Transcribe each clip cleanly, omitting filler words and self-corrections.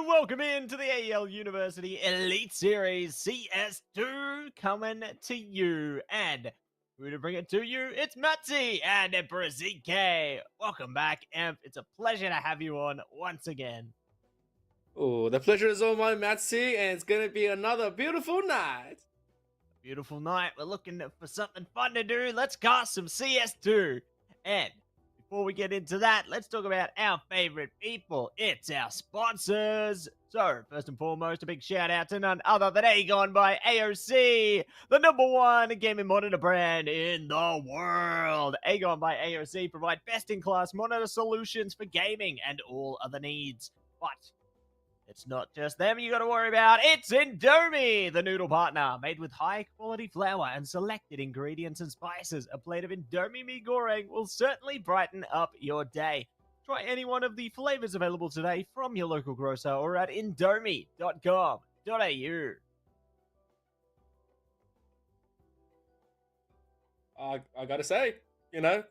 Welcome into the AEL University Elite Series CS2 coming to you. And who to bring it to you? It's Matty and Emperor ZK. Welcome back, Emp. It's a pleasure to have you on once again. Oh, the pleasure is all mine, Matsy, and it's gonna be another beautiful night. Beautiful night. We're looking for something fun to do. Let's cast some CS2. And before we get into that, let's talk about our favorite people. It's our sponsors. So, first and foremost, a big shout out to none other than AGON by AOC, the #1 gaming monitor brand in the world. AGON by AOC provide best-in-class monitor solutions for gaming and all other needs. But it's not just them you got to worry about. It's Indomie, the noodle partner, made with high-quality flour and selected ingredients and spices. A plate of Indomie mee goreng will certainly brighten up your day. Try any one of the flavors available today from your local grocer or at indomie.com.au. I gotta say,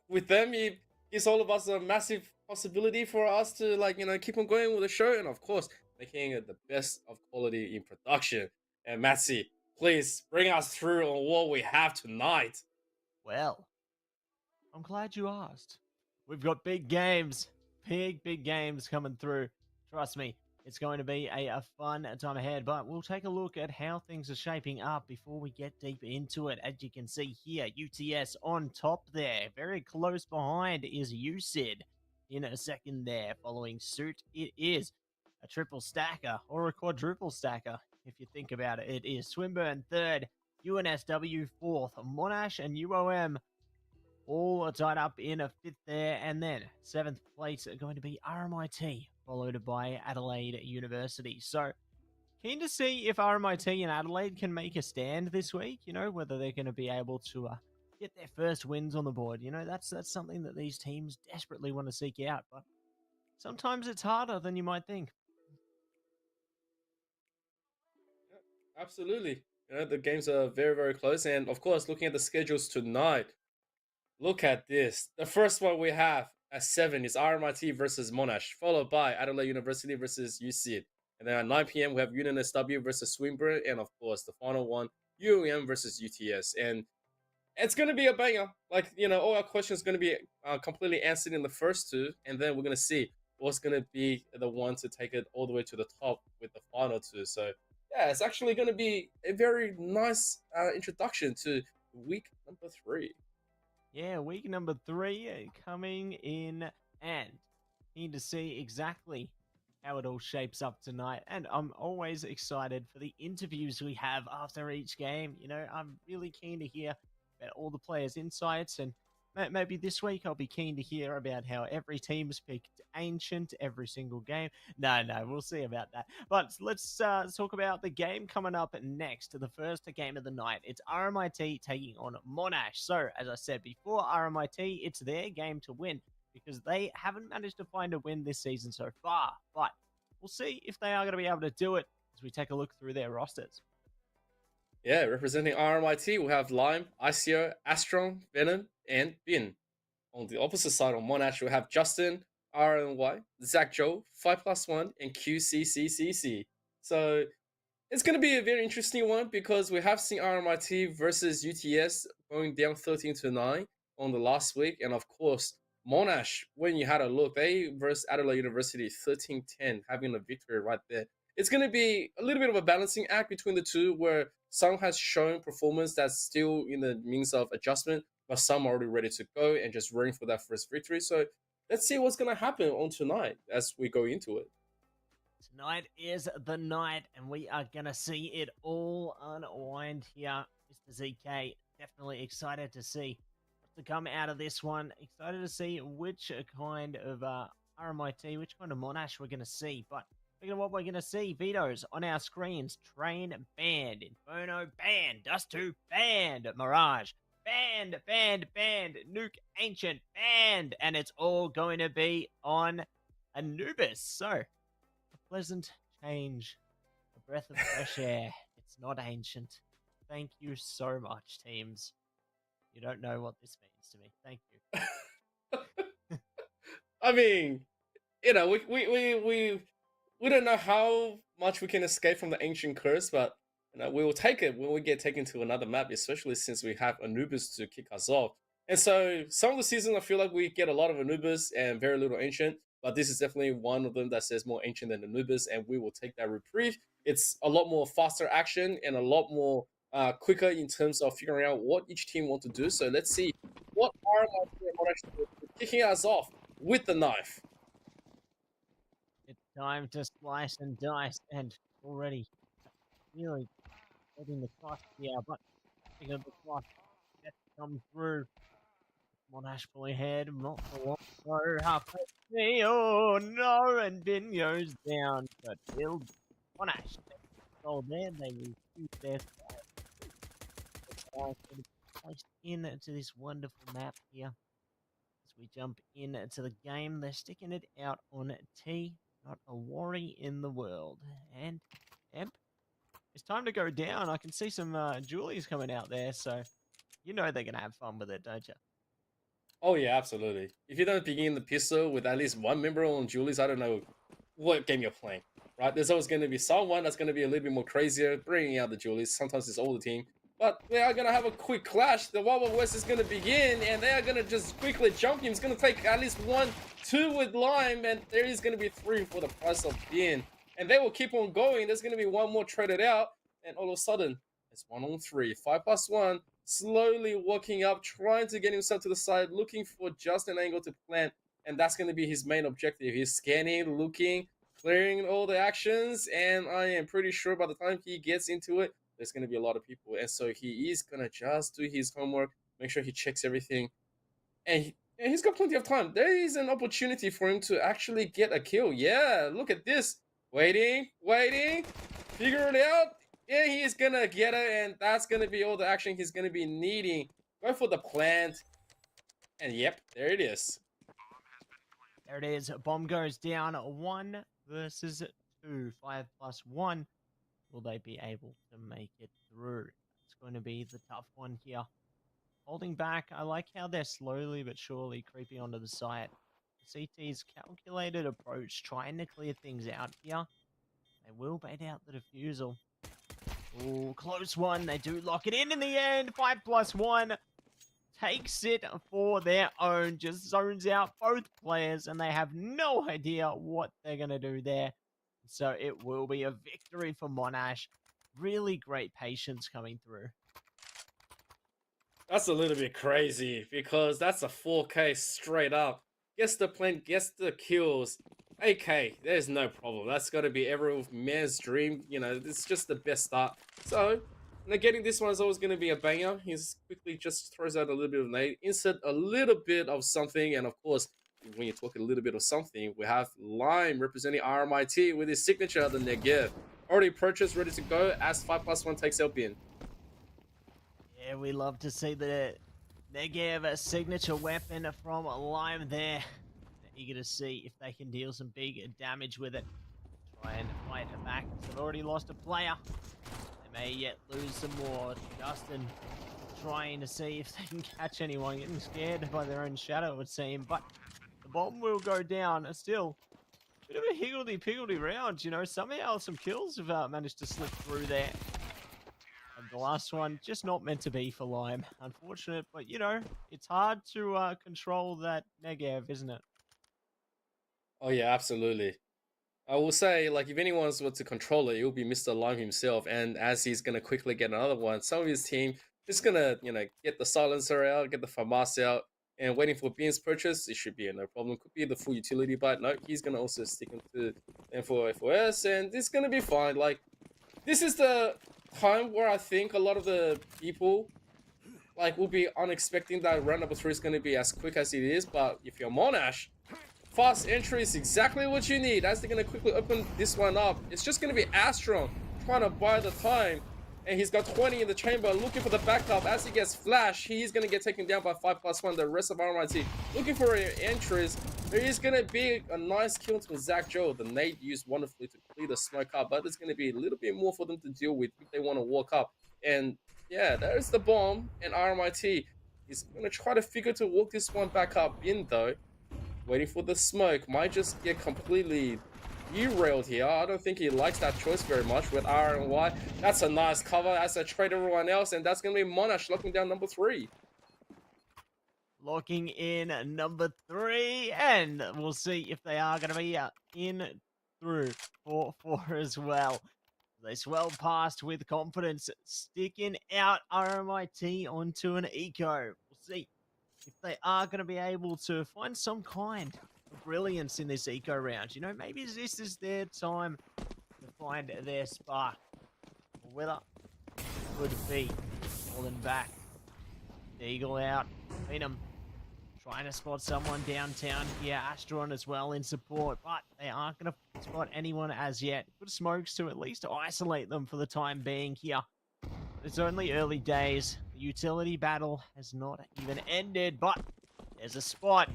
with them, it gives all of us a massive possibility for us to, keep on going with the show, and of course, making it the best of quality in production. And Matsy, please bring us through on what we have tonight. Well, I'm glad you asked. We've got big games, big games coming through. Trust me, it's going to be a fun time ahead, but we'll take a look at how things are shaping up before we get deep into it. As you can see here, UTS on top there. Very close behind is UCID in a second there. Following suit, it is a triple stacker or a quadruple stacker. If you think about it, it is Swinburne third, UNSW fourth, Monash and UOM all are tied up in a fifth there. And then seventh place are going to be RMIT, followed by Adelaide University. So keen to see if RMIT and Adelaide can make a stand this week, whether they're going to be able to get their first wins on the board. That's something that these teams desperately want to seek out. But sometimes it's harder than you might think. Yeah, absolutely. The games are very, very close, and of course, looking at the schedules tonight, look at this. The first one we have at 7 is RMIT versus Monash, followed by Adelaide University versus UCID. And then at 9 p.m., we have UNSW versus Swinburne. And of course, the final one, UOM versus UTS. And it's going to be a banger. All our questions going to be completely answered in the first two. And then we're going to see what's going to be the one to take it all the way to the top with the final two. So, yeah, it's actually going to be a very nice introduction to week number 3. Yeah, week number 3 coming in, and need to see exactly how it all shapes up tonight. And I'm always excited for the interviews we have after each game. I'm really keen to hear about all the players' insights, and maybe this week I'll be keen to hear about how every team's picked Ancient every single game. No, we'll see about that. But let's talk about the game coming up next, the first game of the night. It's RMIT taking on Monash. So, as I said before, RMIT, it's their game to win because they haven't managed to find a win this season so far. But we'll see if they are going to be able to do it as we take a look through their rosters. Yeah, representing RMIT, we have Lime, ICO, Astron, Venom, and Bin. On the opposite side, on Monash, we have Justin, RNY, Zach Joe, 5+1, and QCCCC. So it's going to be a very interesting one because we have seen RMIT versus UTS going down 13-9 on the last week. And of course, Monash, when you had a look, they versus Adelaide University 13-10, having a victory right there. It's going to be a little bit of a balancing act between the two where some has shown performance that's still in the means of adjustment, but some are already ready to go and just running for that first victory. So let's see what's going to happen on tonight as we go into it. Tonight is the night, and we are going to see it all unwind here. Mr. ZK, definitely excited to see what's to come out of this one. Excited to see which kind of RMIT, which kind of Monash we're going to see. But speaking of what we're going to see, Veto's on our screens. Train banned, Inferno banned, Dust 2 banned, Mirage banned, Nuke Ancient banned, and it's all going to be on Anubis. So, pleasant change, a breath of fresh air. It's not Ancient. Thank you so much, teams. You don't know what this means to me. Thank you. I mean, we we don't know how much we can escape from the ancient curse, but we will take it when we get taken to another map, especially since we have Anubis to kick us off. And so some of the seasons I feel like we get a lot of Anubis and very little ancient, but this is definitely one of them that says more ancient than Anubis, and we will take that reprieve. It's a lot more faster action and a lot more quicker in terms of figuring out what each team want to do. So let's see what are actually kicking us off with the knife. It's time to slice and dice, and already really getting the cost here, but thinking of the cost that come through. Monash pulling ahead, not for long. So halfway, oh no, and Bin goes down, but still Monash. Oh, there they will shoot their placed into this wonderful map here. As we jump into the game, they're sticking it out on T. Not a worry in the world. And Emp, it's time to go down. I can see some Julies coming out there, so you know they're going to have fun with it, don't you? Oh yeah, absolutely. If you don't begin the pistol with at least one member on Julie's, I don't know what game you're playing, right? There's always going to be someone that's going to be a little bit more crazier, bringing out the Julies. Sometimes it's all the team. But they are going to have a quick clash. The BkWhatOCE is going to begin, and they are going to just quickly jump him. It's going to take at least 1, 2 with Lime, and there is going to be 3 for the price of Bin. And they will keep on going. There's going to be one more traded out, and all of a sudden, it's 1 on 3. 5+1. Slowly walking up, trying to get himself to the side, looking for just an angle to plant, and that's going to be his main objective. He's scanning, looking, clearing all the actions, and I am pretty sure by the time he gets into it, there's going to be a lot of people, and so he is going to just do his homework, make sure he checks everything, and he's got plenty of time. There is an opportunity for him to actually get a kill. Yeah, look at this. Waiting, figure it out. Yeah, he's gonna get it, and that's gonna be all the action he's gonna be needing. Go for the plant. And yep, there it is. There it is. Bomb goes down. 1 versus 2. 5+1. Will they be able to make it through? It's going to be the tough one here. Holding back. I like how they're slowly but surely creeping onto the site. CT's calculated approach, trying to clear things out here. They will bait out the defusal. Oh, close one. They do lock it in the end. 5+1 takes it for their own. Just zones out both players, and they have no idea what they're going to do there. So it will be a victory for Monash. Really great patience coming through. That's a little bit crazy because that's a 4K straight up. Gets the plant, gets the kills. AK, there's no problem. That's got to be every man's dream. You know, it's just the best start. So, getting this one is always going to be a banger. He's quickly just throws out a little bit of nade, insert a little bit of something, and of course, when you talk a little bit of something, we have Lime representing RMIT with his signature, the Negev. Already purchased, ready to go as 5+1 takes out Bin. Yeah, we love to see the Negev signature weapon from Lime there. Eager to see if they can deal some big damage with it. Try and fight it back. They've already lost a player. They may yet lose some more. Justin trying to see if they can catch anyone. Getting scared by their own shadow, it would seem. But the bomb will go down. Still, a bit of a higgledy-piggledy round. You know, somehow some kills have managed to slip through there. And the last one, just not meant to be for Lime. Unfortunate, but, you know, it's hard to control that Negev, isn't it? Oh yeah, absolutely. I will say, like, if anyone's were to control it, it will be Mr. Lime himself. And as he's gonna quickly get another one, some of his team is gonna, get the silencer out, get the FAMAS out, and waiting for Bin's purchase. It should be no problem. Could be the full utility, but no, he's gonna also stick into BkWhatOCE, and this is gonna be fine. Like, this is the time where I think a lot of the people will be unexpecting that round number 3 is gonna be as quick as it is. But if you're Monash, fast entry is exactly what you need. As they're going to quickly open this one up, it's just going to be Astron trying to buy the time. And he's got 20 in the chamber, looking for the backup. As he gets flash, he's going to get taken down by 5+1. The rest of RMIT looking for entries. There is going to be a nice kill to Zach Joe. The nade used wonderfully to clear the smoke up, but there's going to be a little bit more for them to deal with if they want to walk up. And yeah, there's the bomb. And RMIT is going to try to figure to walk this one back up in, though. Waiting for the smoke. Might just get completely derailed here. I don't think he likes that choice very much with RNY. That's a nice cover. That's a trade everyone else, and that's going to be Monash locking down number 3. Locking in number 3, and we'll see if they are going to be in through 4-4 as well. They swell past with confidence, sticking out RMIT onto an eco. We'll see if they are going to be able to find some kind of brilliance in this eco round. You know, maybe this is their time to find their spark. Or whether it could be falling back. Eagle out. Venom trying to spot someone downtown here. Astron as well in support, but they aren't going to spot anyone as yet. Good smokes to at least isolate them for the time being here. It's only early days. The utility battle has not even ended, but there's a spot.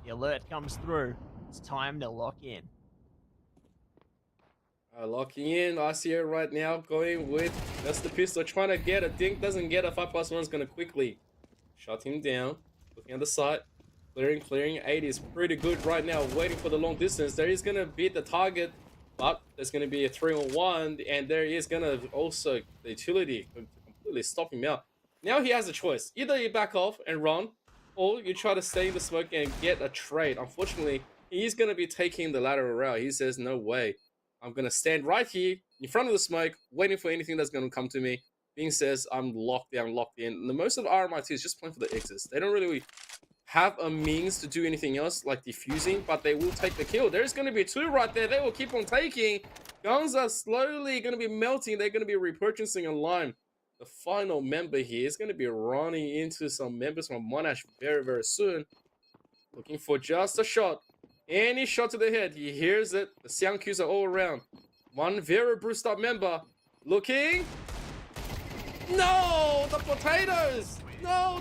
The alert comes through. It's time to lock in. Locking in. I see it right now going with that's the pistol. Trying to get a dink. Doesn't get a 5+1. Is going to quickly shut him down. Looking at the site. Clearing. 80 is pretty good right now. Waiting for the long distance. There is going to beat the target. But there's going to be a 3-on-1. And there is going to also the utility completely stop him out. Now he has a choice. Either you back off and run. Or you try to stay in the smoke and get a trade. Unfortunately, he's going to be taking the lateral route. He says, no way. I'm going to stand right here in front of the smoke, waiting for anything that's going to come to me. Bing says, I'm locked down, locked in. And the most of RMIT is just playing for the exits. They don't really have a means to do anything else like defusing, but they will take the kill. There's going to be 2 right there. They will keep on taking. Guns are slowly going to be melting. They're going to be repurchasing a line. The final member here is going to be running into some members from Monash very, very soon. Looking for just a shot. Any shot to the head. He hears it. The sound cues are all around. One very bruised up member. Looking. No! The potatoes! No.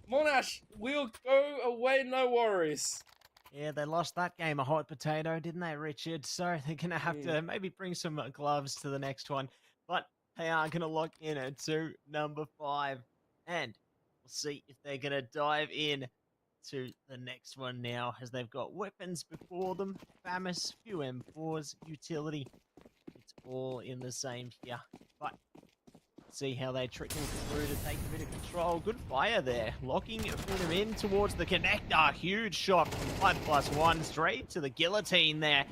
Monash will go away, no worries. Yeah, they lost that game a hot potato, didn't they, Richard? So they're going to have to maybe bring some gloves to the next one. But they are going to lock in to number 5. And we'll see if they're going to dive in to the next one now, as they've got weapons before them. FAMAS, few M4s, utility. It's all in the same here. But see how they trickle through to take a bit of control. Good fire there. Locking them in towards the connector. Huge shot from 5+1 straight to the guillotine there.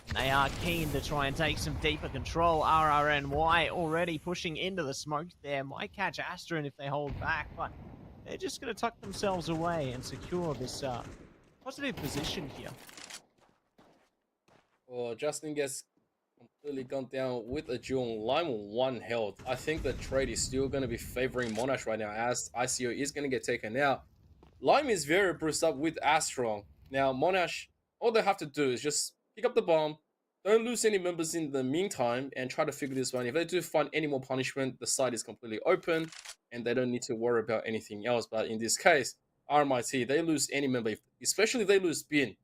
And they are keen to try and take some deeper control. RRNY already pushing into the smoke there. Might catch Astron if they hold back, but they're just going to tuck themselves away and secure this positive position here. Well, Justin gets completely gone down with a duel. Lime on 1 health. I think the trade is still going to be favoring Monash right now, as ICO is going to get taken out. Lime is very bruised up with Astron. Now, Monash, all they have to do is just pick up the bomb, don't lose any members in the meantime, and try to figure this one. If they do find any more punishment, the site is completely open, and they don't need to worry about anything else. But in this case, RMIT, they lose any member, especially if they lose Bin,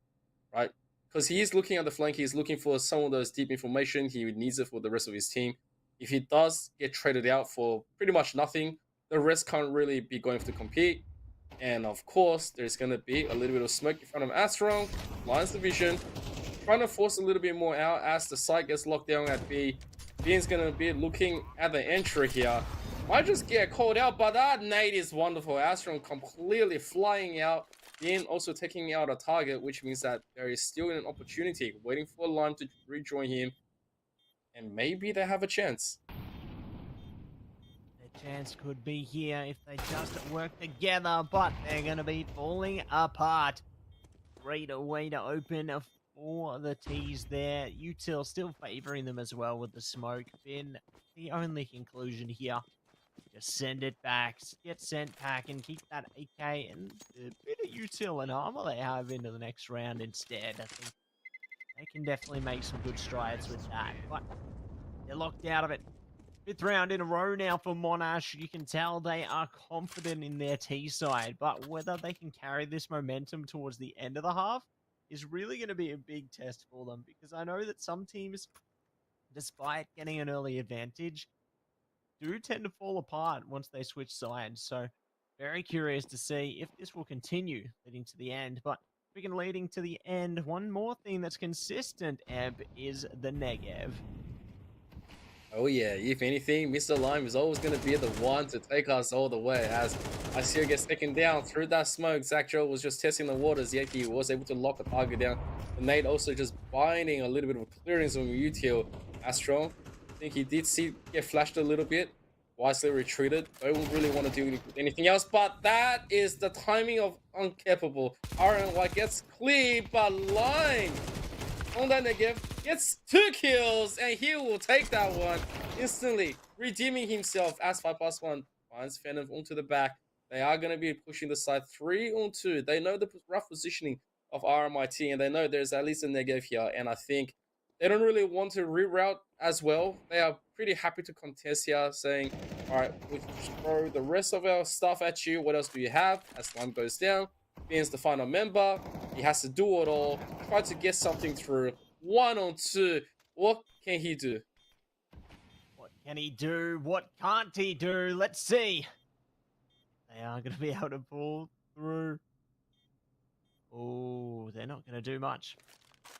right? Because he is looking at the flank, he's looking for some of those deep information. He needs it for the rest of his team. If he does get traded out for pretty much nothing, the rest can't really be going to compete. And of course, there's going to be a little bit of smoke in front of Astron. Lions Division trying to force a little bit more out as the site gets locked down at B. Bin's going to be looking at the entry here. Might just get called out, but that nade is wonderful. Astron completely flying out. Bin also taking out a target, which means that there is still an opportunity waiting for Lime to rejoin him. And maybe they have a chance. Their chance could be here if they just work together, but they're going to be falling apart. Great way to open for the T's there. Util still favoring them as well with the smoke. Bin, the only conclusion here. Just send it back, get sent back, and keep that AK and a bit of util and armor they have into the next round instead. I think they can definitely make some good strides with that, but they're locked out of it. 5th round in a row now for Monash. You can tell they are confident in their T side, but whether they can carry this momentum towards the end of the half is really going to be a big test for them, because I know that some teams, despite getting an early advantage, do tend to fall apart once they switch sides. So very curious to see if this will continue leading to the end. But Speaking of leading to the end, one more thing that's consistent, Amp, is the Negev. Oh yeah, if anything, Mr. Lime is always going to be the one to take us all the way. As ICO gets taken down through that smoke, Zach Joe was just testing the waters, yet he was able to lock a target down. The nade also just binding a little bit of clearance on util. Astro, I think he did get flashed a little bit, wisely retreated. Don't really want to do anything else, but that is the timing of uncapable. RNY gets cleared, but Lime on that Negev gets 2 kills, and he will take that one instantly, redeeming himself as 5+1 finds Phantom onto the back. They are going to be pushing the side 3-on-2. They know the rough positioning of RMIT, and they know there's at least a Negev here, and I think they don't really want to reroute as well. They are pretty happy to contest here, saying, all right, we'll throw the rest of our stuff at you. What else do you have? As Slime goes down, Beans the final member. He has to do it all. Try to get something through. 1-on-2. What can he do? What can he do? What can't he do? Let's see. They are going to be able to pull through. Oh, they're not going to do much.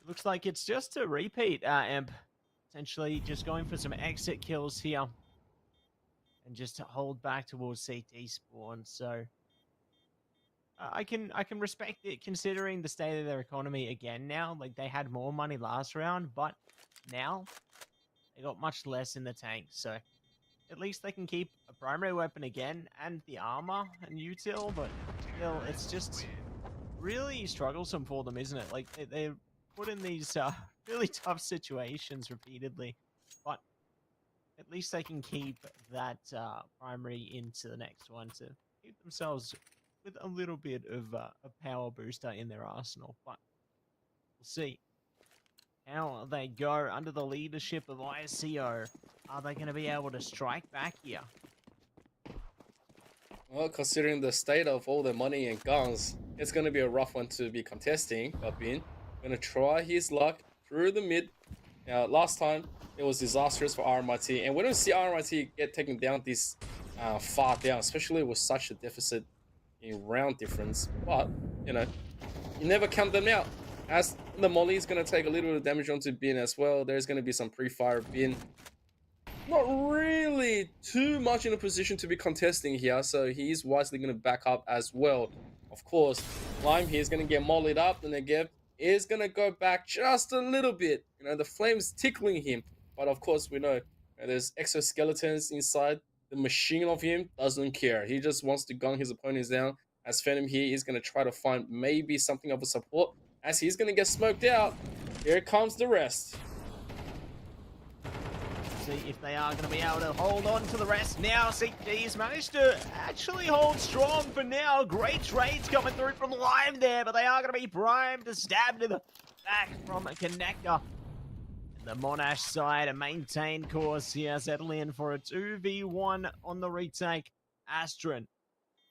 Looks like it's just a repeat, Amp. Essentially just going for some exit kills here. And just to hold back towards CT spawn. So I can respect it considering the state of their economy again now. Like, they had more money last round, but now they got much less in the tank. So at least they can keep a primary weapon again and the armor and util, but still, it's just really troublesome for them, isn't it? Like, they're put in these really tough situations repeatedly, but at least they can keep that primary into the next one to keep themselves with a little bit of a power booster in their arsenal. But we'll see how they go under the leadership of ICO. Are they going to be able to strike back here? Well, considering the state of all the money and guns, it's going to be a rough one to be contesting. But Bin going to try his luck through the mid. Now, last time, it was disastrous for RMIT. And we don't see RMIT get taken down this far down, especially with such a deficit in round difference. But, you know, you never count them out. As the Molly is going to take a little bit of damage onto Bin as well. There's going to be some pre-fire. Bin not really too much in a position to be contesting here, so he is wisely going to back up as well. Of course, Lime here is going to get mollied up, and Negev is going to go back just a little bit. You know, the flames tickling him, but of course we know there's exoskeletons inside. The machine of him doesn't care. He just wants to gun his opponents down. As Phantom here is going to try to find maybe something of a support. As he's going to get smoked out, here comes the rest. See if they are going to be able to hold on to the rest now. CT's managed to actually hold strong for now. Great trades coming through from Lime there, but they are going to be primed to stab to the back from a connector. The Monash side, a maintained course here, settling in for a 2v1 on the retake. Astron,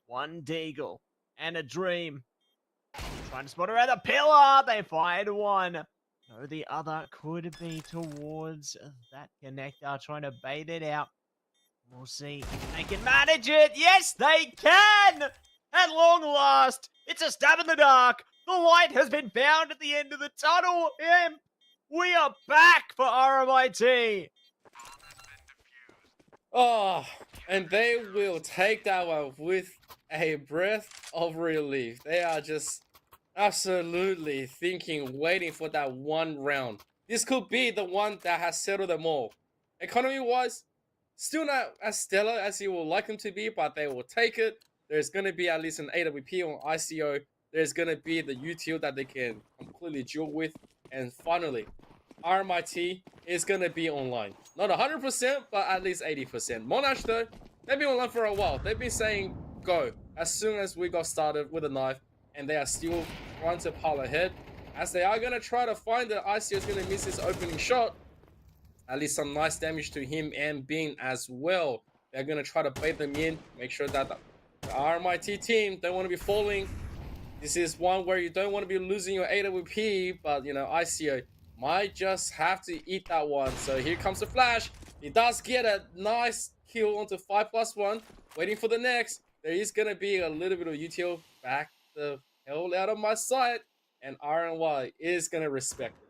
one Deagle, and a Dream. Trying to spot her at the pillar. They fired one. No, the other could be towards that connector, trying to bait it out. We'll see if they can manage it. Yes, they can! At long last, it's a stab in the dark. The light has been found at the end of the tunnel. We are back for RMIT. Oh, and they will take that one with a breath of relief. They are just absolutely thinking, waiting for that one round. This could be the one that has settled them all. Economy-wise, still not as stellar as you would like them to be, but they will take it. There's going to be at least an AWP on ICO. There's going to be the util that they can completely duel with. And finally, RMIT is going to be online. Not 100%, but at least 80%. Monash, though, they've been online for a while. They've been saying, go, as soon as we got started with a knife. And they are still trying to pile ahead. As they are going to try to find that ICO is going to miss his opening shot. At least some nice damage to him and Bean as well. They're going to try to bait them in. Make sure that the RMIT team don't want to be falling. This is one where you don't want to be losing your AWP. But, you know, ICO might just have to eat that one. So here comes the flash. He does get a nice kill onto 5+1. Waiting for the next. There is going to be a little bit of util back the hell out of my sight. and RNY is going to respect it.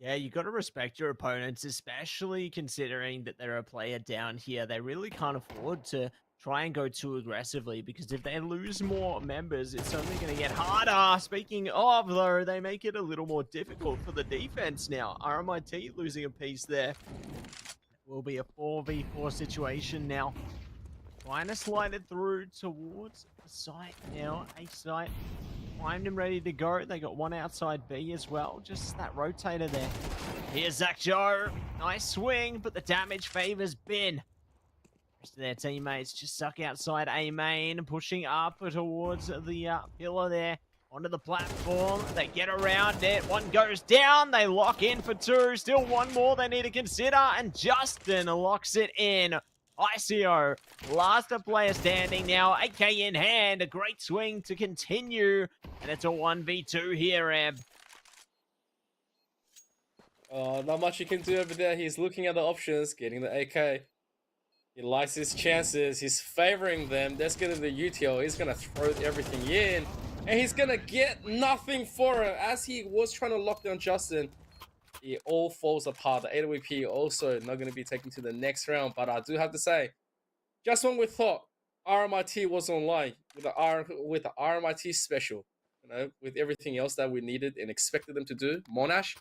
Yeah, you got to respect your opponents, especially considering that they're a player down here. They really can't afford to try and go too aggressively, because if they lose more members, it's only going to get harder. Speaking of, though, they make it a little more difficult for the defense now. RMIT losing a piece there. It will be a 4v4 situation now. Trying to slide it through towards the site now. A site primed and ready to go. They got one outside B as well. Just that rotator there. Here's Zach Joe. Nice swing, but the damage favors Bin. Rest of their teammates just stuck outside A main, pushing up towards the pillar there. Onto the platform. They get around it. One goes down. They lock in for two. Still one more they need to consider. And Justin locks it in. ICO, last player standing now, AK in hand, a great swing to continue, and it's a 1v2 here, Eb. Not much you can do over there. He's looking at the options, getting the AK. He likes his chances. He's favoring them. That's going to the UTL. He's going to throw everything in, and he's going to get nothing for it. As he was trying to lock down Justin, it all falls apart. The AWP also not going to be taken to the next round. But I do have to say, just when we thought RMIT was online with the RMIT special, with everything else that we needed and expected them to do, Monash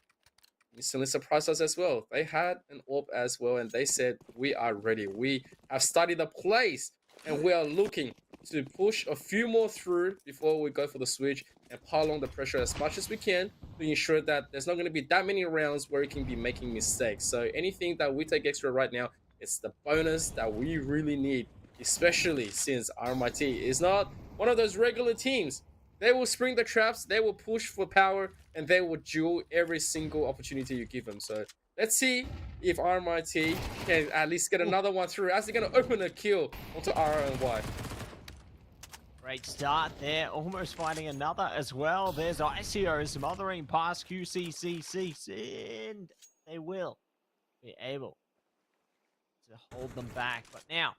instantly surprised us as well. They had an AWP as well, and they said, we are ready. We have studied the place, and we are looking to push a few more through before we go for the switch and pile on the pressure as much as we can to ensure that there's not going to be that many rounds where we can be making mistakes. So anything that we take extra right now, it's the bonus that we really need, especially since RMIT is not one of those regular teams. They will spring the traps, they will push for power, and they will duel every single opportunity you give them. So let's see if RMIT can at least get another one through, as they're going to open a kill onto RNY. Great start there, almost finding another as well. There's ICO smothering past QCCC, and they will be able to hold them back. But now,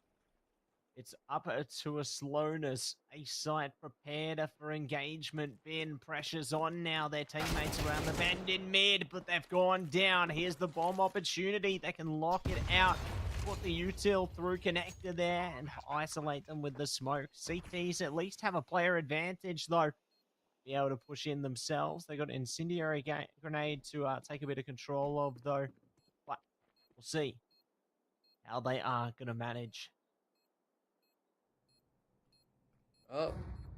it's up to a slowness. A site prepared for engagement. Bin pressure's on now. Their teammates around the bend in mid, but they've gone down. Here's the bomb opportunity. They can lock it out. Put the util through connector there and isolate them with the smoke. CTs at least have a player advantage, though. Be able to push in themselves. They got an incendiary grenade to take a bit of control of, though. But we'll see how they are going to manage.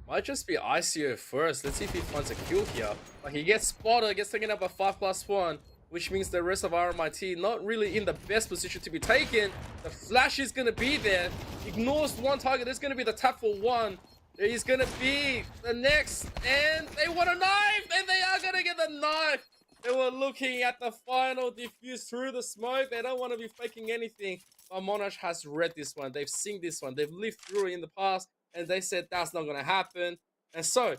Might just be ICO first. Let's see if he finds a kill here. But he gets spotted, gets taken up by 5+1, which means the rest of RMIT not really in the best position to be taken. The flash is going to be there. Ignores one target. There's going to be the tap for one. There is going to be the next. And they want a knife. And they are going to get the knife. They were looking at the final defuse through the smoke. They don't want to be faking anything. But Monash has read this one. They've seen this one. They've lived through it in the past. And they said that's not going to happen. And so,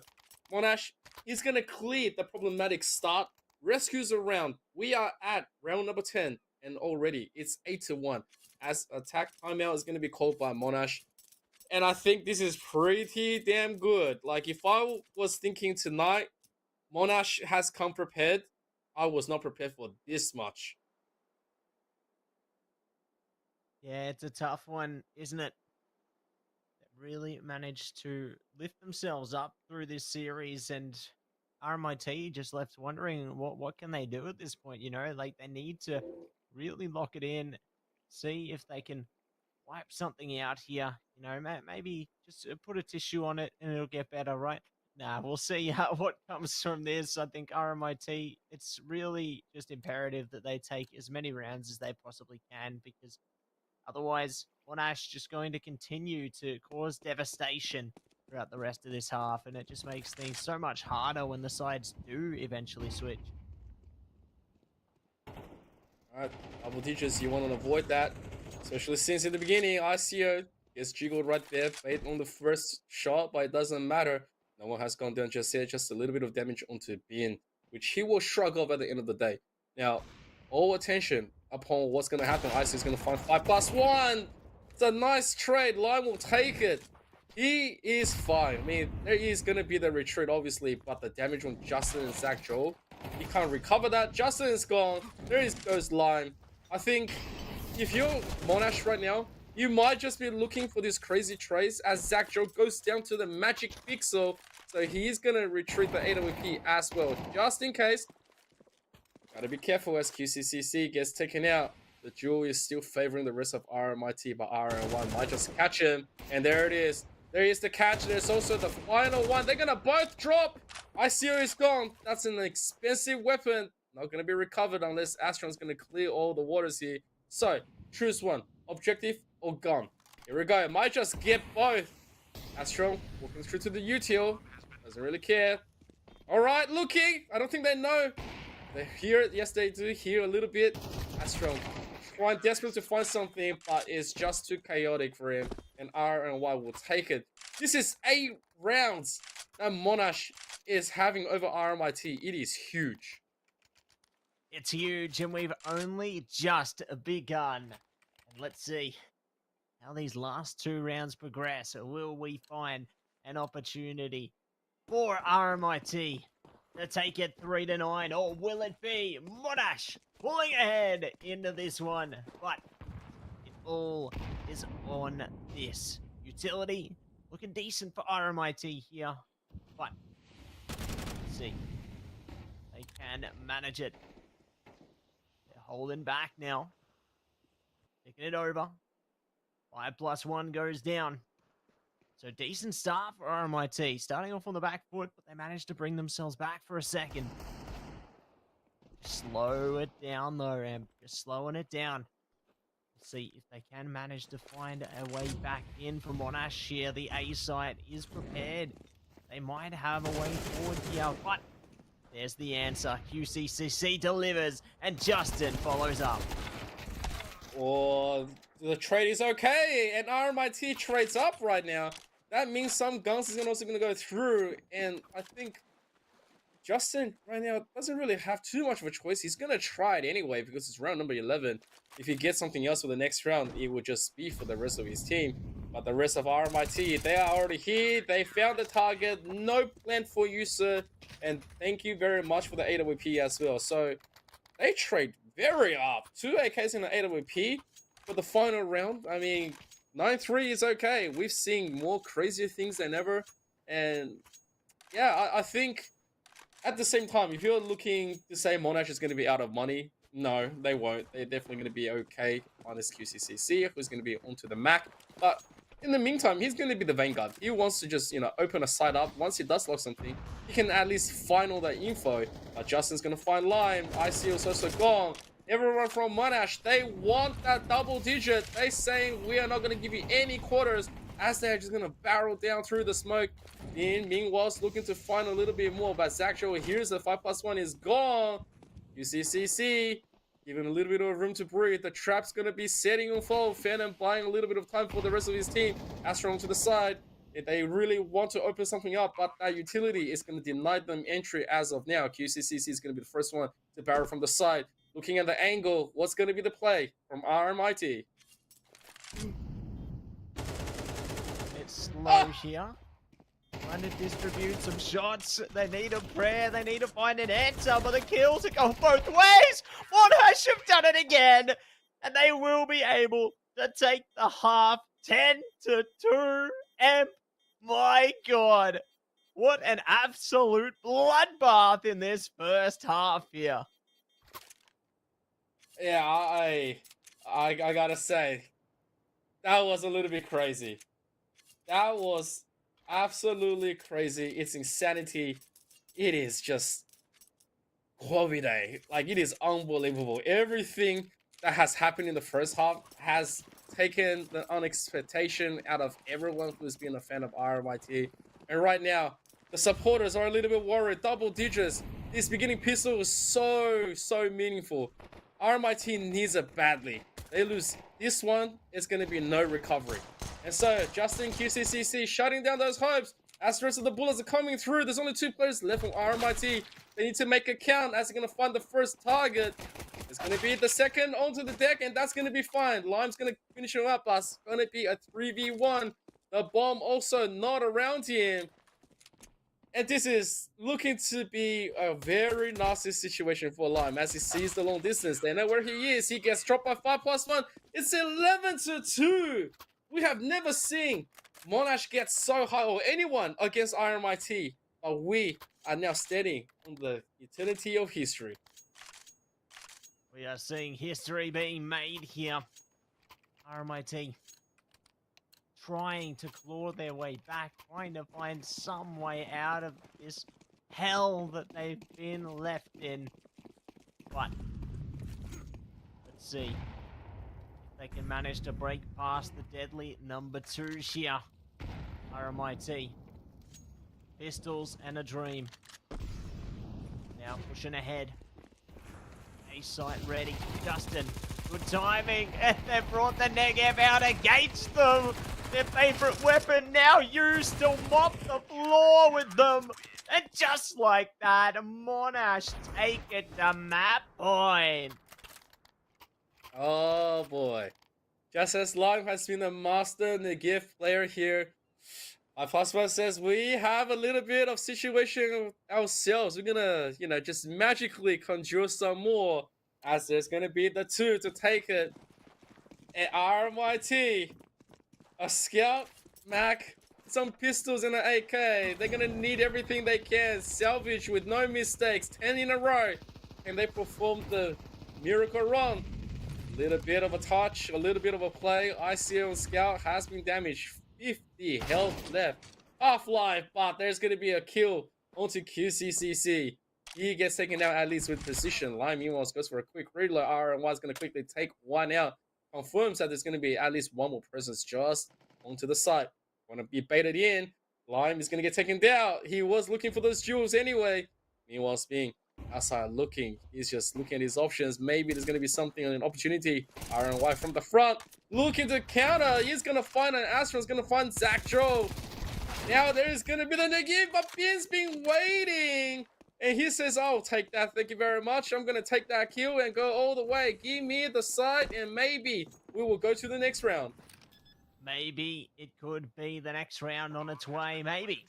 Monash is going to clear the problematic start. Rescues around. We are at round number 10. And already, it's 8-1. As attack timeout is going to be called by Monash. And I think this is pretty damn good. Like, if I was thinking tonight, Monash has come prepared. I was not prepared for this much. Yeah, it's a tough one, isn't it? Really managed to lift themselves up through this series, and RMIT just left wondering what can they do at this point. You know, like, they need to really lock it in, see if they can wipe something out here. You know, maybe just put a tissue on it and it'll get better, right? Nah, we'll see what comes from this. I think RMIT, it's really just imperative that they take as many rounds as they possibly can, because otherwise, Monash just going to continue to cause devastation throughout the rest of this half, and it just makes things so much harder when the sides do eventually switch. Alright, double digits, you want to avoid that. Especially since in the beginning, ICO gets jiggled right there, bait on the first shot, but it doesn't matter. No one has gone down just yet, just a little bit of damage onto Bin, which he will shrug off at the end of the day. Now, all attention upon what's going to happen. ICO is going to find 5+1. It's a nice trade. Lime will take it. he is fine. I mean, there is going to be the retreat, obviously, but the damage on Justin and Zach Joe, he can't recover that. Justin is gone. There is goes Lime. I think if you're Monash right now, you might just be looking for these crazy trades as Zach Joe goes down to the magic pixel. So he's going to retreat the AWP as well, just in case. Gotta be careful as QCCC gets taken out. The duel is still favoring the rest of RMIT, but RM1 might just catch him. And there it is. There is the catch. There's also the final one. They're gonna both drop. ICO is gone. That's an expensive weapon. Not gonna be recovered unless Astron's gonna clear all the waters here. So, choose one. Objective or gun. Here we go. Might just get both. Astron walking through to the util. Doesn't really care. Alright, looking. I don't think they know. They hear it. Yes, they do hear a little bit. Astron trying desperate to find something, but it's just too chaotic for him. And R and Y will take it. This is 8 rounds that Monash is having over RMIT. It is huge. It's huge, and we've only just begun. And let's see how these last 2 rounds progress. Will we find an opportunity for RMIT to take it 3-9, or will it be Monash pulling ahead into this one? But it all is on this. Utility looking decent for RMIT here, but let's see. They can manage it. They're holding back now. Taking it over. 5+1 goes down. So decent start for RMIT. Starting off on the back foot, but they managed to bring themselves back for a second. Slow it down though, Amp. Just slowing it down. Let's see if they can manage to find a way back in for Monash here. The A site is prepared. They might have a way forward here, but there's the answer. QCCC delivers, and Justin follows up. Oh, the trade is okay, and RMIT trades up right now. That means some guns is also going to go through, and I think Justin right now doesn't really have too much of a choice. He's going to try it anyway because it's round number 11. If he gets something else for the next round, it would just be for the rest of his team. But the rest of RMIT, they are already here. They found the target. No plan for you, sir. And thank you very much for the AWP as well. So they trade very up. 2 AKs in the AWP for the final round. I mean, 9-3 is okay. We've seen more crazier things than ever. And yeah, I think at the same time, if you're looking to say Monash is going to be out of money, no, they won't. They're definitely going to be okay on this QCCC, who's going to be onto the Mac. But in the meantime, he's going to be the Vanguard. He wants to just, open a site up. Once he does lock something, he can at least find all that info. But Justin's going to find Lime. ICO is also gone. Everyone from Monash, they want that double digit. They saying we are not going to give you any quarters, as they're just going to barrel down through the smoke. Meanwhile, looking to find a little bit more, but Zach Joe here's the 5+1 is gone. UCCC giving a little bit of room to breathe. The trap's going to be setting on full. Phantom buying a little bit of time for the rest of his team. Astron to the side. If they really want to open something up, but that utility is going to deny them entry as of now. QCCC is going to be the first one to barrel from the side. Looking at the angle, what's going to be the play from RMIT? It's slow here. Trying to distribute some shots. They need a prayer. They need to find an answer, but the kills are going both ways. Monash have done it again, and they will be able to take the half 10-2. And my God, what an absolute bloodbath in this first half here. Yeah, I gotta say, that was a little bit crazy. That was absolutely crazy. It's insanity. It is just COVID. Like, it is unbelievable. Everything that has happened in the first half has taken the unexpectation out of everyone who's been a fan of RMIT. And right now, the supporters are a little bit worried. Double digits. This beginning pistol was so meaningful. RMIT needs it badly. They lose this one, it's going to be no recovery. And so, Justin QCCC shutting down those hopes. As the rest of the bullets are coming through, there's only 2 players left from RMIT. They need to make a count as they're going to find the first target. It's going to be the second onto the deck, and that's going to be fine. Lime's going to finish him up. It's going to be a 3v1. The bomb also not around him. And this is looking to be a very nasty situation for Lime as he sees the long distance. They know where he is. He gets dropped by 5+1. It's 11-2. We have never seen Monash get so high, or anyone against RMIT. But we are now standing on the eternity of history. We are seeing history being made here. RMIT trying to claw their way back, trying to find some way out of this hell that they've been left in. But let's see if they can manage to break past the deadly number 2 here. RMIT. Pistols and a dream. Now pushing ahead. A site ready. Justin. Good timing. And they brought the Negev out against them. Their favorite weapon now used to mop the floor with them. And just like that, Monash take it to map point. Oh boy. Just as Lime has been the master Negev player here, Plasma says we have a little bit of situation ourselves. We're gonna, just magically conjure some more, as there's gonna be the 2 to take it. And RMIT, a scout, Mac, some pistols and an AK. They're gonna need everything they can. Salvage with no mistakes, 10 in a row. And they perform the miracle run. A little bit of a touch, a little bit of a play. ICO and Scout has been damaged. 50 health left. Half-life, but there's going to be a kill onto QCCC. He gets taken out at least with precision. Lime meanwhile goes for a quick reload. RNY is going to quickly take one out. Confirms that there's going to be at least one more presence just onto the site. Want to be baited in. Lime is going to get taken down. He was looking for those jewels anyway. Meanwhile, being outside looking, he's just looking at his options. Maybe there's going to be something, an opportunity. RNY from the front, looking to counter. He's going to find an Astro's going to find Zach Joe. Now there is going to be the Negev, but Ben's been waiting. And he says, "I'll take that, thank you very much. I'm going to take that kill and go all the way. Give me the side, and maybe we will go to the next round." Maybe it could be the next round on its way. Maybe.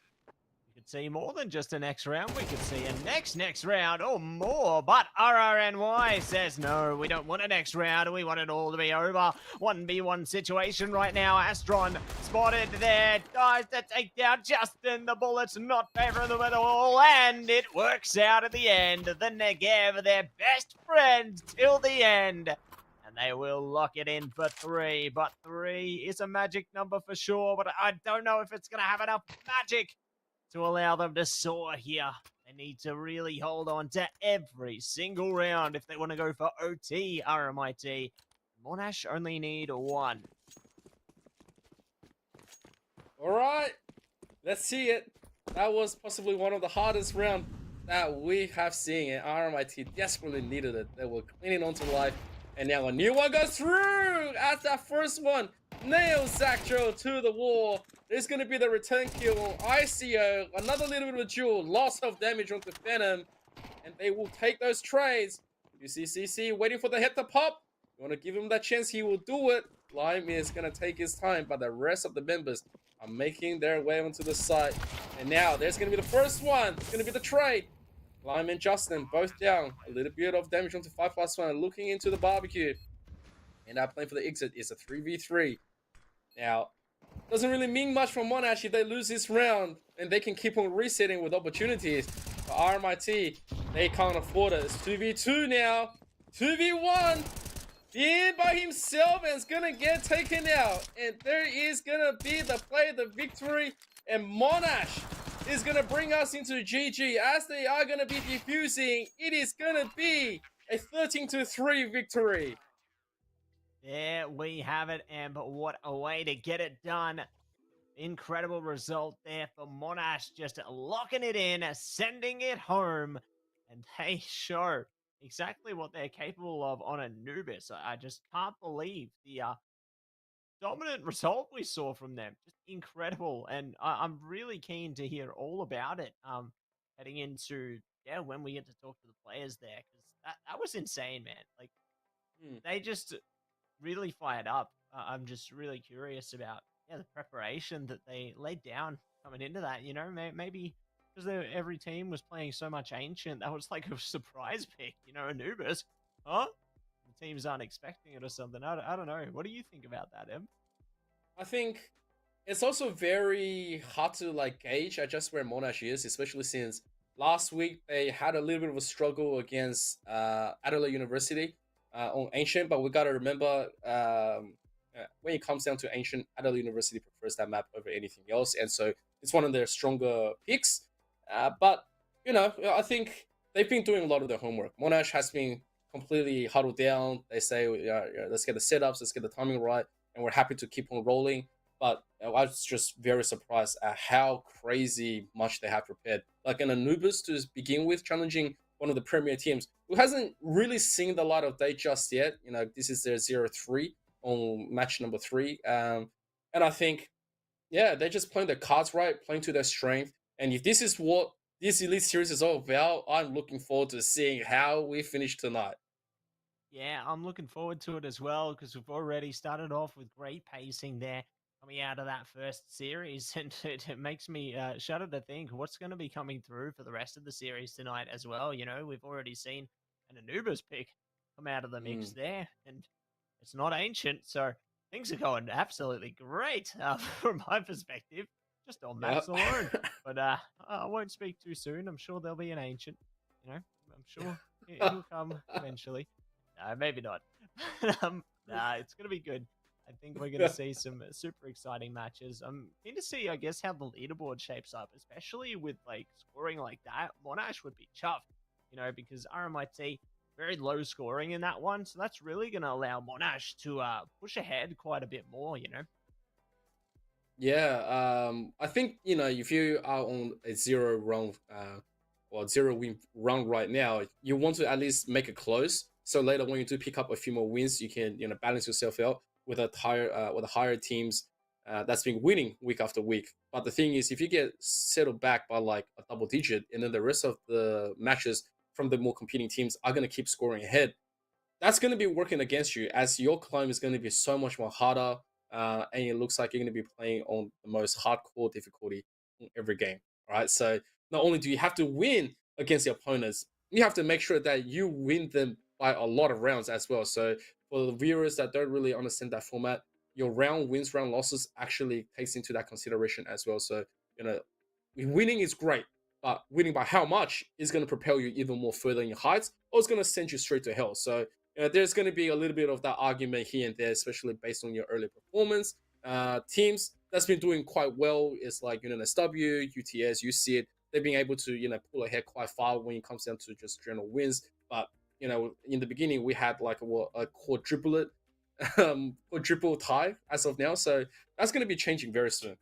We could see more than just a next round. We could see a next round or more. But RRNY says, no, we don't want a next round. We want it all to be over. 1v1 situation right now. Astron spotted there. Dies to take down Justin. The bullets not favoring them at all. And it works out at the end. The Negev, their best friends till the end. And they will lock it in for 3. But 3 is a magic number for sure. But I don't know if it's going to have enough magic to allow them to soar here. They need to really hold on to every single round if they want to go for OT, RMIT. Monash only need 1. All right, let's see it. That was possibly one of the hardest rounds that we have seen, and RMIT desperately needed it. They were clinging onto life, and now a new one goes through as that first one nails Zach Joe to the wall. There's going to be the return kill on ICO. Another little bit of jewel. Loss of damage onto Phantom. And they will take those trades. UCCC waiting for the head to pop. You want to give him that chance, he will do it. Lime is going to take his time, but the rest of the members are making their way onto the site. And now there's going to be the first one. It's going to be the trade. Lime and Justin both down. A little bit of damage onto 5+1. Looking into the barbecue. And now playing for the exit is a 3v3. Now, doesn't really mean much for Monash if they lose this round, and they can keep on resetting with opportunities. But RMIT, they can't afford it. It's 2v2 now. 2v1. In by himself and is gonna get taken out. And there is gonna be the play, the victory. And Monash is gonna bring us into GG as they are gonna be defusing. It is gonna be a 13-3 victory. There we have it, and what a way to get it done. Incredible result there for Monash, just locking it in, sending it home, and they show exactly what they're capable of on Anubis. I just can't believe the dominant result we saw from them. Just incredible, and I'm really keen to hear all about it heading into, when we get to talk to the players there, because that was insane, man. Like, they just really fired up. I'm just really curious about yeah, the preparation that they laid down coming into that. You know, maybe because every team was playing so much ancient, that was like a surprise pick. You know, Anubis, huh? The teams aren't expecting it or something. I don't know. What do you think about that, Em? I think it's also very hard to like gauge at just where Monash is, especially since last week they had a little bit of a struggle against Adelaide University on Ancient, but we gotta remember when it comes down to Ancient, Adelaide University prefers that map over anything else, and so it's one of their stronger picks. But you know, I think they've been doing a lot of their homework. Monash has been completely huddled down. They say, let's get the setups, let's get the timing right, and we're happy to keep on rolling. But I was just very surprised at how crazy much they have prepared. Like an Anubis to begin with, challenging one of the premier teams who hasn't really seen the light of day just yet. You know, this is their 0-3 on match number 3. And I think, yeah, they're just playing their cards right, playing to their strength. And if this is what this Elite Series is all about, I'm looking forward to seeing how we finish tonight. Yeah, I'm looking forward to it as well because we've already started off with great pacing there coming out of that first series, and it makes me shudder to think what's going to be coming through for the rest of the series tonight as well. You know, we've already seen an Anubis pick come out of the mix there, and it's not ancient, so things are going absolutely great from my perspective, just on maps alone. But I won't speak too soon. I'm sure there'll be an ancient. You know, I'm sure it'll come eventually. No, maybe not. Nah, it's gonna be good. I think we're gonna see some super exciting matches. I'm keen to see, I guess, how the leaderboard shapes up, especially with like scoring like that. Monash would be chuffed, you know, because RMIT very low scoring in that one, so that's really gonna allow Monash to push ahead quite a bit more, you know. Yeah, I think you know if you are on a 0 run or 0 win run right now, you want to at least make it close. So later, when you do pick up a few more wins, you can balance yourself out with a higher teams that's been winning week after week. But the thing is, if you get settled back by like a double digit, and then the rest of the matches from the more competing teams are going to keep scoring ahead, that's going to be working against you as your climb is going to be so much more harder. And it looks like you're going to be playing on the most hardcore difficulty in every game. All right. So not only do you have to win against the opponents, you have to make sure that you win them by a lot of rounds as well. So for the viewers that don't really understand that format, your round wins, round losses actually takes into that consideration as well. So, you know, winning is great, but winning by how much is going to propel you even more further in your heights, or it's going to send you straight to hell. So there's going to be a little bit of that argument here and there, especially based on your early performance. Teams that's been doing quite well is like UNSW, UTS, UC. They've been able to pull ahead quite far when it comes down to just general wins. But in the beginning we had like a quadruple tie as of now. So that's going to be changing very soon.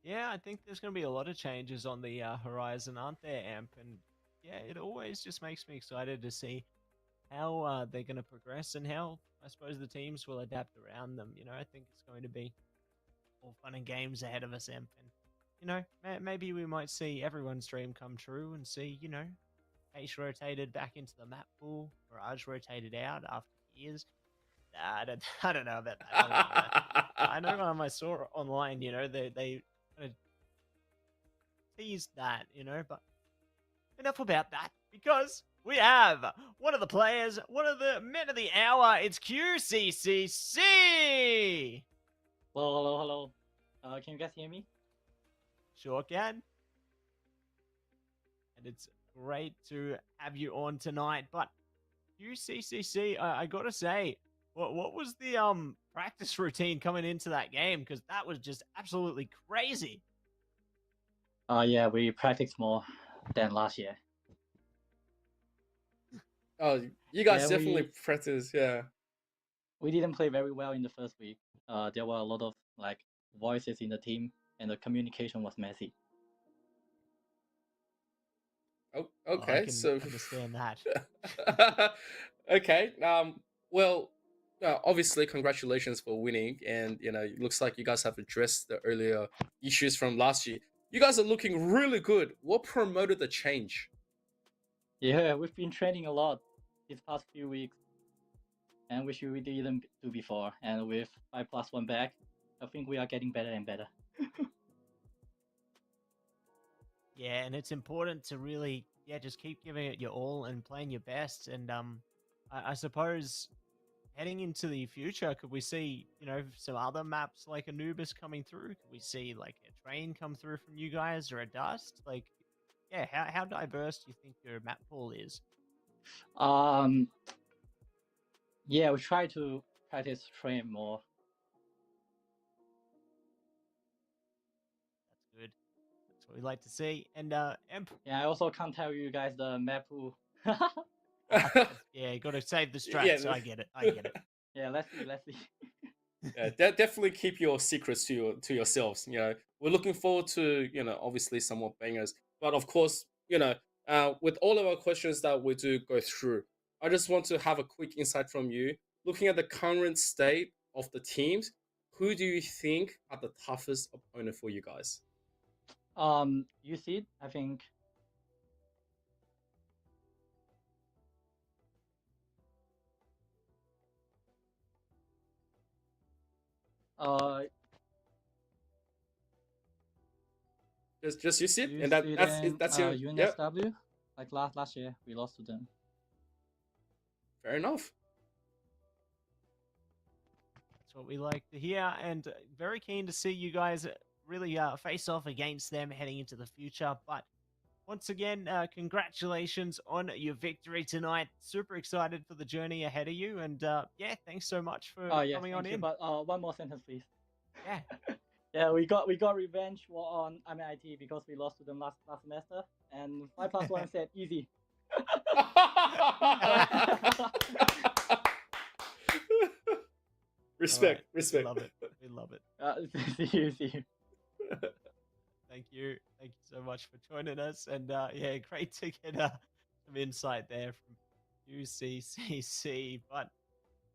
Yeah, I think there's going to be a lot of changes on the horizon, aren't there, Amp? And yeah, it always just makes me excited to see how they're going to progress and how I suppose the teams will adapt around them. You know, I think it's going to be all fun and games ahead of us, Amp. And, you know, maybe we might see everyone's dream come true and see, you know, Ace rotated back into the map pool, Mirage rotated out after years. Nah, I don't know about that. I know I saw online, you know, they kind of teased that, you know, but enough about that because we have one of the players, one of the men of the hour. It's QCCC. Hello. Can you guys hear me? Sure can. And it's great to have you on tonight. But QCCC, I gotta say, what was the practice routine coming into that game? Because that was just absolutely crazy. Yeah, we practiced more than last year. Oh, you guys definitely practice, yeah. We didn't play very well in the first week. There were a lot of like voices in the team, and the communication was messy. Oh, okay. I can understand that. Okay. Well, obviously, congratulations for winning, and it looks like you guys have addressed the earlier issues from last year. You guys are looking really good. What promoted the change? Yeah, we've been training a lot these past few weeks, and which we didn't do before. And with 5+1 back, I think we are getting better and better. Yeah, and it's important to really, just keep giving it your all and playing your best. And I suppose heading into the future, could we see, some other maps like Anubis coming through? Could we see like a train come through from you guys or a dust? Like, yeah, how diverse do you think your map pool is? Yeah, we try to practice train more. That's good. That's what we like to see. And Emp, Yeah, I also can't tell you guys the map pool. yeah, got to save the Yeah. strats. I get it. Yeah, let's see. Yeah, definitely keep your secrets to yourselves. We're looking forward to obviously some more bangers, but of course with all of our questions that we do go through, I just want to have a quick insight from you. Looking at the current state of the teams, who do you think are the toughest opponent for you guys? You see it, I think. Just you see it, You and see that's your yeah. UNSW. Like last year, we lost to them. Fair enough. That's what we like to hear, and very keen to see you guys really face off against them heading into the future. But once again, congratulations on your victory tonight. Super excited for the journey ahead of you, and yeah, thanks so much for coming on in. But one more sentence, please. Yeah. Yeah, we got revenge on MIT because we lost to them last semester, and 5+1 said easy. Respect. We love it. We love it. See you. Thank you so much for joining us, and yeah, great to get some insight there from UCCC. But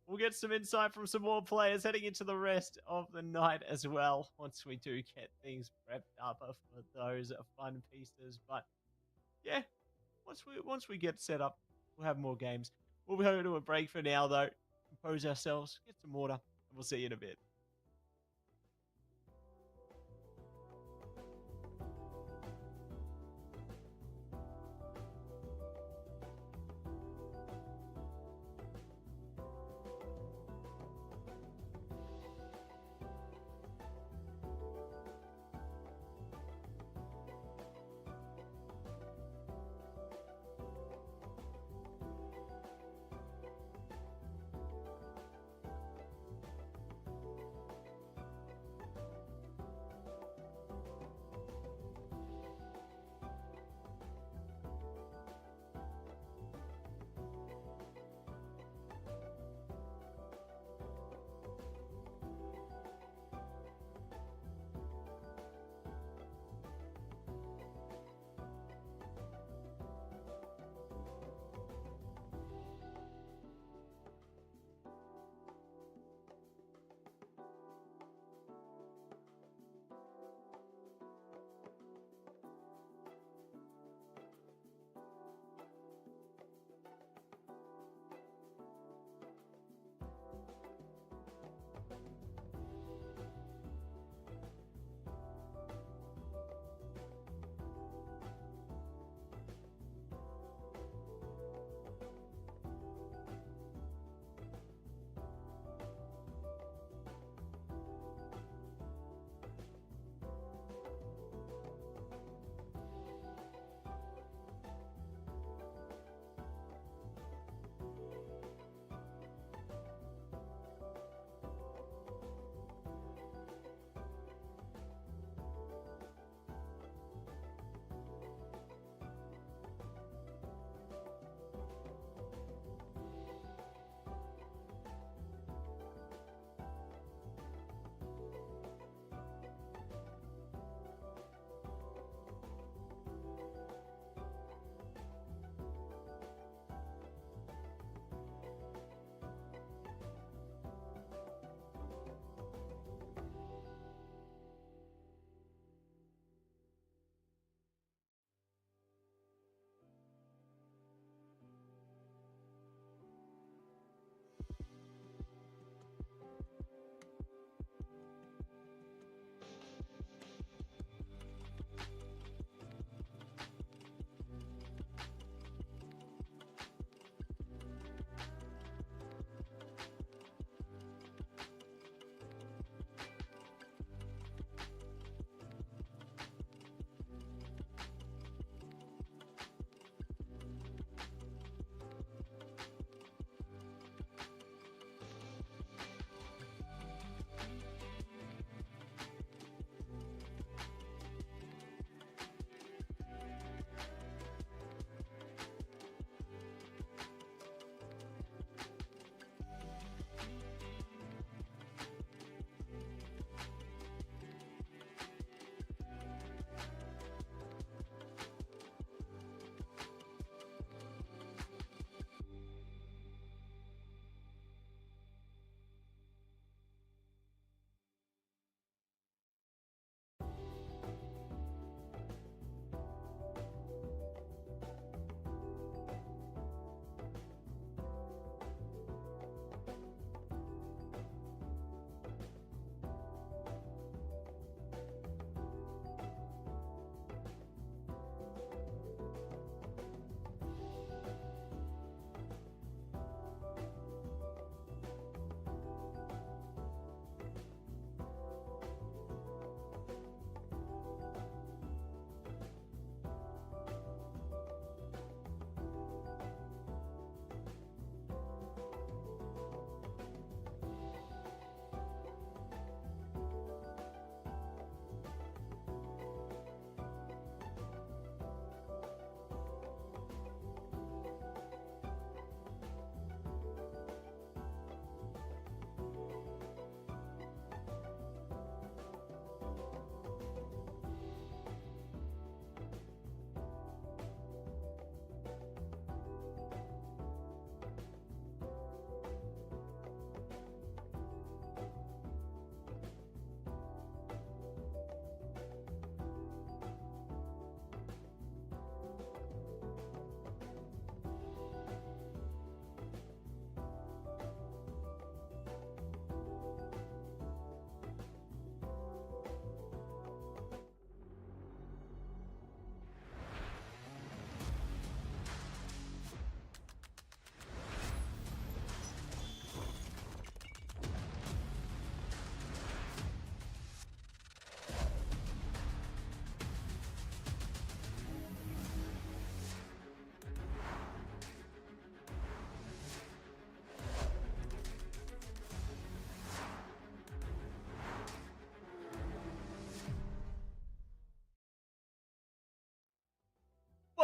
we'll get some insight from some more players heading into the rest of the night as well, once we do get things prepped up for those fun pieces. But yeah, once we get set up, we'll have more games. We'll go to a break for now, though. Compose ourselves, get some water, and we'll see you in a bit.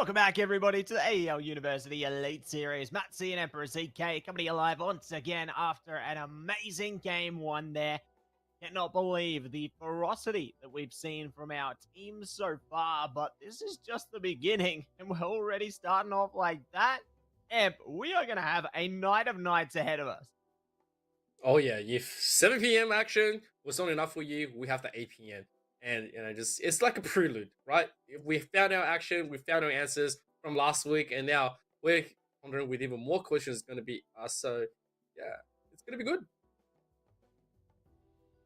Welcome back, everybody, to the AEL University Elite Series. Matt C and Emperor ZK coming to you live once again after an amazing game one there. Cannot believe the ferocity that we've seen from our team so far, but this is just the beginning, and we're already starting off like that. Emp, we are going to have a night of nights ahead of us. Oh yeah, if 7 p.m. action was not enough for you, we have the 8 p.m. And just it's like a prelude, right? We found our action, we found our answers from last week, and now we're wondering with even more questions going to be us. So yeah, it's going to be good.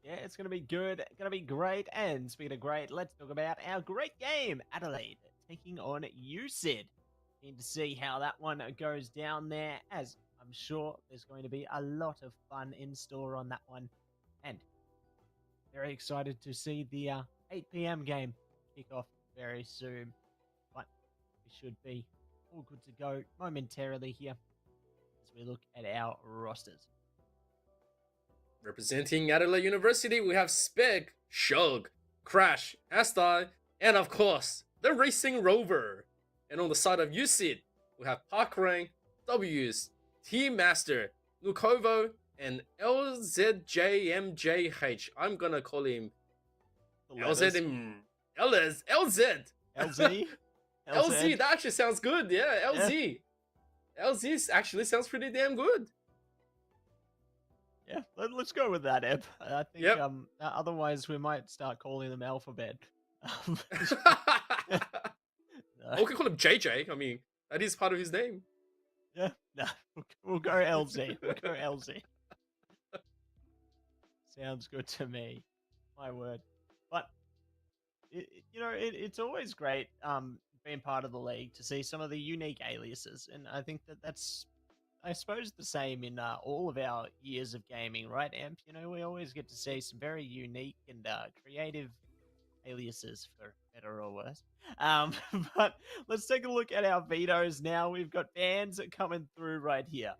Yeah, it's going to be good. It's going to be great. And speaking of great, let's talk about our great game, Adelaide, taking on UCID. Keen to see how that one goes down there, as I'm sure there's going to be a lot of fun in store on that one. And very excited to see the 8 p.m. game kick off very soon. But we should be all good to go momentarily here as we look at our rosters. Representing Adelaide University, we have Spec, Shug, Crash, Astai, and of course, the Racing Rover. And on the side of UCID, we have Parkrang, W's, Team Master, Lukovo, and LZJMJH. I'm gonna call him LZ. LZ? LZ, that actually sounds good. Yeah, LZ. Yeah. LZ actually sounds pretty damn good. Yeah, let's go with that, Eb. I think otherwise we might start calling them Alphabet. We can call him JJ. I mean, that is part of his name. Yeah, no, we'll go LZ. We'll go LZ. Sounds good to me. My word. But, it's always great being part of the league to see some of the unique aliases. And I think that's, I suppose, the same in all of our years of gaming, right, Amp? We always get to see some very unique and creative aliases, for better or worse. But let's take a look at our vetoes now. We've got bans coming through right here.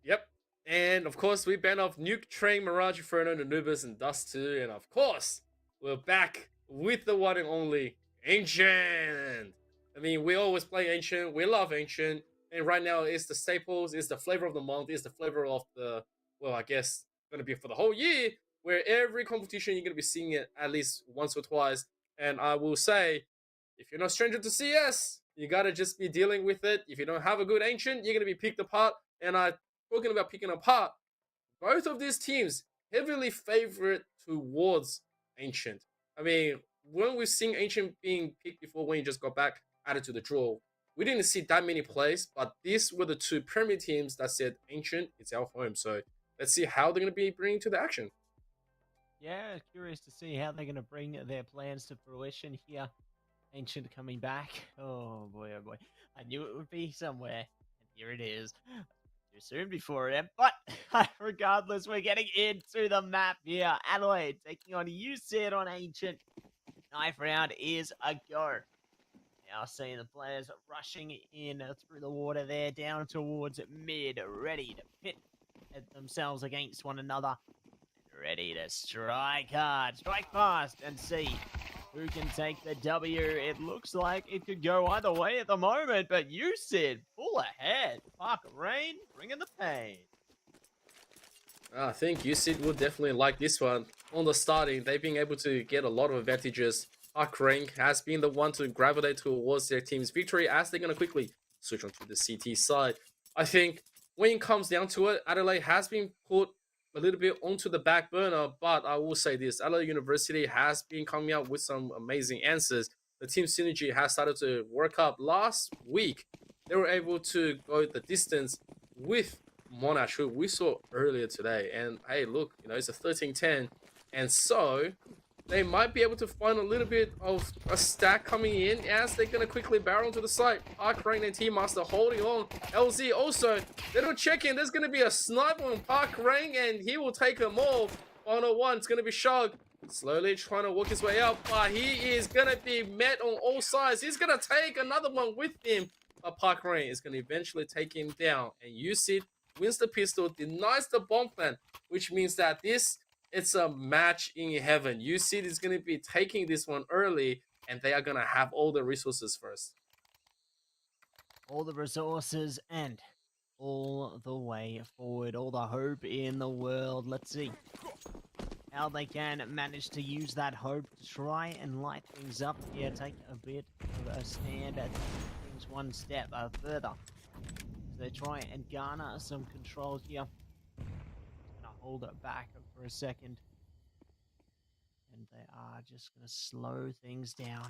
Yep. And of course, we banned off Nuke, Train, Mirage, Inferno, Anubis, and Dust 2. And of course, we're back with the one and only Ancient. I mean, we always play Ancient. We love Ancient. And right now, it's the staples, it's the flavor of the month, it's the flavor of the, well, I guess, going to be for the whole year, where every competition you're going to be seeing it at least once or twice. And I will say, if you're not stranger to CS, you got to just be dealing with it. If you don't have a good Ancient, you're going to be picked apart. And talking about picking apart, both of these teams heavily favorite towards Ancient. I mean, when we've seen Ancient being picked before, when you just got back added to the draw, we didn't see that many plays, but these were the two premier teams that said Ancient, it's our home. So let's see how they're going to be bringing to the action. Yeah, curious to see how they're going to bring their plans to fruition here. Ancient coming back. Oh boy, oh boy. I knew it would be somewhere, and here it is. Too soon before it, but regardless, we're getting into the map here. Adelaide taking on UCID on Ancient. Knife round is a go. Now seeing the players rushing in through the water there, down towards mid, ready to pit themselves against one another. Ready to strike hard, strike fast, and see who can take the W. It looks like it could go either way at the moment, but UCID pull ahead. Parkrang bringing the pain. I think UCID will definitely like this one. On the starting, they've been able to get a lot of advantages. Parkrang has been the one to gravitate towards their team's victory, as they're going to quickly switch onto the CT side. I think when it comes down to it, Adelaide has been put a little bit onto the back burner, but I will say this, Adelaide University has been coming out with some amazing answers. The team synergy has started to work up. Last week, they were able to go the distance with Monash, who we saw earlier today. And hey, look, it's a 13-10. And so they might be able to find a little bit of a stack coming in as they're going to quickly barrel to the site. Parkrang and Team Master holding on. LZ also, little check-in. There's going to be a snipe on Parkrang and he will take them all. Final one, it's going to be Shug. Slowly trying to work his way out, but he is going to be met on all sides. He's going to take another one with him. But Parkrang is going to eventually take him down. And UCID wins the pistol, denies the bomb plant, which means that it's a match in heaven. UCID is going to be taking this one early, and they are going to have all the resources first. all the resources and all the way forward. All the hope in the world. Let's see how they can manage to use that hope to try and light things up here. Take a bit of a stand at things one step further. So they try and garner some control here. Gonna hold it back for a second. And they are just gonna slow things down.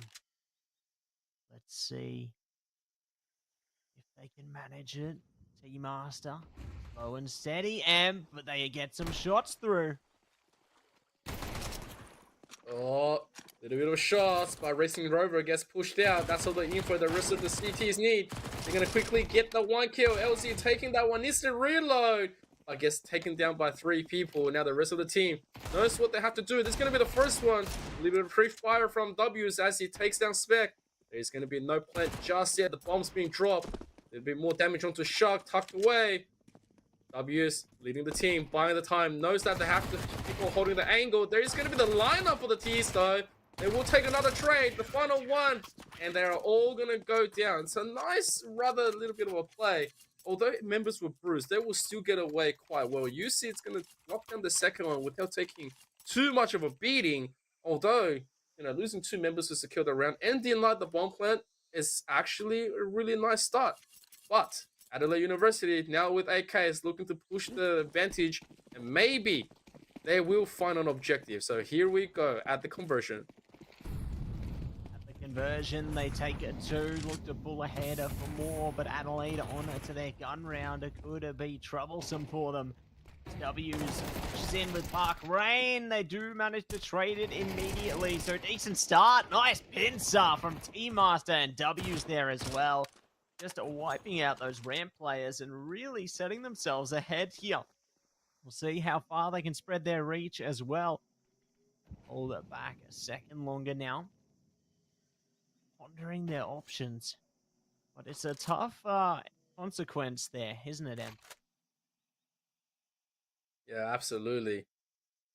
Let's see if they can manage it. T-Master, slow and steady, but they get some shots through. Oh, little bit of shots, but Racing Rover gets pushed out. That's all the info the rest of the CTs need. They're gonna quickly get the 1 kill. LZ taking that one, needs to reload. I guess taken down by 3 people. Now the rest of the team knows what they have to do. This is gonna be the first one. A little bit of pre-fire from W's as he takes down Spec. There's gonna be no plant just yet. The bomb's being dropped. A little bit more damage onto Shark, tucked away. W's leading the team, buying the time, knows that they have to keep on holding the angle. There is going to be the lineup for the T's though. They will take another trade, the final one, and they are all going to go down. It's a nice, rather little bit of a play. Although members were bruised, they will still get away quite well. You see it's going to lock down the second one without taking too much of a beating. Although, losing 2 members to secure the round and deny the bomb plant is actually a really nice start. But Adelaide University, now with AK, is looking to push the advantage, and maybe they will find an objective. So here we go at the conversion. At the conversion, they take it 2, look to pull ahead for more, but Adelaide on to their gun round. It could be troublesome for them. W's pushes in with Park Rain. They do manage to trade it immediately, so decent start. Nice pincer from T-Master, and W's there as well. Just wiping out those ramp players and really setting themselves ahead here. We'll see how far they can spread their reach as well. Hold it back a second longer now. Pondering their options. But it's a tough consequence there, isn't it, Em? Yeah, absolutely.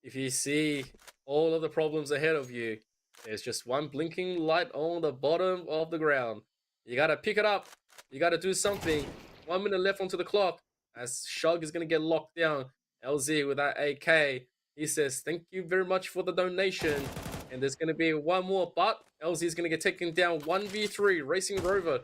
If you see all of the problems ahead of you, there's just one blinking light on the bottom of the ground. You gotta pick it up. You gotta do something. 1 minute left onto the clock as Shug is gonna get locked down. LZ with that AK. He says, thank you very much for the donation. And there's gonna be one more, but LZ is gonna get taken down 1v3. Racing Rover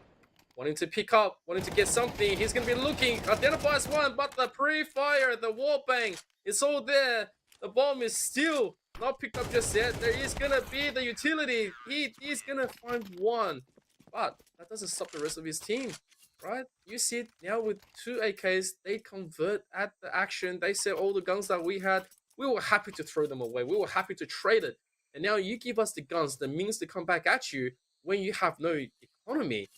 wanting to pick up, wanting to get something. He's gonna be looking, identifies one, but the pre-fire, the wallbang, it's all there. The bomb is still not picked up just yet. There is gonna be the utility. He is gonna find one. But that doesn't stop the rest of his team, right? You see it now with 2 AKs, they convert at the action. They say all the guns that we had, we were happy to throw them away. We were happy to trade it. And now you give us the guns, the means to come back at you when you have no economy.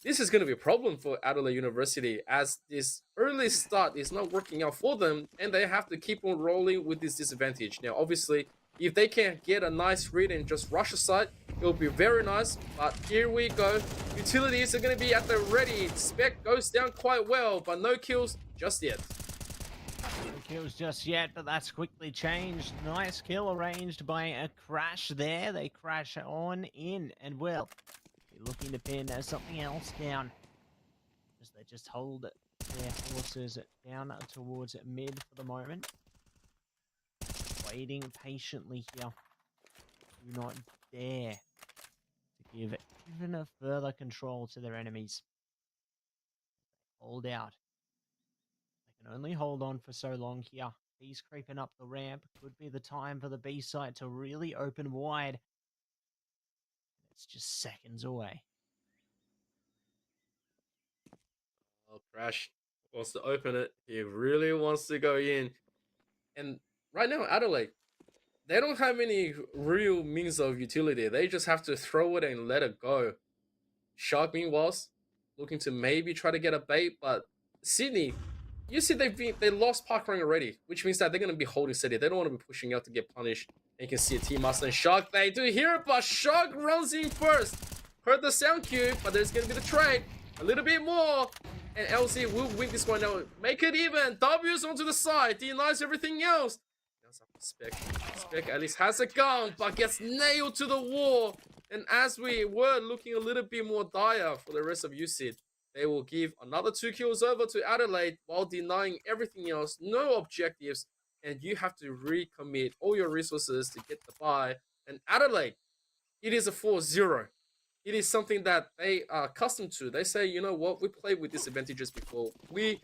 This is going to be a problem for Adelaide University as this early start is not working out for them and they have to keep on rolling with this disadvantage. Now, obviously, if they can get a nice read and just rush aside, it'll be very nice. But here we go. Utilities are going to be at the ready. Spec goes down quite well, but no kills just yet. No kills just yet, but that's quickly changed. Nice kill arranged by a crash there. They crash on in and will be looking to pin something else down. As they just hold their horses down towards mid for the moment. Waiting patiently here. Do not dare to give even a further control to their enemies. Hold out. They can only hold on for so long here. He's creeping up the ramp. Could be the time for the B site to really open wide. It's just seconds away. Oh, Crash wants to open it. He really wants to go in. And right now, Adelaide, they don't have any real means of utility. They just have to throw it and let it go. Shark, meanwhile, looking to maybe try to get a bait, but Sydney, you see they lost parkering already, which means that they're going to be holding steady. They don't want to be pushing out to get punished. And you can see a T-Master and Shark. They do hear it, but Shark runs in first. Heard the sound cue, but there's going to be the trade. A little bit more. And LZ will win this one now. Make it even. W's onto the side. Denies everything else. Spec. Spec at least has a gun, but gets nailed to the wall. And as we were looking a little bit more dire for the rest of UCID, they will give another 2 kills over to Adelaide while denying everything else, no objectives, and you have to recommit all your resources to get the bye. And Adelaide, it is a 4-0. It is something that they are accustomed to. They say, you know what, we played with disadvantages before. We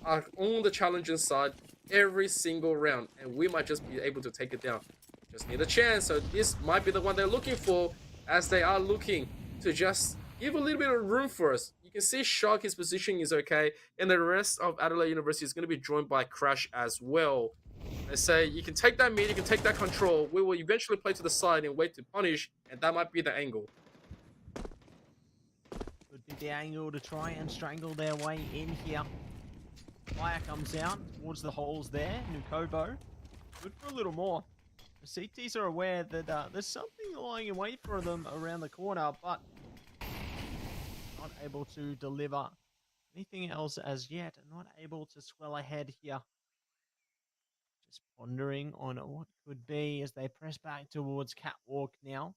are on the challenging side every single round, and we might just be able to take it down. Just need a chance, so this might be the one they're looking for, as they are looking to just give a little bit of room for us. You can see Shark, his positioning is okay, and the rest of Adelaide University is going to be joined by Crash as well. They say, you can take that mid, you can take that control, we will eventually play to the side and wait to punish, and that might be the angle. Could be the angle to try and strangle their way in here. Fire comes out towards the holes there. Nukovo, good for a little more. The CTs are aware that there's something lying in wait for them around the corner, but not able to deliver anything else as yet. Not able to swell ahead here. Just pondering on what could be as they press back towards Catwalk now.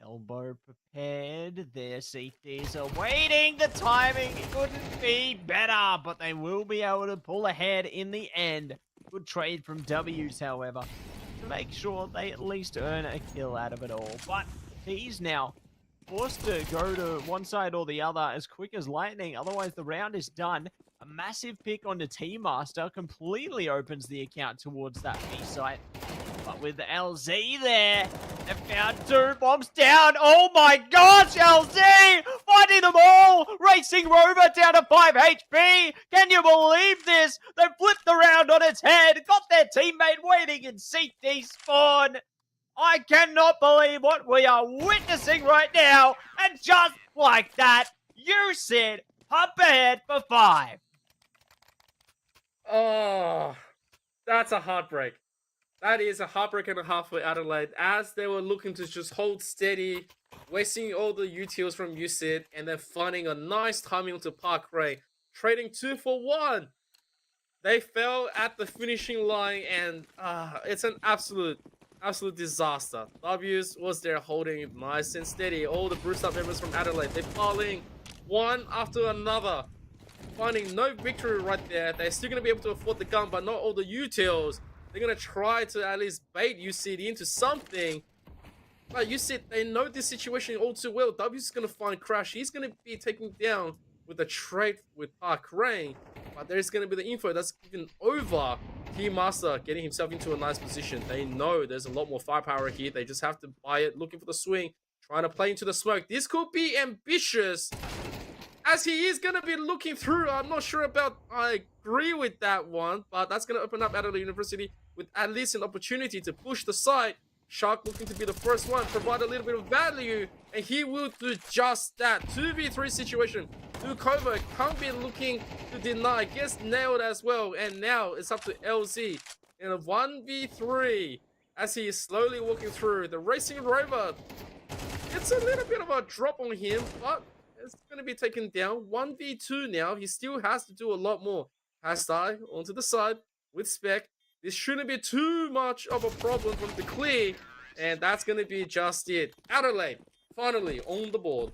Elbow prepared. Their CTs are waiting. The timing couldn't be better, but they will be able to pull ahead in the end. Good trade from W's, however, to make sure they at least earn a kill out of it all. But he's now forced to go to one side or the other as quick as lightning. Otherwise, the round is done. A massive pick on the Team Master completely opens the account towards that B site. But with LZ there, they found 2 bombs down. Oh my gosh, LZ! Fighting them all! Racing Rover down to 5 HP! Can you believe this? They flipped the round on its head, got their teammate waiting in CT spawn. I cannot believe what we are witnessing right now. And just like that, you said hop ahead for 5. Oh, that's a heartbreak. That is a heartbreak and a half for Adelaide, as they were looking to just hold steady, wasting all the utils from UCIT, and then finding a nice timing to Park Ray, trading 2 for 1. They fell at the finishing line, and it's an absolute disaster. W's was there holding it nice and steady. All the bruised up members from Adelaide, they're piling one after another, finding no victory right there. They're still going to be able to afford the gun, but not all the utils. They're going to try to at least bait UCD into something. But UCD, they know this situation all too well. W's going to find Crash. He's going to be taken down with a trade with Park Rain. But there's going to be the info that's given over Team Master, getting himself into a nice position. They know there's a lot more firepower here. They just have to buy it, looking for the swing, trying to play into the smoke. This could be ambitious, as he is going to be looking through. I'm not sure about, I agree with that one, but that's going to open up Adelaide University with at least an opportunity to push the side. Shark looking to be the first one, provide a little bit of value, and he will do just that. 2v3 situation. Nukova can't be looking to deny, gets nailed as well, and now it's up to LZ in a 1v3 as he is slowly walking through. The Racing Rover, it's a little bit of a drop on him, but it's going to be taken down. 1v2 now. He still has to do a lot more. Hastai onto the side with Spec. This shouldn't be too much of a problem from the clear. And that's going to be just it. Adelaide, finally on the board.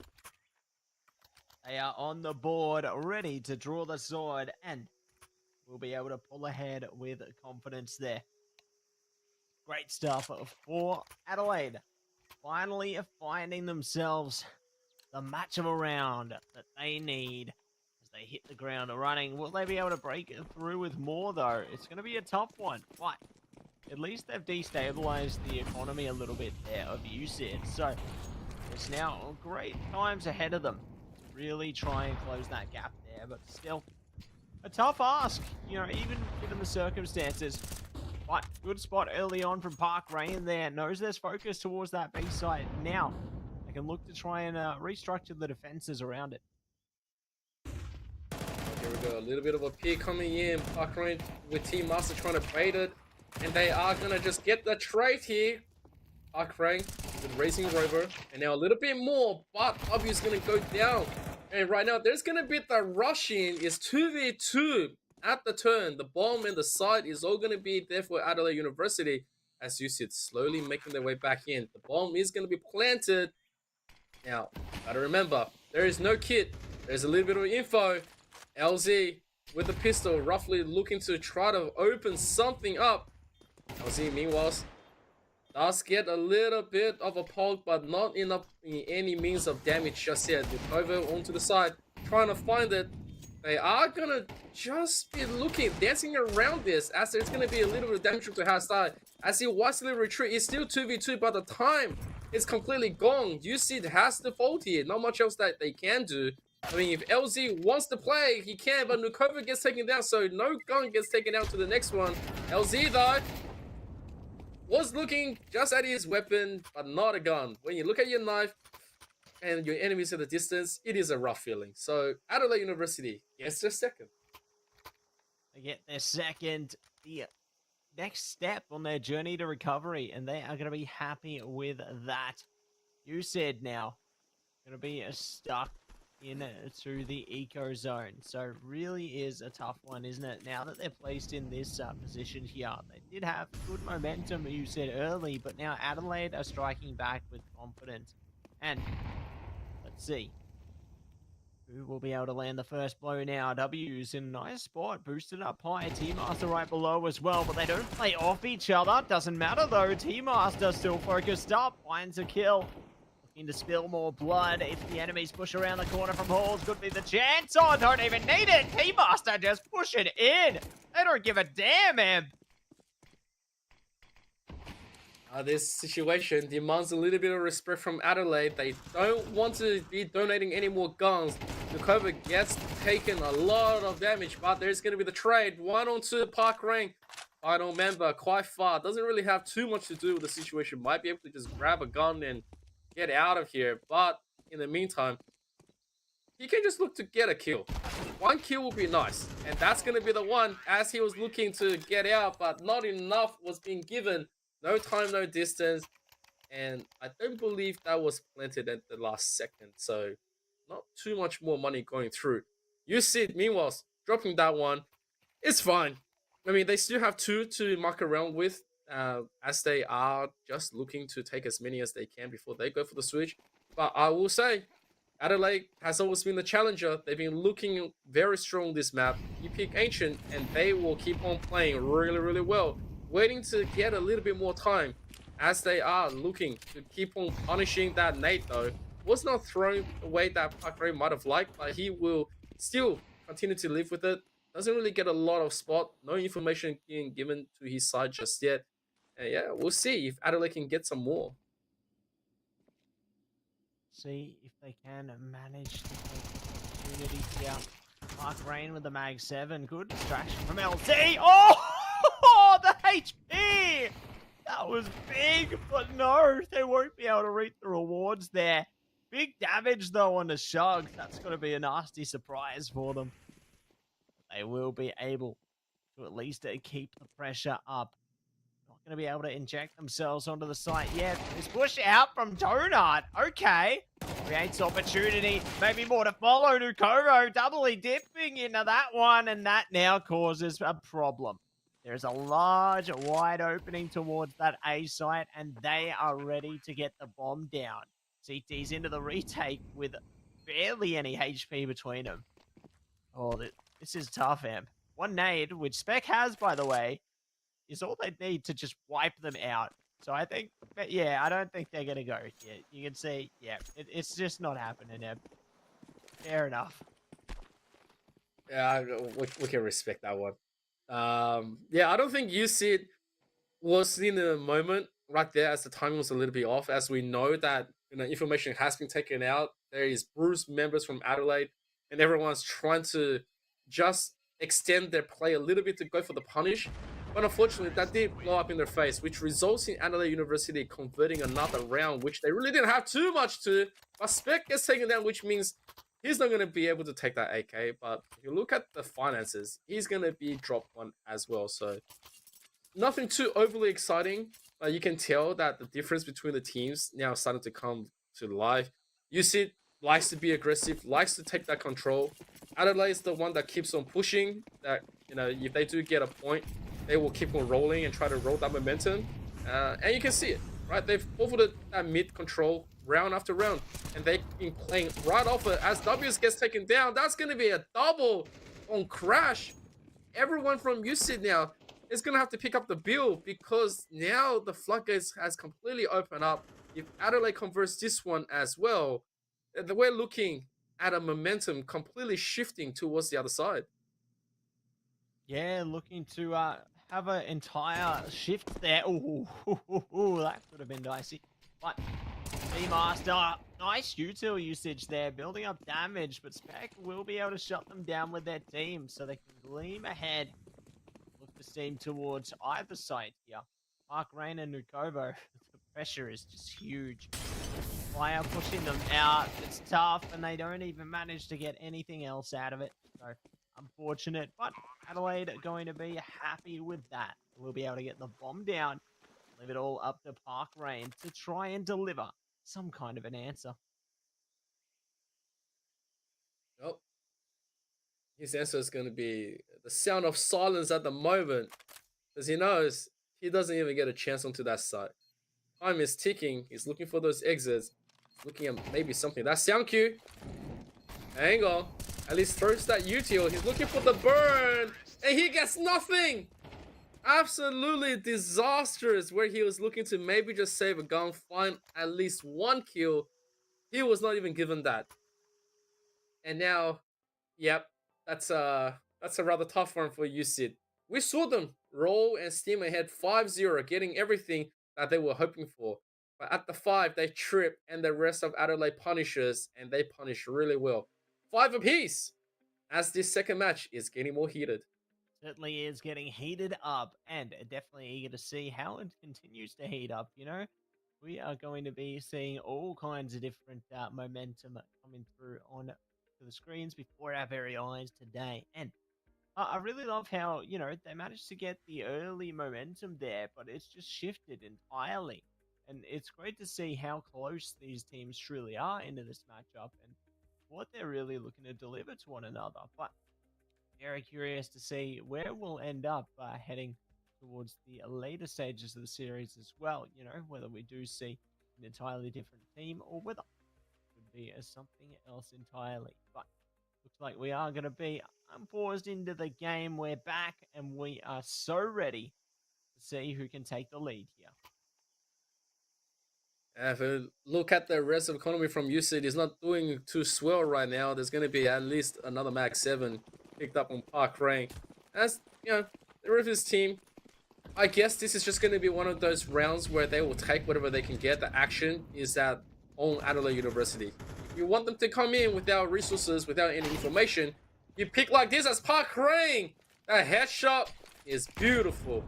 They are on the board, ready to draw the sword, and will be able to pull ahead with confidence there. Great stuff for Adelaide. Finally finding themselves the match of a round that they need as they hit the ground running. Will they be able to break it through with more, though? It's going to be a tough one, but at least they've destabilized the economy a little bit there of UCIT. So it's now great times ahead of them to really try and close that gap there, but still a tough ask, you know, even given the circumstances. But good spot early on from Park Rain there. Knows there's focus towards that B site. Now they can look to try and restructure the defenses around it. Here we go. A little bit of a peer coming in. Park Rain with Team Master trying to bait it. And they are going to just get the trade here. Park Rain with Racing Rover. And now a little bit more. But W is going to go down. And right now there's going to be the rush in. It's 2v2 at the turn. The bomb and the side is all going to be there for Adelaide University. As you see it slowly making their way back in. The bomb is going to be planted. Now, gotta remember, there is no kit There's a little bit of info. LZ with the pistol, roughly looking to try to open something up. LZ, meanwhile, does get a little bit of a poke, but not enough in any means of damage just yet. Nukova onto the side, trying to find it. They are gonna just be looking, dancing around this, as there's gonna be a little bit of damage to her side. As he wisely retreat, it's still 2v2, but the time is completely gone. You see, it has the fault here. Not much else that they can do. I mean, if LZ wants to play, he can, but Nukova gets taken down, so no gun gets taken down to the next one. LZ, though, was looking just at his weapon, but not a gun. When you look at your knife and your enemies at a distance, it is a rough feeling. So, Adelaide University gets their second. They get their second, the next step on their journey to recovery, and they are going to be happy with that. You said now, going to be stuck into the eco zone. So really is a tough one, isn't it? Now that they're placed in this position here, they did have good momentum, you said early, but now Adelaide are striking back with confidence. And let's see who will be able to land the first blow now. W's in a nice spot, boosted up high. T-Master right below as well, but they don't play off each other. Doesn't matter though. T-Master still focused up, finds a kill. Looking to spill more blood. If the enemies push around the corner from Halls, could be the chance. Oh, don't even need it. T-Master just push it in. They don't give a damn, man. This situation demands a little bit of respect from Adelaide. They don't want to be donating any more guns. Nukova gets taken a lot of damage, but there's going to be the trade. 1-on-2 Park Ring. Final member, quite far. Doesn't really have too much to do with the situation. Might be able to just grab a gun and get out of here. But in the meantime, he can just look to get a kill. One kill would be nice. And that's going to be the one as he was looking to get out, but not enough was being given. No time, no distance. And I don't believe that was planted at the last second. So not too much more money going through. You see it, meanwhile, dropping that one. It's fine. I mean, they still have two to muck around with as they are just looking to take as many as they can before they go for the switch. But I will say, Adelaide has always been the challenger. They've been looking very strong this map. You pick Ancient and they will keep on playing really, really well. Waiting to get a little bit more time as they are looking to keep on punishing that nade though. Was not throwing away that Park Ray might have liked, but he will still continue to live with it. Doesn't really get a lot of spot. No information being given to his side just yet. And yeah, we'll see if Adelaide can get some more. See if they can manage to take the opportunity here. Mark Rain with the Mag 7. Good distraction from LT. Oh, the HP! That was big, but no, they won't be able to reap the rewards there. Big damage, though, on the Shug. That's going to be a nasty surprise for them. They will be able to at least keep the pressure up. Not going to be able to inject themselves onto the site yet. This push out from Donut. Okay. Creates opportunity. Maybe more to follow. Nukovo doubly dipping into that one, and that now causes a problem. There's a large, wide opening towards that A site, and they are ready to get the bomb down. CT's into the retake with barely any HP between them. Oh, this is tough, Amp. One nade, which Spec has, by the way, is all they need to just wipe them out. So I think, yeah, I don't think they're going to go here. You can see, yeah, it's just not happening, Amp. Fair enough. Yeah, we can respect that one. Yeah, I don't think UC was in the moment right there as the timing was a little bit off, as we know that information has been taken out. There is bruised members from Adelaide, and everyone's trying to just extend their play a little bit to go for the punish. But unfortunately, that did blow up in their face, which results in Adelaide University converting another round, which they really didn't have too much to. But Spec gets taken down, which means he's not going to be able to take that AK. But if you look at the finances, he's going to be dropped one as well. So nothing too overly exciting, but you can tell that the difference between the teams now starting to come to life. UC likes to be aggressive, likes to take that control. Adelaide is the one that keeps on pushing. That, if they do get a point, they will keep on rolling and try to roll that momentum. And you can see it. right? They've forfeited that mid control round after round, and they've been playing right off it. As W's gets taken down, that's going to be a double on Crash. Everyone from UC now is going to have to pick up the bill because now the floodgates has completely opened up. If Adelaide converts this one as well, we're looking at a momentum completely shifting towards the other side. Yeah, looking to have an entire shift there. Ooh, that could have been dicey. But Master, nice util usage there, building up damage, but Spec will be able to shut them down with their team, so they can gleam ahead. Look to steam towards either side here. Park Rain and Nukovo, the pressure is just huge. Fire pushing them out, it's tough, and they don't even manage to get anything else out of it. So, unfortunate, but Adelaide are going to be happy with that. We'll be able to get the bomb down, leave it all up to Park Rain to try and deliver some kind of an answer. Nope. His answer is going to be the sound of silence at the moment, because he knows he doesn't even get a chance onto that side. Time is ticking. He's looking for those exits. Looking at maybe something. That sound cue. Hang on. At least throws that util. He's looking for the burn. And he gets nothing. Absolutely disastrous. Where he was looking to maybe just save a gun, find at least one kill. He was not even given that. And now, yep, that's a rather tough one for UCID. We saw them roll and steam ahead 5-0, getting everything that they were hoping for. But at the 5, they trip, and the rest of Adelaide punishes, and they punish really well. 5 apiece, as this second match is getting more heated. Certainly is getting heated up, and definitely eager to see how it continues to heat up, you know? We are going to be seeing all kinds of different momentum coming through on the screens before our very eyes today. And I really love how, you know, they managed to get the early momentum there, but it's just shifted entirely. And it's great to see how close these teams truly are into this matchup and what they're really looking to deliver to one another. But very curious to see where we'll end up heading towards the later stages of the series as well. You know, whether we do see an entirely different team or whether it could be something else entirely. But looks like we are going to be unpaused into the game. We're back and we are so ready to see who can take the lead here. If you look at the rest of the economy from UCID, it's not doing too swell right now. There's going to be at least another Max 7 picked up on Park Rank. As, you know, the rest of his team, I guess this is just going to be one of those rounds where they will take whatever they can get. The action is that on Adelaide University. If you want them to come in without resources, without any information, you pick like this as Park Rank. That headshot is beautiful.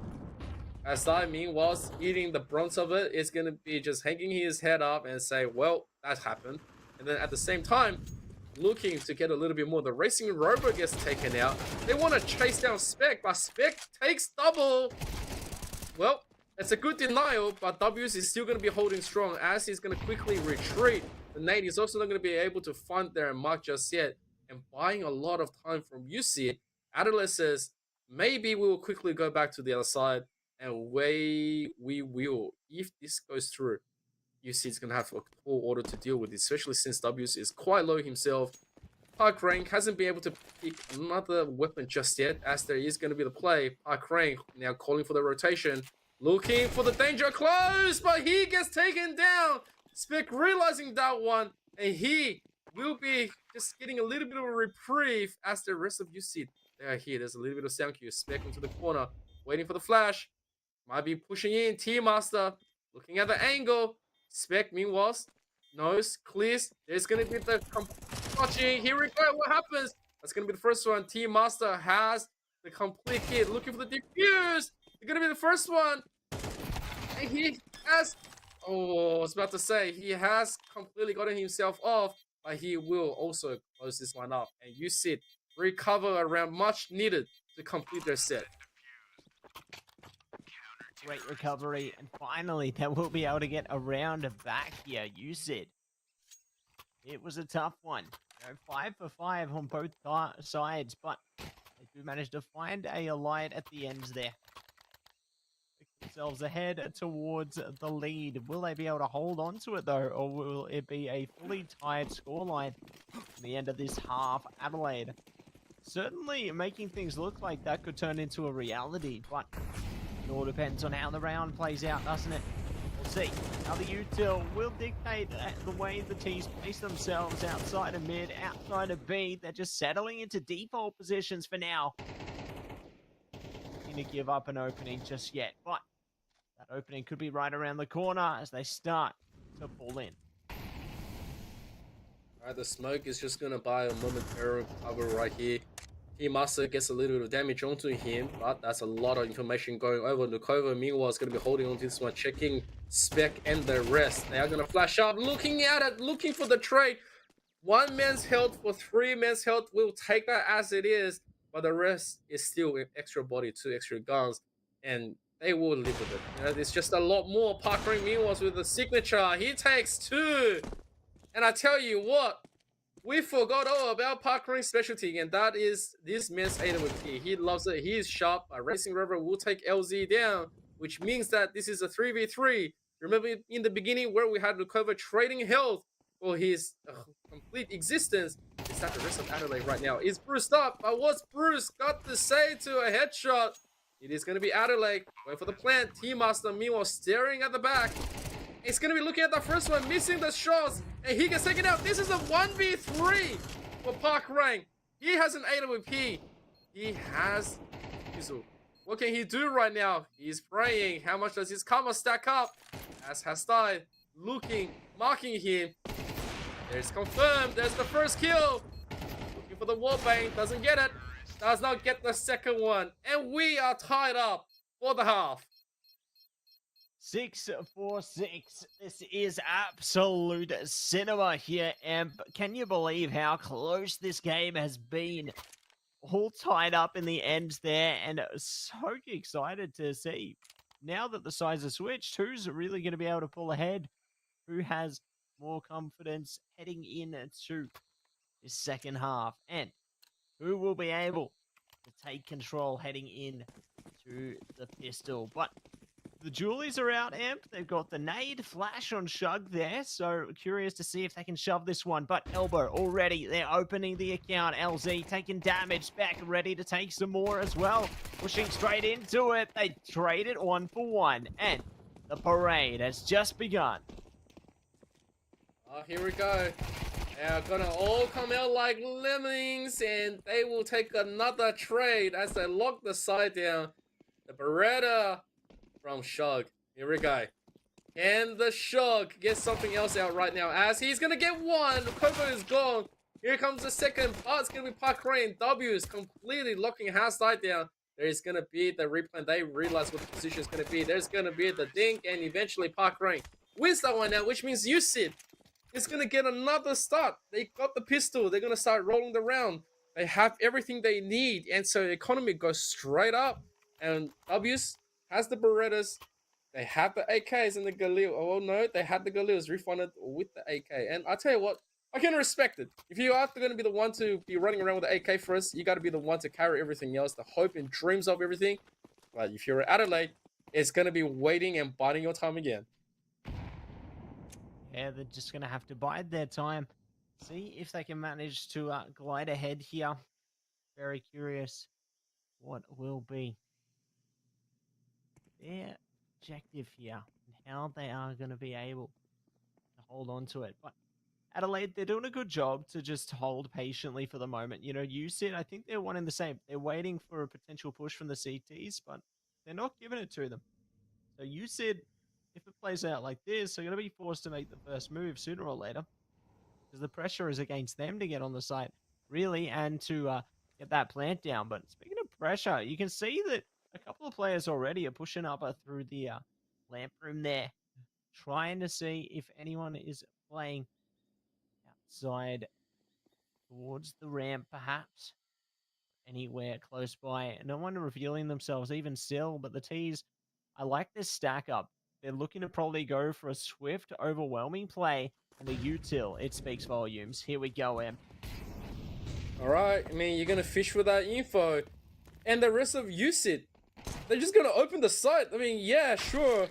As I meanwhile eating the brunt of it, is going to be just hanging his head up and say, well, that happened. And then at the same time, looking to get a little bit more. The racing rover gets taken out. They want to chase down Spec, but Spec takes double. Well, it's a good denial, but W's is still going to be holding strong as he's going to quickly retreat. The nade is also not going to be able to find their mark just yet. And buying a lot of time from UC, Adelaide says, maybe we will quickly go back to the other side. And we will. If this goes through, UC is going to have a poor order to deal with, especially since W's is quite low himself. Park Rank hasn't been able to pick another weapon just yet, as there is going to be the play. Park Rank now calling for the rotation, looking for the danger close, but he gets taken down. Spec realizing that one, and he will be just getting a little bit of a reprieve as the rest of UC, they are here. There's a little bit of sound cue. Spec into the corner, waiting for the flash. Might be pushing in. T-Master looking at the angle. Spec, meanwhile, knows, clears. There's going to be the touching. Here we go. What happens? That's going to be the first one. T-Master has the complete kit. Looking for the defuse. It's going to be the first one. And he has... Oh, I was about to say, he has completely gotten himself off, but he will also close this one up. And you see it recover around much needed to complete their set. Great recovery, and finally, they will be able to get a round back here. You said it was a tough one. You know, 5 for 5 on both sides, but they do manage to find a light at the ends there. themselves ahead towards the lead. Will they be able to hold on to it though, or will it be a fully tied scoreline in the end of this half? Adelaide certainly making things look like that could turn into a reality, but it all depends on how the round plays out, doesn't it? We'll see how the util will dictate the way the T's place themselves outside of mid, outside of B. They're just settling into default positions for now. To give up an opening just yet, but that opening could be right around the corner as they start to pull in. Alright, the smoke is just gonna buy a momentary cover right here. Master gets a little bit of damage onto him, but that's a lot of information going over. Nukova, meanwhile, is going to be holding on to this one, checking spec and the rest. They are going to flash up, looking at it, looking for the trade. 1 man's health for 3 men's health. We'll take that as it is, but the rest is still an extra body, 2 extra guns, and they will live with it. You know, there's just a lot more. Parkering, meanwhile, with the signature. He takes 2. And I tell you what, we forgot all about Parkering specialty, and that is this man's AWP. He loves it. He is sharp. A Racing River will take LZ down, which means that this is a 3v3. Remember in the beginning where we had Nukova trading health for his complete existence? Is that the rest of Adelaide right now is bruised up, but what's Bruce got to say to a headshot? It is going to be Adelaide. Wait for the plant. T-Master, meanwhile, staring at the back. It's going to be looking at the first one, missing the shots, and he gets taken out. This is a 1v3 for Park Rank. He has an AWP. He has Fizzle. What can he do right now? He's praying. How much does his karma stack up? As has died, looking, marking him. There's confirmed. There's the first kill. Looking for the wallbang. Doesn't get it. Does not get the second one. And we are tied up for the half. 6-4-6. This is absolute cinema here, Amp. Can you believe how close this game has been? All tied up in the end there, and so excited to see now that the sides are switched, who's really going to be able to pull ahead? Who has more confidence heading into this second half? And who will be able to take control heading in to the pistol? But the Julies are out, Amp. They've got the nade flash on Shug there, so curious to see if they can shove this one. But Elbow already, they're opening the account. LZ taking damage, back ready to take some more as well. Pushing straight into it. They trade it 1 for 1, and the parade has just begun. Oh, here we go. They are gonna all come out like lemmings, and they will take another trade as they lock the side down. The Beretta from Shug. Here we go. And the Shug gets something else out right now as he's going to get one. Coco is gone. Here comes the second. Oh, it's going to be Park Rain. W is completely locking house side down. There's going to be the replay. They realize what the position is going to be. There's going to be the dink, and eventually Park Rain wins that one now, which means USID is going to get another start. They got the pistol. They're going to start rolling the round. They have everything they need, and so the economy goes straight up. And W's has the Berettas, they have the AKs and the Galil. Oh no, they had the Galils refunded with the AK. And I tell you what, I can respect it. If you are going to be the one to be running around with the AK first, you got to be the one to carry everything else, the hope and dreams of everything. But if you're at Adelaide, it's going to be waiting and biding your time again. Yeah, they're just going to have to bide their time. See if they can manage to glide ahead here. Very curious what will be their objective here and how they are going to be able to hold on to it. But Adelaide, they're doing a good job to just hold patiently for the moment. You know, USID, I think they're one and the same. They're waiting for a potential push from the CTs, but they're not giving it to them. So USID, if it plays out like this, they're going to be forced to make the first move sooner or later because the pressure is against them to get on the site, really, and to get that plant down. But speaking of pressure, you can see that a couple of players already are pushing up through the lamp room there, trying to see if anyone is playing outside towards the ramp, perhaps anywhere close by. No one revealing themselves even still, but the T's, I like this stack up. They're looking to probably go for a swift, overwhelming play, and the util, it speaks volumes. Here we go, Em. All right, I mean, you're going to fish for that info. And the rest of USID, they're just gonna open the site. I mean, yeah, sure,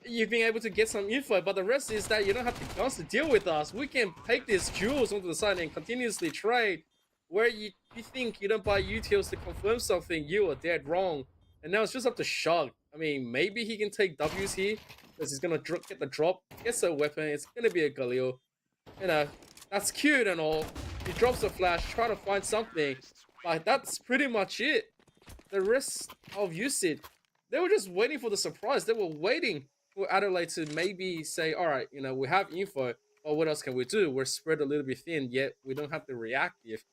you've been able to get some info, but the rest is that you don't have the guns to deal with us. We can take these jewels onto the side and continuously trade. Where you think you don't buy utils to confirm something, you are dead wrong. And now it's just up to Shug. I mean, maybe he can take W's here because he's gonna get the drop, gets a weapon. It's gonna be a Galil. You know, that's cute and all. He drops a flash, try to find something, but that's pretty much it. The rest of UCIT, they were just waiting for the surprise. They were waiting for Adelaide to maybe say, all right, you know, we have info, but what else can we do? We're spread a little bit thin, yet we don't have the reactive.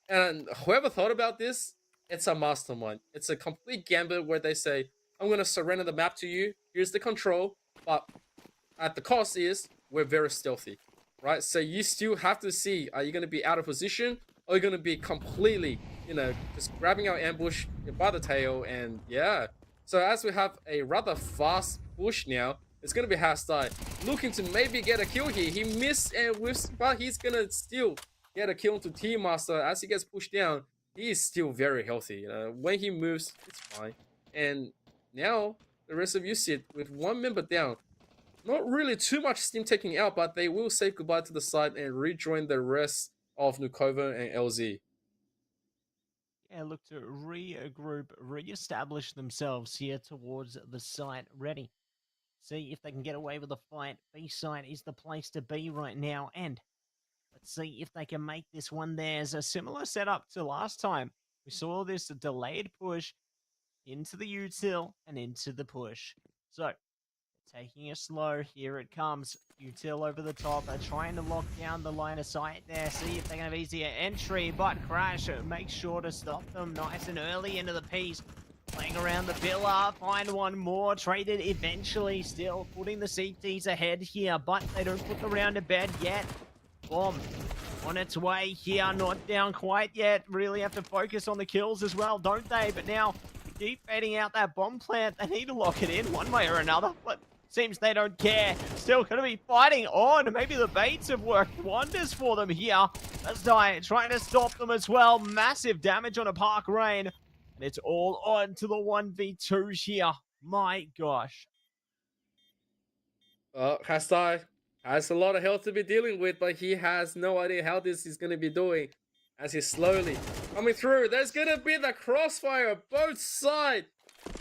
And whoever thought about this, it's a mastermind. It's a complete gambit where they say, I'm going to surrender the map to you. Here's the control, but at the cost is we're very stealthy, right? So you still have to see, are you going to be out of position or are you going to be completely, you know, just grabbing our ambush by the tail? And yeah, so as we have a rather fast push now, it's going to be Hastai looking to maybe get a kill here. He missed and whiffs, but he's going to still get a kill into T-Master. As he gets pushed down, he is still very healthy. You know, when he moves, it's fine. And now the rest of you sit with one member down. Not really too much steam taking out, but they will say goodbye to the side and rejoin the rest of Nukova and LZ. Yeah, look to regroup, re-establish themselves here towards the site, ready. See if they can get away with the fight. B site is the place to be right now, and let's see if they can make this one. There's a similar setup to last time. We saw this delayed push into the util and into the push. So, taking it slow, here it comes. Util over the top. They're trying to lock down the line of sight there. See if they can have easier entry, but Crash makes sure to stop them nice and early into the piece. Playing around the pillar, find one more, traded eventually, still putting the CTs ahead here, but they don't put the round to bed yet. Bomb on its way here, not down quite yet. Really have to focus on the kills as well, don't they? But now, keep fading out that bomb plant. They need to lock it in one way or another, but seems they don't care. Still going to be fighting on. Maybe the baits have worked wonders for them here. Astai trying to stop them as well. Massive damage on a Park Rain. And it's all on to the 1v2s here. My gosh. Hastai has a lot of health to be dealing with, but he has no idea how this is going to be doing as he's slowly coming through. There's going to be the crossfire both sides.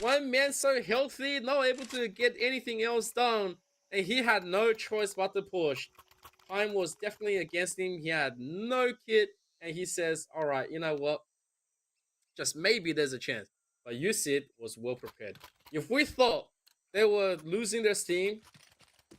One man so healthy, not able to get anything else done, and he had no choice but to push. Time was definitely against him. He had no kit, and he says, all right, you know what? Just maybe there's a chance. But UCIT was well prepared. If we thought they were losing their steam,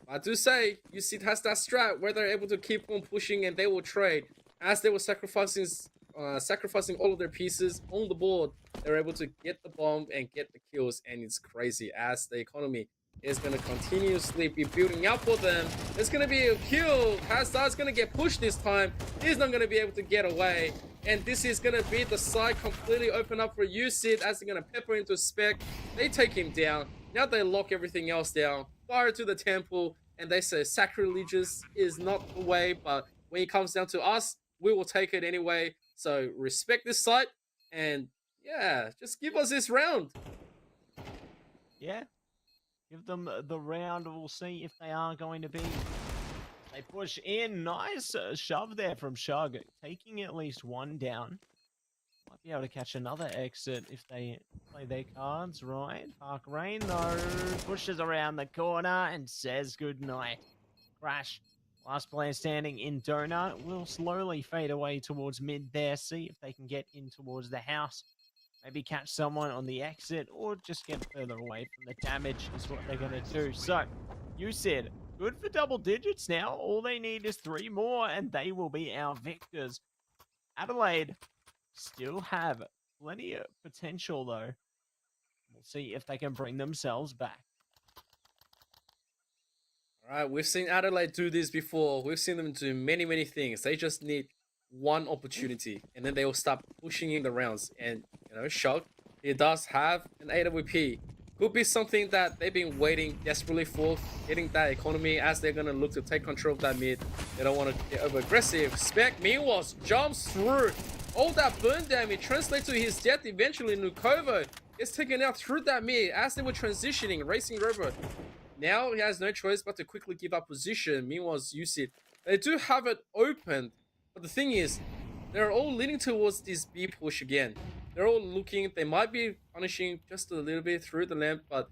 I do say UCIT has that strat where they're able to keep on pushing and they will trade. As they were sacrificing all of their pieces on the board, they're able to get the bomb and get the kills, and it's crazy as the economy is going to continuously be building up for them. There's going to be a kill. Hastar's going to get pushed this time. He's not going to be able to get away. And this is going to be the side completely open up for UCIT as they're going to pepper into spec. They take him down. Now they lock everything else down. Fire to the temple. And they say sacrilegious is not the way. But when it comes down to us, we will take it anyway. So respect this site. And yeah, just give us this round. Yeah. Give them the round. We'll see if they are going to be. They push in. Nice shove there from Shug. Taking at least one down. Might be able to catch another exit if they play their cards right. Park Rain, though, pushes around the corner and says goodnight. Crash, last player standing in Donut, will slowly fade away towards mid there. See if they can get in towards the house. Maybe catch someone on the exit or just get further away from the damage is what they're going to do. So, you said, good for double digits now. All they need is 3 more and they will be our victors. Adelaide still have plenty of potential though. We'll see if they can bring themselves back. All right, we've seen Adelaide do this before. We've seen them do many, many things. They just need one opportunity and then they will start pushing in the rounds. And, you know, Shug, he does have an AWP. Could be something that they've been waiting desperately for, getting that economy as they're going to look to take control of that mid. They don't want to get over aggressive. Spec, meanwhile, jumps through. All that burn damage translates to his death eventually. Nukovo gets taken out through that mid as they were transitioning. Racing Rover now he has no choice but to quickly give up position. Meanwhile, UC, they do have it open, but the thing is, they're all leaning towards this B push again. They're all looking. They might be punishing just a little bit through the lamp, but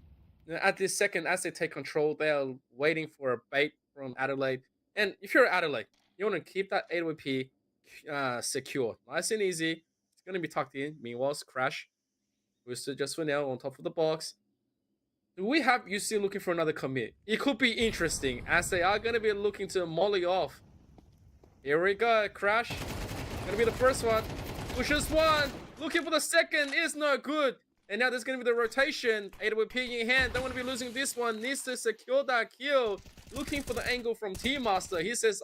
at this second, as they take control, they are waiting for a bait from Adelaide. And if you're Adelaide, you want to keep that AWP secure, nice and easy. It's going to be tucked in. Meanwhile, Crash boosted just for now on top of the box. Do we have UC looking for another commit? It could be interesting as they are going to be looking to molly off. Here we go, Crash. Gonna be the first one. Pushes one. Looking for the second is no good. And now there's gonna be the rotation. AWP in hand. Don't want to be losing this one. Needs to secure that kill. Looking for the angle from T-Master. He says,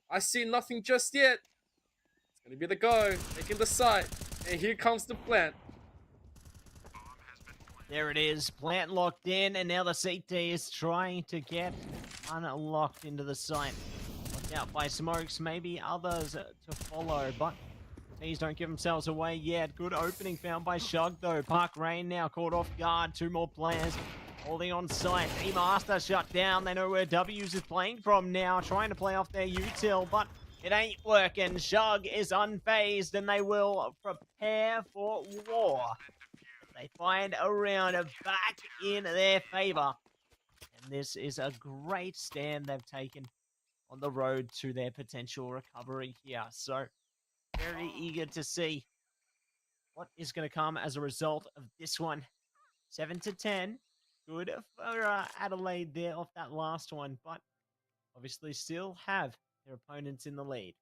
I see nothing just yet. It's gonna be the go. Taking the site. And here comes the plant. There it is, plant locked in, and now the CT is trying to get unlocked into the site. Locked out by smokes, maybe others to follow, but T's don't give themselves away yet. Good opening found by Shug though. Park Rain now caught off guard. Two more players holding on site. E-Master shut down. They know where W's is playing from now, trying to play off their util, but it ain't working. Shug is unfazed, and they will prepare for war. They find a round back in their favor. And this is a great stand they've taken on the road to their potential recovery here. So, very eager to see what is going to come as a result of this one. 7-10. Good for Adelaide there off that last one, but obviously still have their opponents in the lead.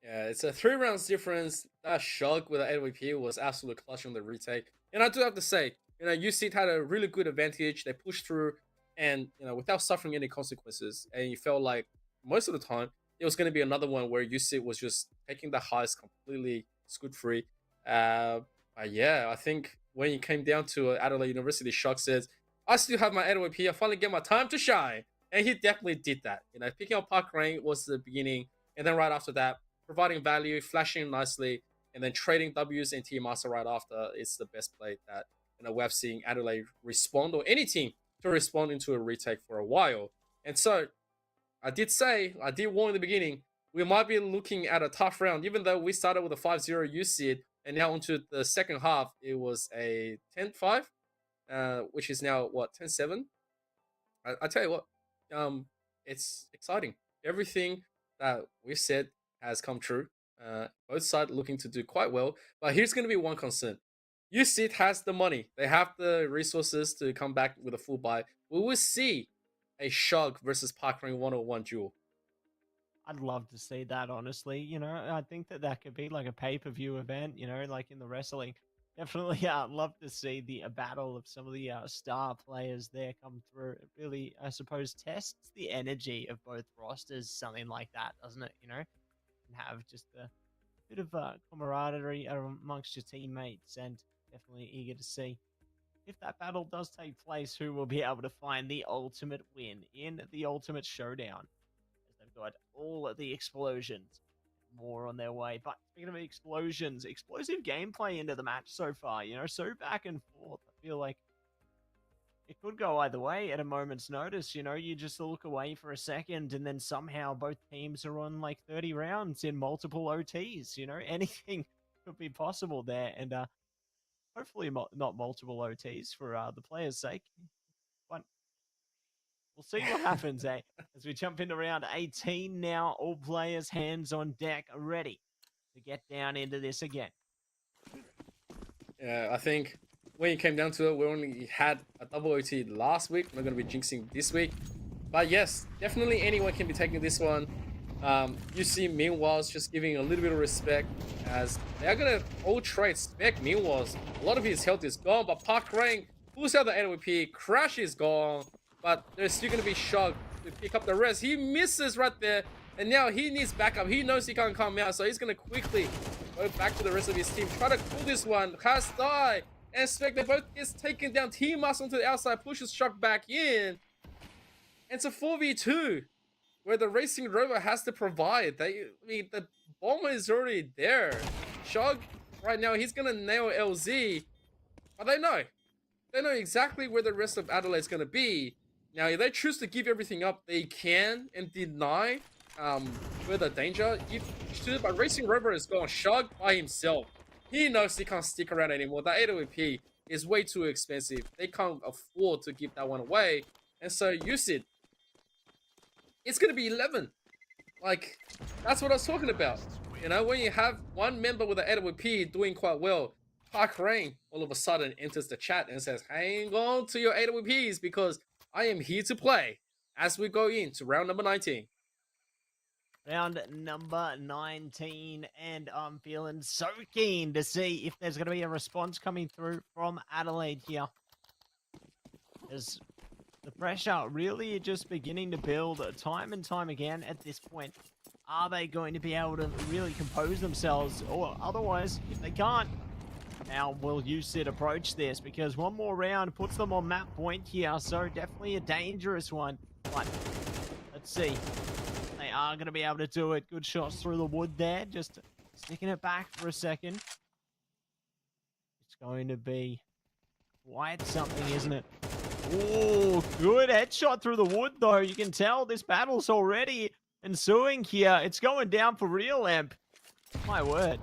Yeah, it's a 3 rounds difference. That Shug with the AWP was absolutely clutch on the retake. And I do have to say, UC had a really good advantage. They pushed through and, without suffering any consequences. And you felt like most of the time, it was going to be another one where UC was just taking the highs completely scot-free. But yeah, I think when it came down to Adelaide University, Shug says, I still have my AWP. I finally get my time to shine. And he definitely did that. Picking up Park Rain was the beginning. And then right after that, providing value, flashing nicely, and then trading W's and T-Master right after is the best play that we have seen Adelaide respond, or any team to respond into a retake for a while. And so I did warn in the beginning, we might be looking at a tough round, even though we started with a 5-0 UC, and now into the second half, it was a 10-5, which is now, 10-7? I tell you what, it's exciting. Everything that we said has come true. Both sides looking to do quite well. But here's going to be one concern. UC has the money. They have the resources to come back with a full buy. We will see a Shug versus Park Rain 101 duel. I'd love to see that, honestly. I think that could be like a pay-per-view event, like in the wrestling. Definitely, love to see the battle of some of the star players there come through. It really, I suppose, tests the energy of both rosters, something like that, doesn't it? And have just a bit of camaraderie amongst your teammates, and definitely eager to see if that battle does take place, who will be able to find the ultimate win in the ultimate showdown, as they've got all of the explosions, more on their way. But speaking of explosions, explosive gameplay into the match so far, so back and forth. I feel like it could go either way at a moment's notice. You just look away for a second, and then somehow both teams are on like 30 rounds in multiple OTs. Anything could be possible there, and hopefully not multiple OTs for the players' sake. But we'll see what happens, as we jump into round 18 now. All players hands on deck, ready to get down into this again. Yeah, I think when it came down to it, we only had a double OT last week. We're going to be jinxing this week. But yes, definitely anyone can be taking this one. You see Meanwhile's just giving a little bit of respect, as they're going to all trade spec Meanwhile's. A lot of his health is gone, but Park Rain pulls out the AWP. Crash is gone, but they're still going to be shocked to pick up the rest. He misses right there, and now he needs backup. He knows he can't come out, so he's going to quickly go back to the rest of his team. Try to pull this one. Has die. And Spec, they both gets taken down. T-Master onto the outside, pushes Shug back in. And it's a 4v2 where the Racing Rover has to provide. The bomber is already there. Shug, right now, he's going to nail LZ. But they know. They know exactly where the rest of Adelaide's going to be. Now, if they choose to give everything up, they can and deny further danger. But Racing Rover is going Shug by himself. He knows he can't stick around anymore. That AWP is way too expensive. They can't afford to give that one away. And so use it. It's going to be 11. Like, that's what I was talking about. You know, when you have one member with an AWP doing quite well, Park Rain all of a sudden enters the chat and says, hang on to your AWPs because I am here to play as we go into round number 19. Round number 19, and I'm feeling so keen to see if there's going to be a response coming through from Adelaide here. As the pressure really just beginning to build time and time again at this point. Are they going to be able to really compose themselves? Or otherwise, if they can't, how will UCIT approach this? Because one more round puts them on map point here, so definitely a dangerous one. But let's see. They are going to be able to do it. Good shots through the wood there, just sticking it back for a second. It's going to be quite something, isn't it? Oh, good headshot through the wood, though. You can tell this battle's already ensuing here. It's going down for real, Emp. My word.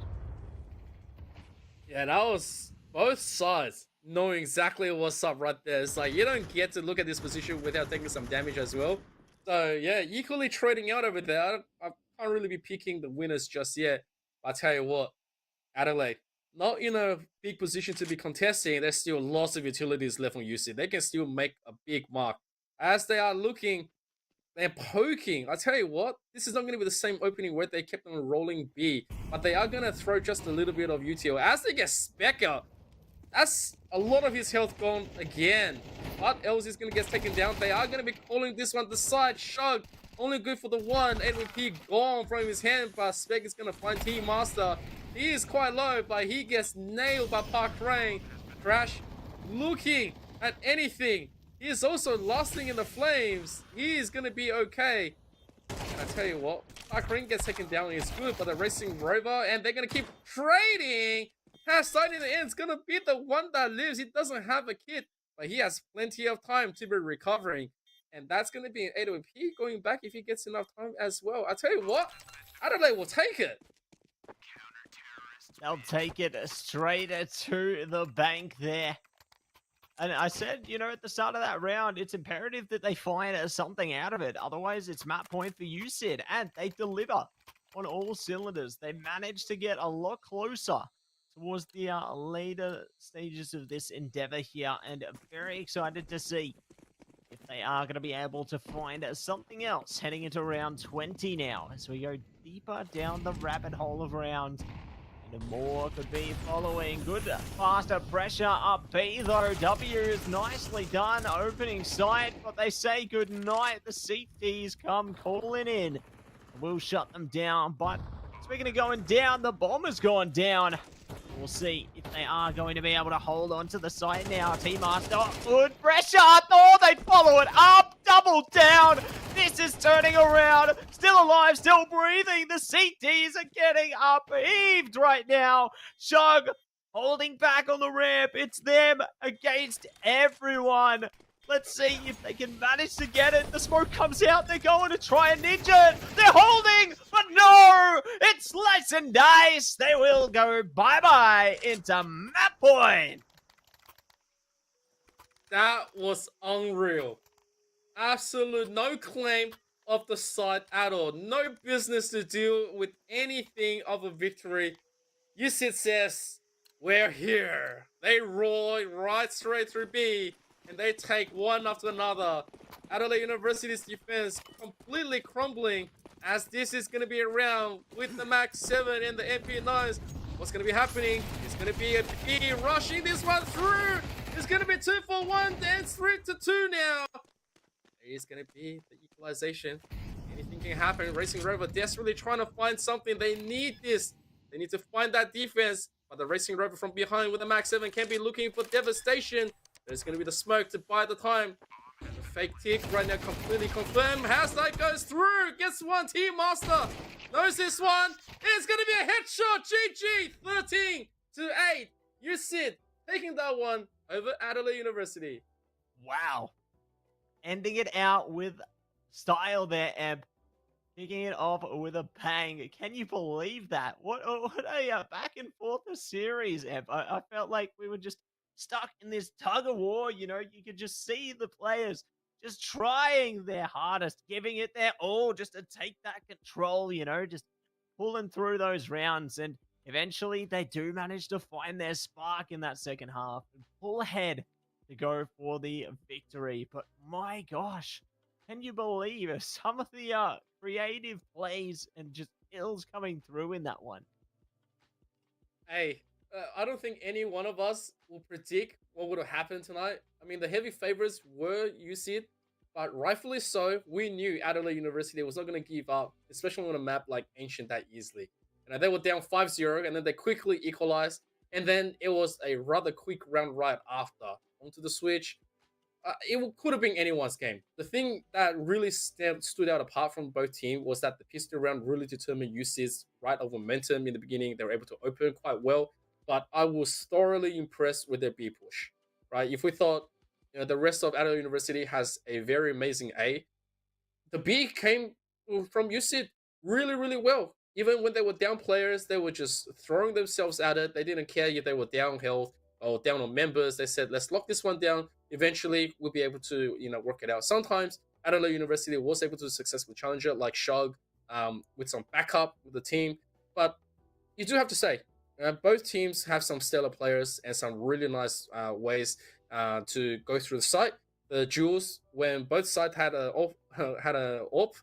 Yeah, that was both sides knowing exactly what's up right there. It's like you don't get to look at this position without taking some damage as well. So yeah, equally trading out over there. I can't really be picking the winners just yet. But I tell you what, Adelaide, not in a big position to be contesting. There's still lots of utilities left on UC. They can still make a big mark. As they are looking, they're poking. I tell you what, this is not going to be the same opening where they kept on rolling B. But they are going to throw just a little bit of UTL. As they get spec out, that's a lot of his health gone again. But Els is going to get taken down. They are going to be calling this one the side. Shug, only good for the one. AWP gone from his hand. But Spec is going to find Team Master. He is quite low, but he gets nailed by Park Rain. Crash looking at anything. He is also lasting in the flames. He is going to be okay. And I tell you what, Park Rain gets taken down is good, but the Racing Rover, and they're going to keep trading. Hashtag in the end is going to be the one that lives. He doesn't have a kit, but he has plenty of time to be recovering. And that's going to be an AWP going back if he gets enough time as well. I tell you what, Adelaide will take it. They'll take it straight to the bank there. And I said, you know, at the start of that round, it's imperative that they find something out of it. Otherwise, it's map point for UCID. And they deliver on all cylinders. They managed to get a lot closer towards the later stages of this endeavor here. And very excited to see if they are going to be able to find something else heading into round 20 now. As we go deeper down the rabbit hole of round. And more could be following. Good, faster pressure up B, though. W is nicely done. Opening sight, but they say good night. The CTs come calling in. We'll shut them down, but speaking of going down, the bomb has gone down. We'll see if they are going to be able to hold on to the site now. Team Master, good pressure. Oh, they follow it up. Double down. This is turning around. Still alive, still breathing. The CTs are getting upheaved right now. Shug holding back on the ramp. It's them against everyone. Let's see if they can manage to get it. The smoke comes out. They're going to try and ninja it. They're holding, but no! It's Slice and Dice. They will go bye-bye into map point. That was unreal. Absolute no claim of the side at all. No business to deal with anything of a victory. UCIT says, we're here. They roll right straight through B. And they take one after another. Adelaide University's defense completely crumbling as this is going to be a round with the Max 7 and the MP9s. What's going to be happening? It's going to be a B rushing this one through. It's going to be 2 for 1 and 3-2 now. There is going to be the equalization. Anything can happen. Racing Rover desperately trying to find something. They need this. They need to find that defense. But the Racing Rover from behind with the Max 7 can be looking for devastation. There's going to be the smoke to buy the time. And the fake tick right now completely confirmed. Hashtag goes through. Gets one. Team Master knows this one. It's going to be a headshot. GG. 13-8. UCIT taking that one over Adelaide University. Wow. Ending it out with style there, Emp. Kicking it off with a bang. Can you believe that? What a back and forth of series, Emp. I felt like we were just stuck in this tug of war. You know, you could just see the players just trying their hardest, giving it their all just to take that control, you know, just pulling through those rounds. And eventually they do manage to find their spark in that second half and pull ahead to go for the victory. But my gosh, can you believe some of the creative plays and just skills coming through in that one? Hey, I don't think any one of us will predict what would have happened tonight. I mean, the heavy favorites were UCIT, but rightfully so, we knew Adelaide University was not going to give up, especially on a map like Ancient that easily. You know, they were down 5-0, and then they quickly equalized, and then it was a rather quick round right after onto the switch. Could have been anyone's game. The thing that really stood out apart from both teams was that the pistol round really determined UC's right of momentum in the beginning. They were able to open quite well, but I was thoroughly impressed with their B push. Right, if we thought the rest of Adelaide University has a very amazing A, the B came from UC really, really well. Even when they were down players, they were just throwing themselves at it. They didn't care if they were down health or down on members. They said, let's lock this one down. Eventually, we'll be able to, work it out. Sometimes Adelaide University was able to successfully challenge it, like Shug, with some backup with the team. But you do have to say, both teams have some stellar players and some really nice ways to go through the site. The duels, when both sides had a op,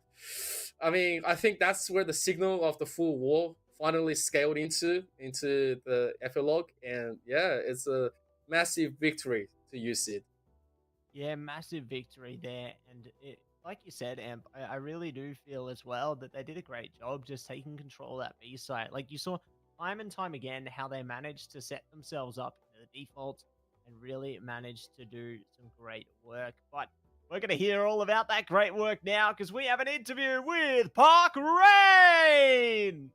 I mean, I think that's where the signal of the full war finally scaled into the epilogue, and yeah, it's a massive victory to UCID. Yeah, massive victory there. And like you said, Amp, I really do feel as well that they did a great job just taking control of that B site. Like you saw time and time again how they managed to set themselves up into the default and really managed to do some great work. But we're going to hear all about that great work now because we have an interview with Park Rain.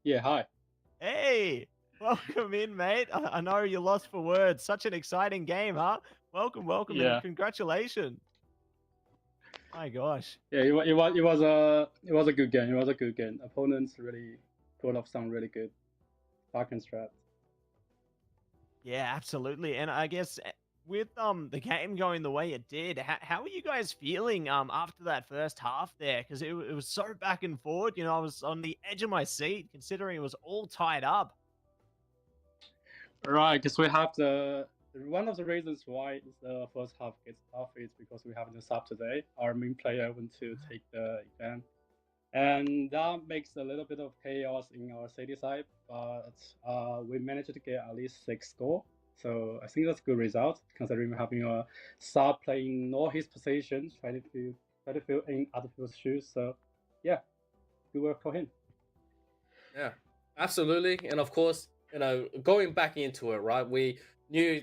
Yeah, hi. Hey, welcome in, mate. I know you're lost for words. Such an exciting game, huh? Welcome, Yeah. and congratulations. My gosh. Yeah, it was a good game. It was a good game. Opponents really pulled off some really good back and strat. Yeah, absolutely. And I guess with the game going the way it did, how are you guys feeling after that first half there? Because it was so back and forward. You know, I was on the edge of my seat considering it was all tied up. Right, because we have one of the reasons why the first half gets tough is because we have the sub today. Our main player went to take the event, and that makes a little bit of chaos in our city side. But we managed to get at least 6 score, so I think that's a good result considering having a sub playing not his position, try to fill in other people's shoes. So yeah, good work for him. Yeah, absolutely. And of course, going back into it, right? We knew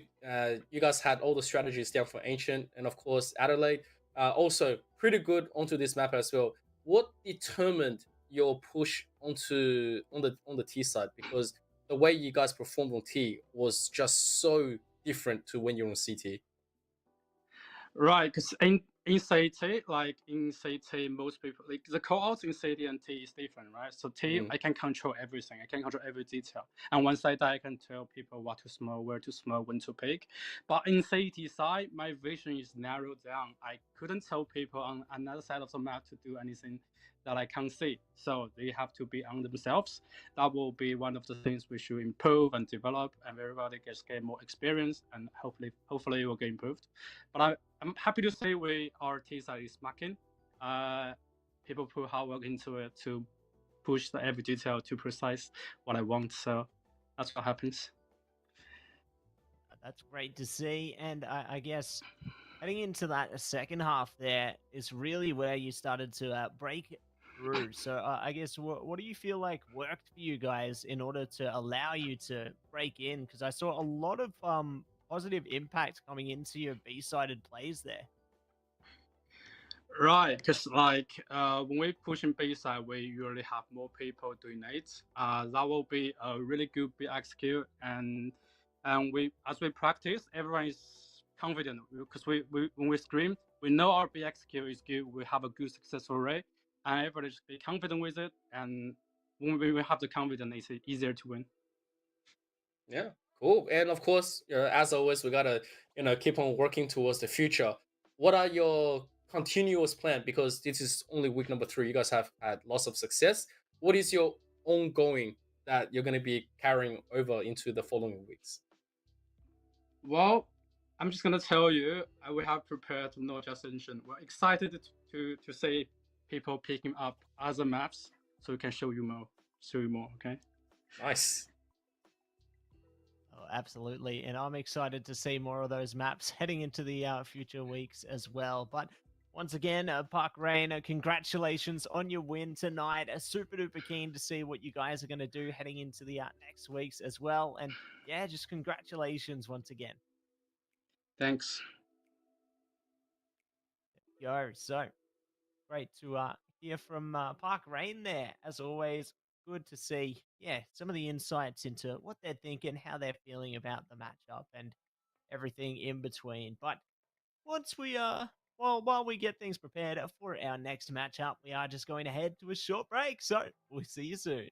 you guys had all the strategies down for Ancient, and of course, Adelaide also pretty good onto this map as well. What determined your push on the T side? Because the way you guys performed on T was just so different to when you're on CT. Right, because in CT, most people like the callouts in CT and T is different, right? So T, I can control everything. I can control every detail. And one side, I can tell people what to smoke, where to smoke, when to pick. But in CT side, my vision is narrowed down. I couldn't tell people on another side of the map to do anything that I can't see. So they have to be on themselves. That will be one of the things we should improve and develop, and everybody get more experience, and hopefully it will get improved. But I'm happy to say our T side is smacking. People put hard work into it to push every detail to precise what I want. So that's what happens. That's great to see. And I guess heading into that second half there is really where you started to break through. So I guess what do you feel like worked for you guys in order to allow you to break in? Because I saw a lot of positive impact coming into your B-sided plays there. Right, because when we push in B-side, we usually have more people doing it. That will be a really good BX and we as we practice, everyone is confident because we when we scream, we know our BX is good. We have a good successful rate, and everybody should be confident with it. And when we have the confidence, it's easier to win. Yeah, cool. And of course, as always, we gotta keep on working towards the future. What are your continuous plan? Because this is only week number 3. You guys have had lots of success. What is your ongoing that you're gonna be carrying over into the following weeks? Well, I'm just gonna tell you, we have prepared no just engine. We're excited to see people picking up other maps, so we can show you more. Okay. Nice. Oh, absolutely. And I'm excited to see more of those maps heading into the future weeks as well. But once again, Park Rain, congratulations on your win tonight. Super duper keen to see what you guys are going to do heading into the next weeks as well. And yeah, just congratulations once again. Thanks. Yo, so great to hear from Park Rain there. As always, good to see, yeah, some of the insights into what they're thinking, how they're feeling about the matchup, and everything in between. But once we while we get things prepared for our next matchup, we are just going to head to a short break. So we'll see you soon.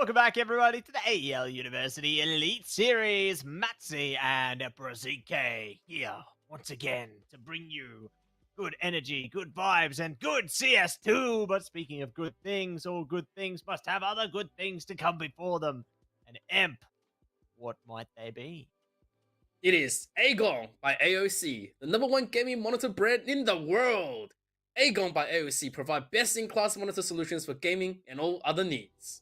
Welcome back, everybody, to the AEL University Elite Series. Matzi and Brazike here once again to bring you good energy, good vibes, and good CS2. But speaking of good things, all good things must have other good things to come before them. And Emp, what might they be? It is AGON by AOC, the #1 gaming monitor brand in the world. AGON by AOC provide best-in-class monitor solutions for gaming and all other needs.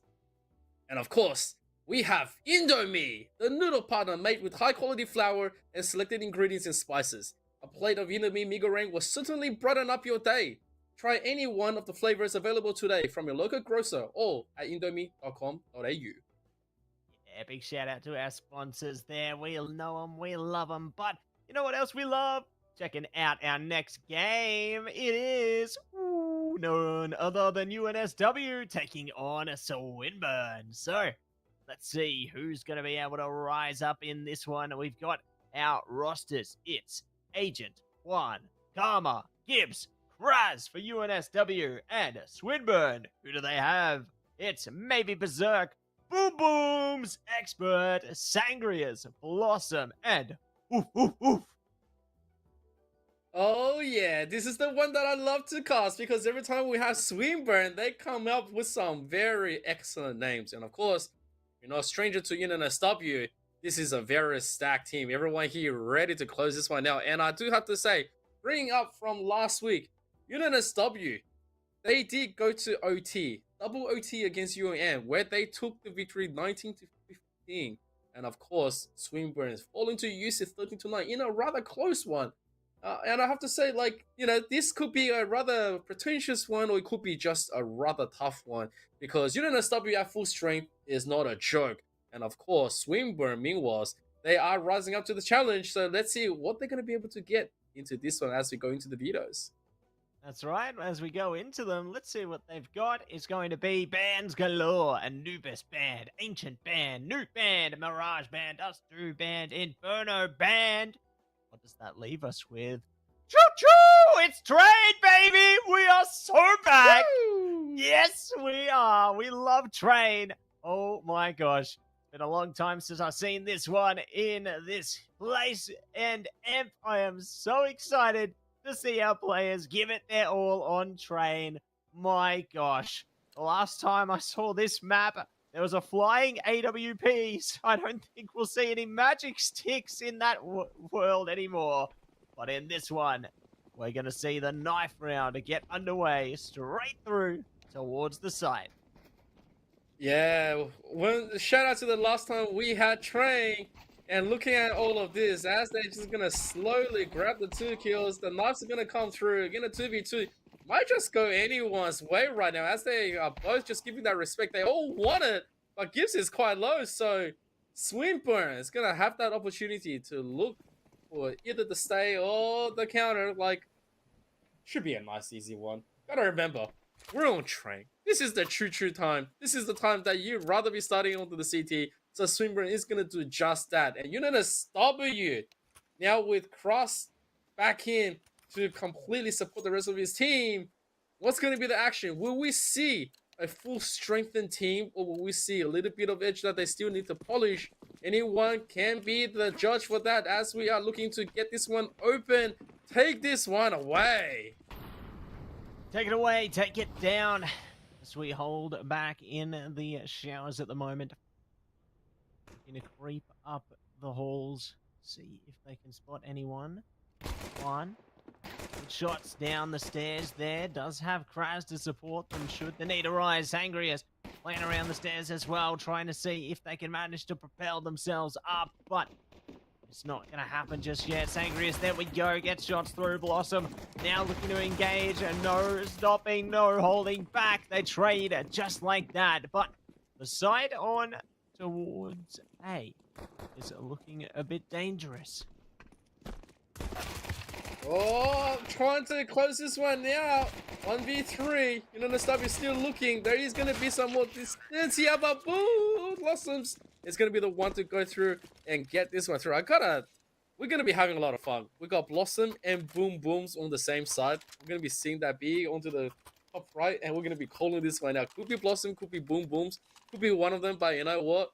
And of course, we have Indomie, the noodle partner made with high-quality flour and selected ingredients and spices. A plate of Indomie mee goreng will certainly brighten up your day. Try any one of the flavors available today from your local grocer or at indomie.com.au. Yeah, big shout out to our sponsors there. We know them, we love them. But you know what else we love? Checking out our next game. It is none other than UNSW taking on a Swinburne. So let's see who's going to be able to rise up in this one. We've got our rosters. It's Agent, Juan, Karma, Gibbs, Kraz for UNSW, and Swinburne. Who do they have? It's maybe Berserk, Boom Boom's Expert, Sangria's Blossom, and Oof Oof Oof. Oh yeah, this is the one that I love to cast because every time we have Swinburne, they come up with some very excellent names. And of course, you're no stranger to UNSW. This is a very stacked team. Everyone here ready to close this one out. And I do have to say, bringing up from last week, UNSW, they did go to OT, double OT against UAM, where they took the victory 19-15. And of course, Swinburne is falling to UC 13-9 in a rather close one. And I have to say, like, you know, this could be a rather pretentious one, or it could be just a rather tough one, because UNSW at full strength is not a joke. And of course, Swinburne, meanwhile, they are rising up to the challenge. So let's see what they're going to be able to get into this one as we go into the vetoes. That's right. As we go into them, let's see what they've got. It's going to be bands galore: Anubis band, Ancient band, Nuke band, Mirage band, Dust2 band, Inferno band. What does that leave us with? Choo-choo! It's trade, baby! We are so back! Woo! Yes, we are. We love train. Oh my gosh. It's been a long time since I've seen this one in this place. And Emp, I am so excited to see our players give it their all on train. My gosh. The last time I saw this map, there was a flying AWP, so I don't think we'll see any magic sticks in that world anymore. But in this one, we're going to see the knife round get underway straight through towards the site. Yeah, shout out to the last time we had Train, and looking at all of this, as they're just going to slowly grab the 2 kills, the knives are going to come through, again a 2v2. Might just go anyone's way right now, as they are both just giving that respect. They all want it, but Gibbs is quite low, so Swinburne is going to have that opportunity to look for either the stay or the counter. Like, should be a nice, easy one. Gotta remember, we're on Train. This is the true time. This is the time that you'd rather be starting onto the CT, so Swinburne is going to do just that. And you're going to stop you now with Cross back in to completely support the rest of his team. What's going to be the action? Will we see a full strengthened team, or will we see a little bit of edge that they still need to polish? Anyone can be the judge for that, as we are looking to get this one open. Take this one away. Take it away, take it down. As we hold back in the showers at the moment. Gonna creep up the halls, see if they can spot anyone. One. Good shots down the stairs there. Does have Kraz to support them should the need arise. Sangria's playing around the stairs as well, trying to see if they can manage to propel themselves up, but it's not going to happen just yet. Sangria's, there we go, gets shots through. Blossom now looking to engage, and no stopping, no holding back. They trade just like that, but the side on towards A is looking a bit dangerous. Oh, trying to close this one now. 1v3. UNSW is still looking. There is going to be some more distance here, but boom, Blossoms is going to be the one to go through and get this one through. We're going to be having a lot of fun. We got Blossom and Boom Booms on the same side. We're going to be seeing that B onto the top right, and we're gonna be calling this one out. Could be Blossom, could be Boom Booms, could be one of them, but you know what?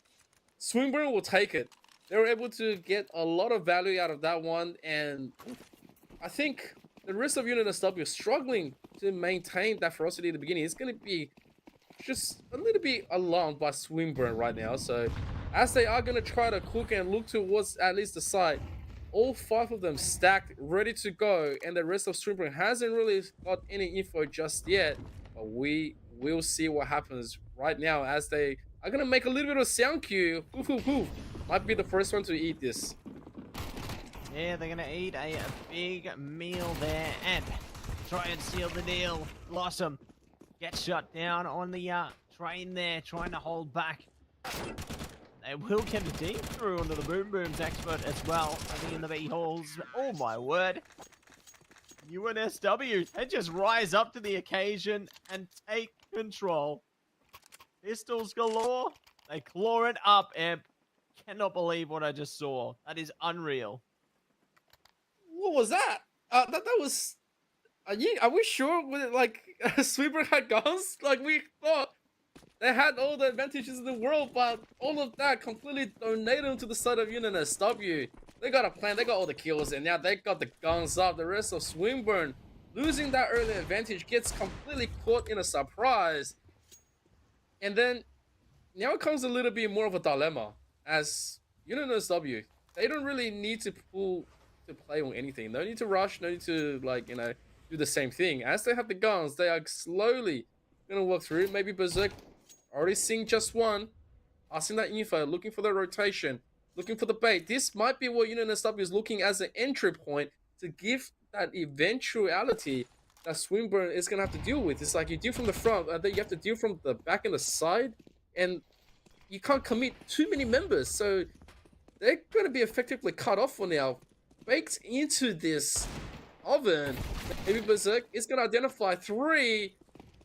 Swinburne will take it. They were able to get a lot of value out of that one, and I think the rest of UNSW is struggling to maintain that ferocity at the beginning. It's gonna be just a little bit alarmed by Swinburne right now. So as they are gonna try to cook and look towards at least the side, all 5 of them stacked, ready to go, and the rest of Swinburne hasn't really got any info just yet. But we will see what happens right now as they are gonna make a little bit of sound cue. Hoof, hoof, hoof. Might be the first one to eat this. Yeah, they're going to eat a big meal there and try and seal the deal. Blossom gets shut down on the train there, trying to hold back. They will get a deep through onto the Boom Booms expert as well. I think in the B halls. Oh my word. UNSW, they just rise up to the occasion and take control. Pistols galore. They claw it up, Imp. Cannot believe what I just saw. That is unreal. What was that? That was. Are we sure? Like Sweeper had guns? Like we thought they had all the advantages in the world, but all of that completely donated to the side of UNSW. They got a plan. They got all the kills, and now they got the guns up. The rest of Swinburne losing that early advantage gets completely caught in a surprise, and then now it comes a little bit more of a dilemma as UNSW. They don't really need to play on anything. No need to rush. No need to do the same thing. As they have the guns, they are slowly gonna work through. Maybe Berserk already seeing just one, passing that info, looking for the rotation, looking for the bait. This might be what UNSW is looking as an entry point to give that eventuality that Swinburne is gonna have to deal with. It's like you deal from the front, and then you have to deal from the back and the side, and you can't commit too many members, so they're gonna be effectively cut off for now. Baked into this oven, maybe Berserk is gonna identify 3,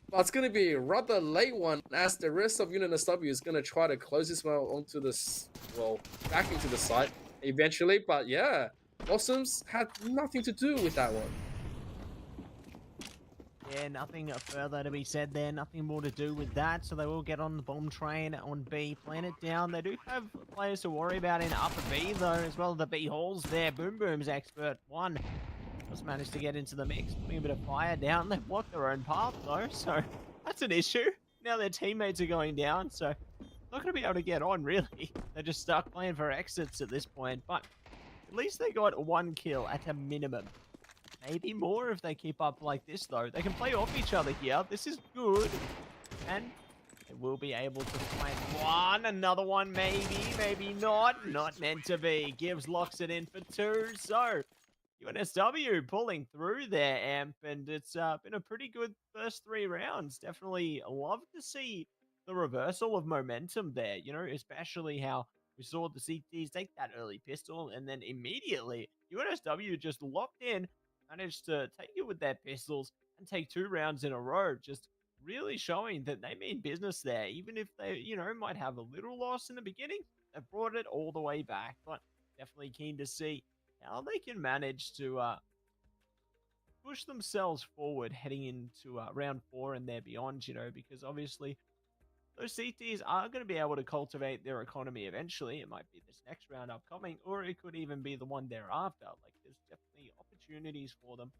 but it's gonna be a rather late one as the rest of UNSW is gonna try to close this one onto this, well, back into the site eventually. But yeah, Blossoms had nothing to do with that one. Yeah, nothing further to be said there. Nothing more to do with that. So they will get on the bomb train on B, plan it down. They do have players to worry about in upper B, though, as well as the B halls there. Boom Boom's expert 1 just managed to get into the mix, putting a bit of fire down. They've blocked their own path, though, so that's an issue. Now their teammates are going down, so not going to be able to get on, really. They're just stuck playing for exits at this point, but at least they got 1 kill at a minimum. Maybe more if they keep up like this, though. They can play off each other here. This is good. And they will be able to find 1. Another one, maybe. Maybe not. Not meant to be. Gibbs locks it in for 2. So, UNSW pulling through there, Amp. And it's been a pretty good first 3 rounds. Definitely love to see the reversal of momentum there. You know, especially how we saw the CTs take that early pistol. And then immediately, UNSW just locked in. Managed to take it with their pistols and take 2 rounds in a row, just really showing that they mean business there. Even if they, you know, might have a little loss in the beginning, they brought it all the way back. But definitely keen to see how they can manage to push themselves forward heading into round 4 and there beyond, you know, because obviously those CTs are going to be able to cultivate their economy eventually. It might be this next round upcoming, or it could even be the one thereafter. Like, there's definitely opportunities for them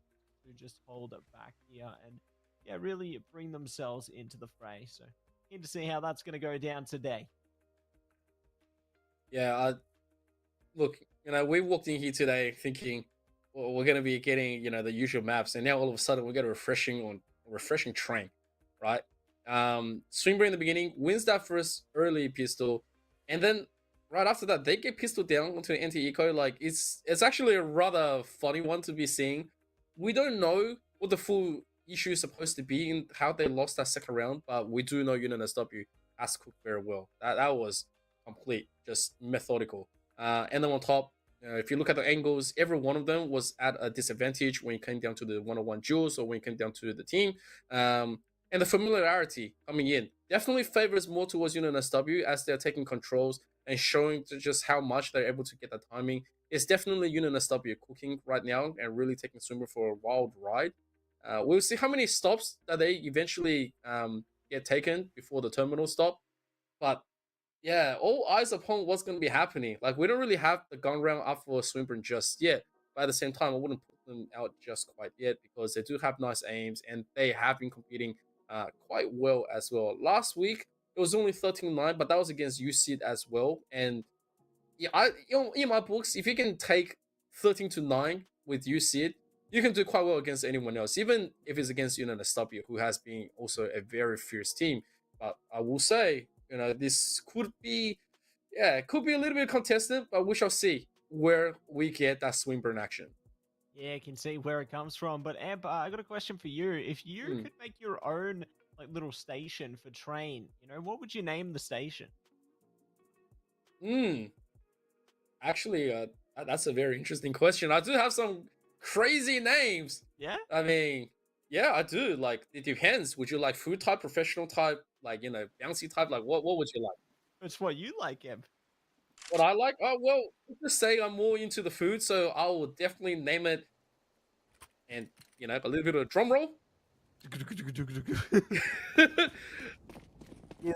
to just hold it back here and, yeah, really bring themselves into the fray. So, keen to see how that's going to go down today. Yeah, look, you know, we walked in here today thinking, well, we're going to be getting, you know, the usual maps, and now all of a sudden we get a refreshing train, right? Swinburne in the beginning wins that first early pistol, and then right after that they get pistol down onto an anti-eco. Like, it's actually a rather funny one to be seeing. We don't know what the full issue is supposed to be in how they lost that second round, but we do know UNSW has cooked very well. That was complete, just methodical. And then on top, if you look at the angles, every one of them was at a disadvantage when it came down to the one-on-one duels or when it came down to the team. And the familiarity coming in definitely favors more towards UNSW as they're taking controls and showing just how much they're able to get the timing. It's definitely UNSW cooking right now and really taking Swimmer for a wild ride. We'll see how many stops that they eventually get taken before the terminal stop. But yeah, all eyes upon what's going to be happening. Like, we don't really have the gun round up for Swinburne just yet. But at the same time, I wouldn't put them out just quite yet because they do have nice aims and they have been competing quite well as well. Last week, it was only 13-9, but that was against UCID as well. And yeah, in my books, if you can take 13-9 with UCID, you can do quite well against anyone else, even if it's against SW, who has been also a very fierce team. But I will say, this could be, it could be a little bit contested, but we shall see where we get that Swinburne action. Yeah, I can see where it comes from. But Amp, I got a question for you. If you could make your own like little station for train, what would you name the station? Actually, that's a very interesting question. I do have some crazy names. Yeah? I mean, yeah, I do. Like, it depends. Would you like food type, professional type, like, bouncy type? Like, what would you like? It's what you like, Amp. What I like? Oh, well, let's just say I'm more into the food, so I will definitely name it, and, a little bit of a drum roll.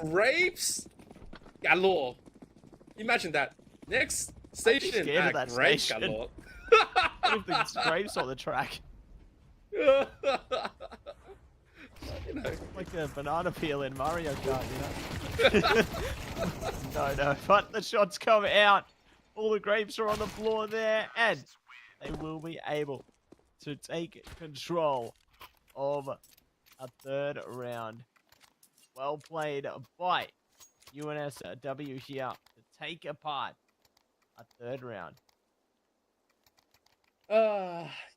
Grapes galore. Imagine that. Next station, scared of that grapes station. galore. What if there's grapes on the track? Like a banana peel in Mario Kart, No, but the shots come out. All the grapes are on the floor there, and they will be able to take control of a third round. Well played by UNSW here to take apart a third round.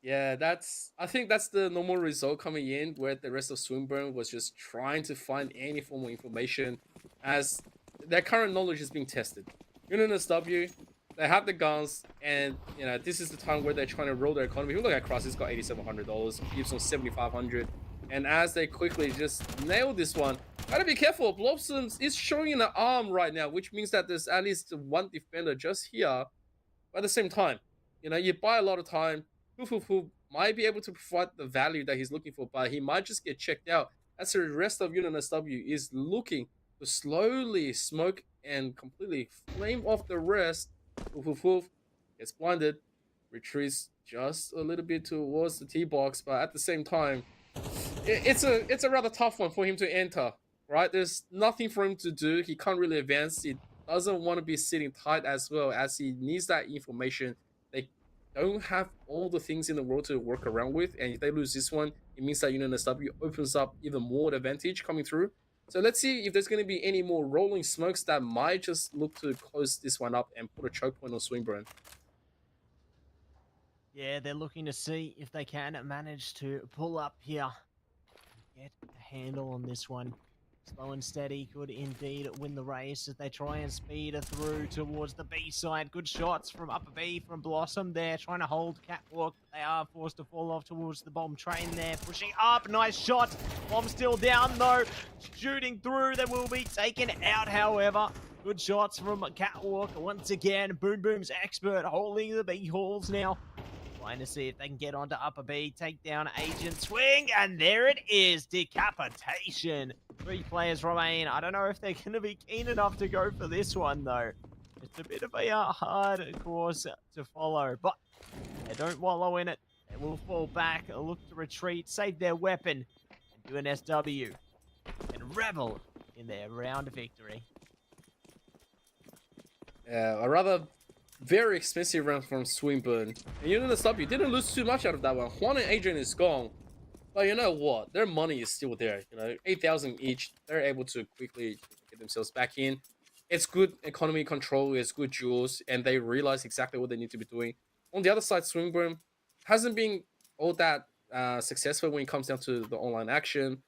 Yeah, I think that's the normal result coming in, where the rest of Swinburne was just trying to find any form of information as their current knowledge is being tested. UNSW, they have the guns, and this is the time where they're trying to roll their economy. Look at Cross, he's got $8,700, Gibson $7,500, and as they quickly just nail this one, gotta be careful. Blossoms is showing an arm right now, which means that there's at least one defender just here. But at the same time, you buy a lot of time. Who might be able to provide the value that he's looking for, but he might just get checked out as the rest of UNSW is looking to slowly smoke and completely flame off the rest. Gets blinded, retreats just a little bit towards the tee box, but at the same time, it's a rather tough one for him to enter. Right? There's nothing for him to do. He can't really advance. He doesn't want to be sitting tight as well, as he needs that information. They don't have all the things in the world to work around with, and if they lose this one, it means that UNSW opens up even more advantage coming through. So let's see if there's going to be any more rolling smokes that might just look to close this one up and put a choke point on Swinburne. Yeah, they're looking to see if they can manage to pull up here. Get a handle on this one. Slow and steady could indeed win the race as they try and speed her through towards the B side. Good shots from upper B from Blossom there, trying to hold Catwalk. They are forced to fall off towards the bomb train there, pushing up. Nice shot. Bomb still down though. Shooting through. They will be taken out, however. Good shots from Catwalk once again. Boom Boom's expert holding the B halls now. Trying to see if they can get onto upper B, take down Agent Swing, and there it is, decapitation. 3 players remain. I don't know if they're going to be keen enough to go for this one, though. It's a bit of a hard course to follow, but they don't wallow in it. They will fall back, look to retreat, save their weapon, and do an SW, and revel in their round victory. Yeah, a rather very expensive round from Swinburne. And UNSW didn't lose too much out of that one. Juan and Adrian is gone. But you know what? Their money is still there. 8,000 each. They're able to quickly get themselves back in. It's good economy control. It's good jewels. And they realize exactly what they need to be doing. On the other side, Swinburne hasn't been all that successful when it comes down to the online action.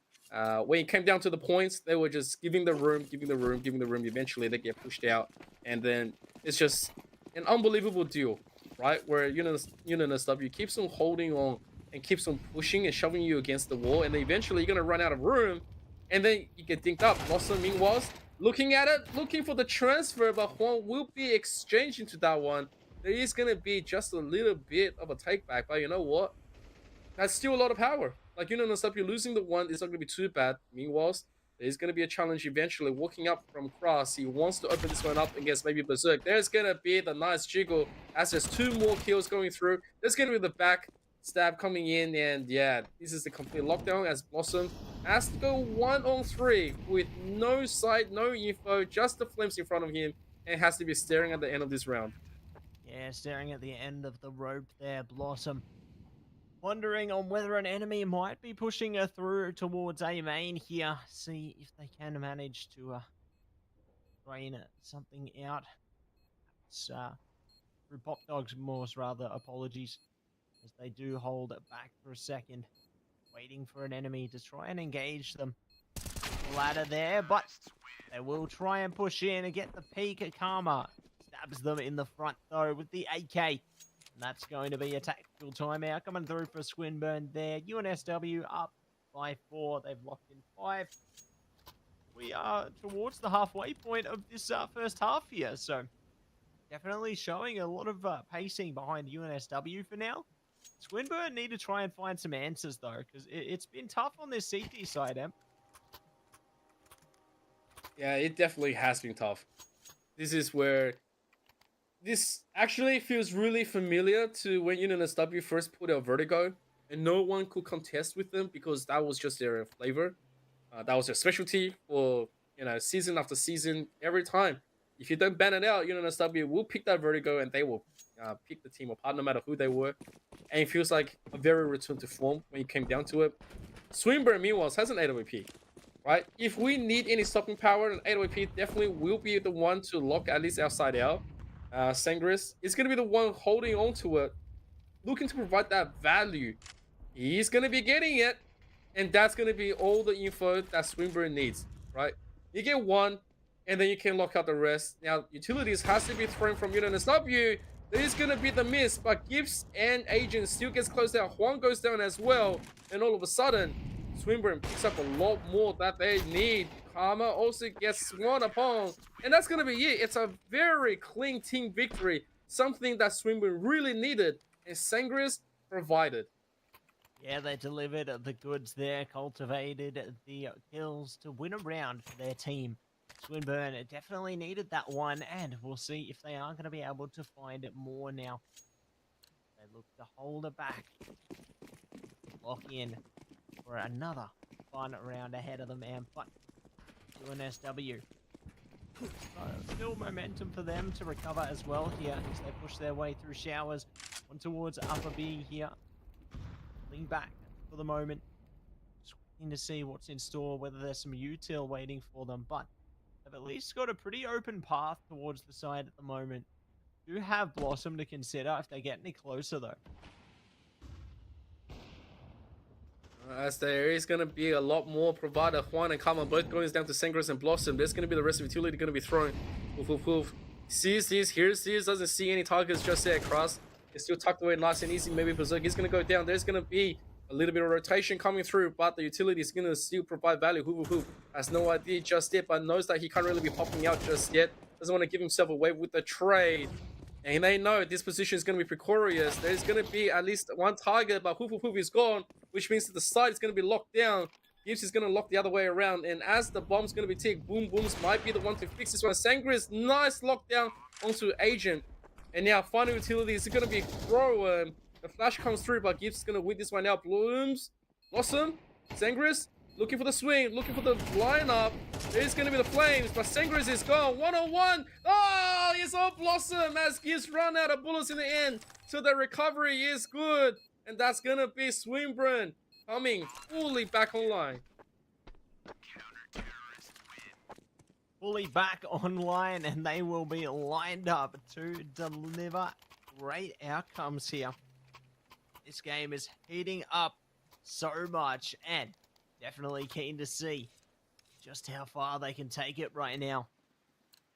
When it came down to the points, they were just giving the room. Eventually, they get pushed out. And then it's just an unbelievable deal, right? Where UNSW keeps on holding on and keeps on pushing and shoving you against the wall, and then eventually you're gonna run out of room, and then you get dinked up. Blossom, meanwhile, looking at it, looking for the transfer, but Juan will be exchanged into that one. There is gonna be just a little bit of a take back, but you know what? that's still a lot of power. Like, you know, you're losing the one, it's not going to be too bad. Meanwhile, there's going to be a challenge eventually. Walking up from Cross, he wants to open this one up against maybe Berserk. There's going to be the nice jiggle as there's 2 more kills going through. There's going to be the back stab coming in, and yeah, this is the complete lockdown as Blossom has to go 1-on-3 with no sight, no info, just the flames in front of him, and has to be staring at the end of this round. Yeah, staring at the end of the rope there, Blossom. Wondering on whether an enemy might be pushing her through towards A main here. See if they can manage to drain something out. It's through Pop Dog's Morse, rather, apologies. As they do hold it back for a second. Waiting for an enemy to try and engage them. Ladder there, but they will try and push in and get the peak. Karma stabs them in the front, though, with the AK. And that's going to be a tactical timeout coming through for Swinburne there. UNSW up by 4. They've locked in 5. We are towards the halfway point of this first half here. So definitely showing a lot of pacing behind UNSW for now. Swinburne need to try and find some answers, though, because it's been tough on this CT side, Em. Yeah, it definitely has been tough. This is where... This actually feels really familiar to when UNSW first put out Vertigo, and no one could contest with them because that was just their flavor. That was their specialty for, you know, season after season, every time. If you don't ban it out, UNSW will pick that Vertigo and they will pick the team apart no matter who they were. And it feels like a very return to form when it came down to it. Swinburne, meanwhile, has an 8OP, right? If we need any stopping power, an 8OP definitely will be the one to lock at least outside out. Sangris is going to be the one holding on to it, looking to provide that value. He's going to be getting it, and that's going to be all the info that Swinburne needs, right? You get one, and then you can lock out the rest. Now, utilities has to be thrown from UNSW. There is going to be the miss, but Gibbs and Agent still gets closed out. Huang goes down as well, and all of a sudden, Swinburne picks up a lot more that they need. Karma also gets sworn upon, and that's going to be it. It's a very clean team victory, something that Swinburne really needed, and Sangris provided. Yeah, they delivered the goods there, cultivated the kills to win a round for their team. Swinburne definitely needed that one, and we'll see if they are going to be able to find it more now. They look to hold it back. Lock in for another fun round ahead of them, man. But UNSW, still momentum for them to recover as well here as they push their way through showers on towards Upper B here. Lean back for the moment. Just waiting to see what's in store, whether there's some util waiting for them, but they've at least got a pretty open path towards the side at the moment. Do have Blossom to consider if they get any closer, though. As there is going to be a lot more provider. Juan and Karma both going down to Sangris and Blossom. There's going to be the rest of utility going to be thrown. Woof, woof, woof. Sees these, hears these, doesn't see any targets just yet. Cross is still tucked away nice and easy. Maybe Berserk is going to go down. There's going to be a little bit of rotation coming through, but the utility is going to still provide value. Who has no idea just yet, but knows that he can't really be popping out just yet. Doesn't want to give himself away with the trade. And they know this position is going to be precarious. There's going to be at least one target, but Hoof is gone, which means that the side is going to be locked down. Gibbs is going to lock the other way around, and as the bomb's going to be ticked, Boom Booms might be the one to fix this one. Sangris, nice lockdown onto Agent. And now final utility is going to be throw. The flash comes through, but Gibbs is going to win this one out. Blossom, Sangris, looking for the swing, looking for the lineup. There's going to be the flames, but Sangris is gone. 1-on-1. Oh, it's all Blossom as Gibbs run out of bullets in the end. So the recovery is good. And that's going to be Swinburne coming fully back online. Fully back online, and they will be lined up to deliver great outcomes here. This game is heating up so much, and definitely keen to see just how far they can take it right now,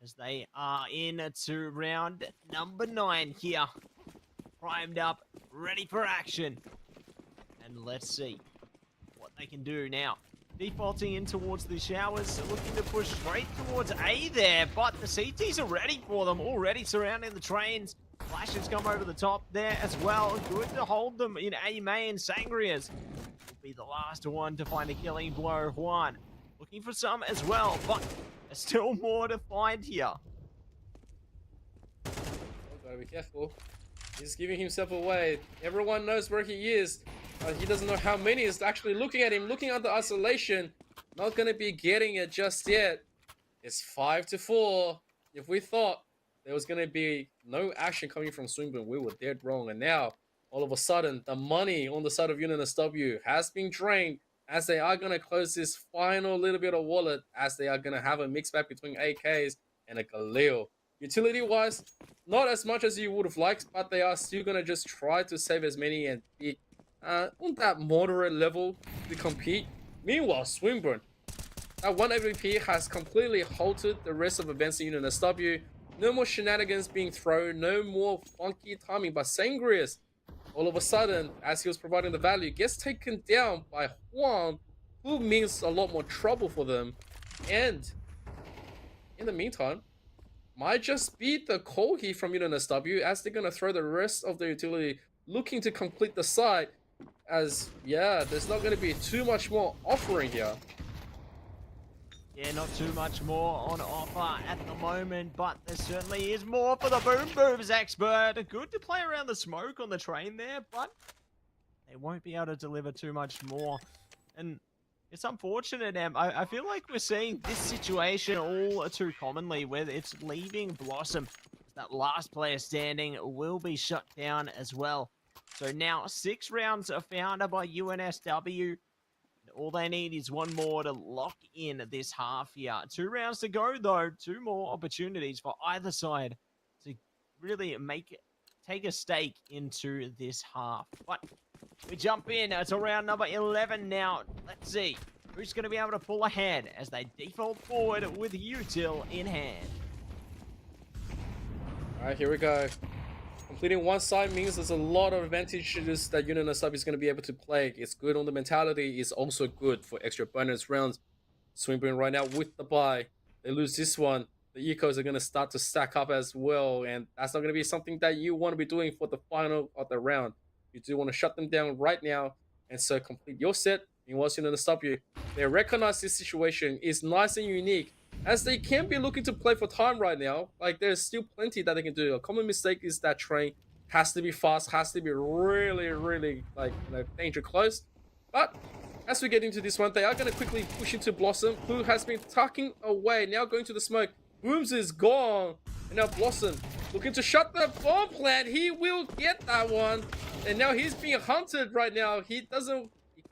as they are into round number 9 here. Primed up, ready for action. And let's see what they can do now. Defaulting in towards the showers, looking to push straight towards A there, but the CTs are ready for them, already surrounding the trains. Flashes come over the top there as well. Good to hold them in A main. Sangrias will be the last one to find a killing blow. Juan looking for some as well, but there's still more to find here. Oh, gotta be careful. He's giving himself away. Everyone knows where he is. He doesn't know how many is actually looking at him, looking at the isolation. Not gonna be getting it just yet. It's 5-4. If we thought there was gonna be no action coming from Swinburne, we were dead wrong. And now, all of a sudden, the money on the side of UNSW has been drained, as they are gonna close this final little bit of wallet, as they are gonna have a mix back between AKs and a Galil. Utility-wise, not as much as you would have liked, but they are still gonna just try to save as many and be on that moderate level to compete. Meanwhile, Swinburne, that one MVP has completely halted the rest of events in UNSW. No more shenanigans being thrown, no more funky timing. But Sangrias, all of a sudden, as he was providing the value, gets taken down by Juan, who means a lot more trouble for them. And in the meantime, might just be the call here from UNSW, as they're going to throw the rest of the utility looking to complete the site. As, yeah, there's not going to be too much more offering here. Yeah, not too much more on offer at the moment, but there certainly is more for the Boom Booms expert. Good to play around the smoke on the train there, but they won't be able to deliver too much more. And it's unfortunate, Em. I feel like we're seeing this situation all too commonly, where it's leaving Blossom. That last player standing will be shut down as well. So now 6 rounds are found by UNSW. All they need is one more to lock in this half here. 2 rounds to go, though. 2 more opportunities for either side to really take a stake into this half. But we jump in to round number 11 now. Let's see who's going to be able to pull ahead as they default forward with Util in hand. All right, here we go. Completing one side means there's a lot of advantages that UNSW is going to be able to play. It's good on the mentality. It's also good for extra bonus rounds. Swinburne right now with the bye. They lose this one. The ecos are going to start to stack up as well. And that's not going to be something that you want to be doing for the final of the round. You do want to shut them down right now. And so complete your set. Meanwhile, UNSW, they recognize this situation is nice and unique, as they can be looking to play for time right now. Like, there's still plenty that they can do. A common mistake is that train has to be fast, has to be really, really, like, danger close. But as we get into this one, they are going to quickly push into Blossom, who has been tucking away, now going to the smoke. Booms is gone. And now Blossom looking to shut the bomb plant. He will get that one. And now he's being hunted right now. He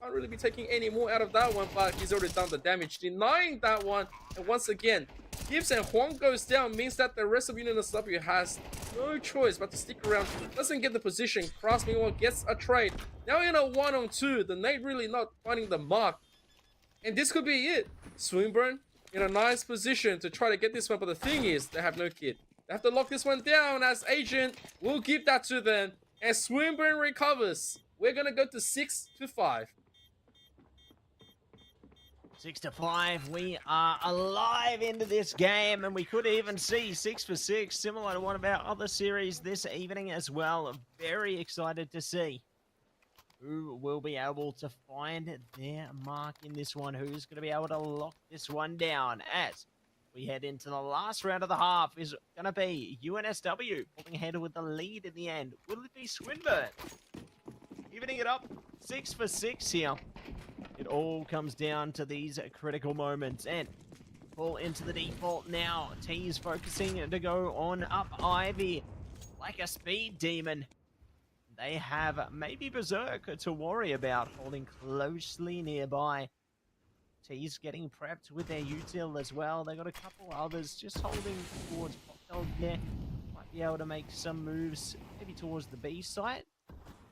can't really be taking any more out of that one, but he's already done the damage, denying that one. And once again, Gibbs and Huang goes down, means that the rest of UNSW has no choice but to stick around. Doesn't get the position. Cross, meanwhile, gets a trade. Now in a 1-on-2, the nade really not finding the mark. And this could be it. Swinburne in a nice position to try to get this one, but the thing is, they have no kit. They have to lock this one down, as Agent will give that to them. And Swinburne recovers. We're going to go to 6-5. 6-5, we are alive into this game, and we could even see 6 for 6, similar to one of our other series this evening as well. Very excited to see who will be able to find their mark in this one, who's going to be able to lock this one down as we head into the last round of the half. Is going to be UNSW pulling ahead with the lead in the end. Will it be Swinburne evening it up? 6 for 6 here. It all comes down to these critical moments, and pull into the default now. T is focusing to go on up Ivy like a speed demon. They have maybe Berserk to worry about, holding closely nearby. T's getting prepped with their util as well. They got a couple others just holding towards Popdog there. Might be able to make some moves maybe towards the B site,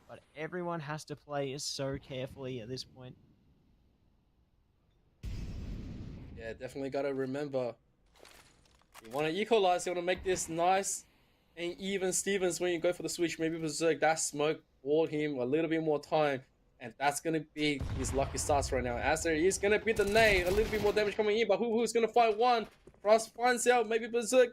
but everyone has to play so carefully at this point. Yeah, definitely got to remember, you want to equalize, you want to make this nice and even Stevens when you go for the switch. Maybe Berserk, that smoke bought him a little bit more time, and that's going to be his lucky starts right now. As there is going to be the nade, a little bit more damage coming in, but who's going to find one? Cross finds out, maybe Berserk.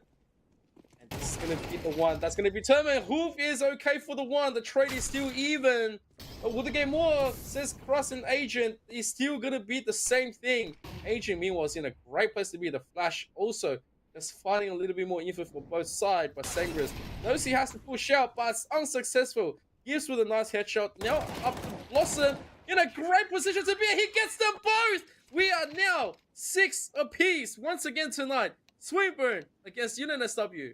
And This is going to be the one that's going to be determined. Hoof is okay for the one. The trade is still even. But will they get more? Says Cross and Agent is still going to be the same thing. Agent, meanwhile, is in a great place to be. The Flash also just finding a little bit more info for both sides. But Sangris knows he has to push out, but it's unsuccessful. Gives with a nice headshot. Now up to Blossom in a great position to be. He gets them both. We are now 6 apiece once again tonight. Swinburne against UNSW.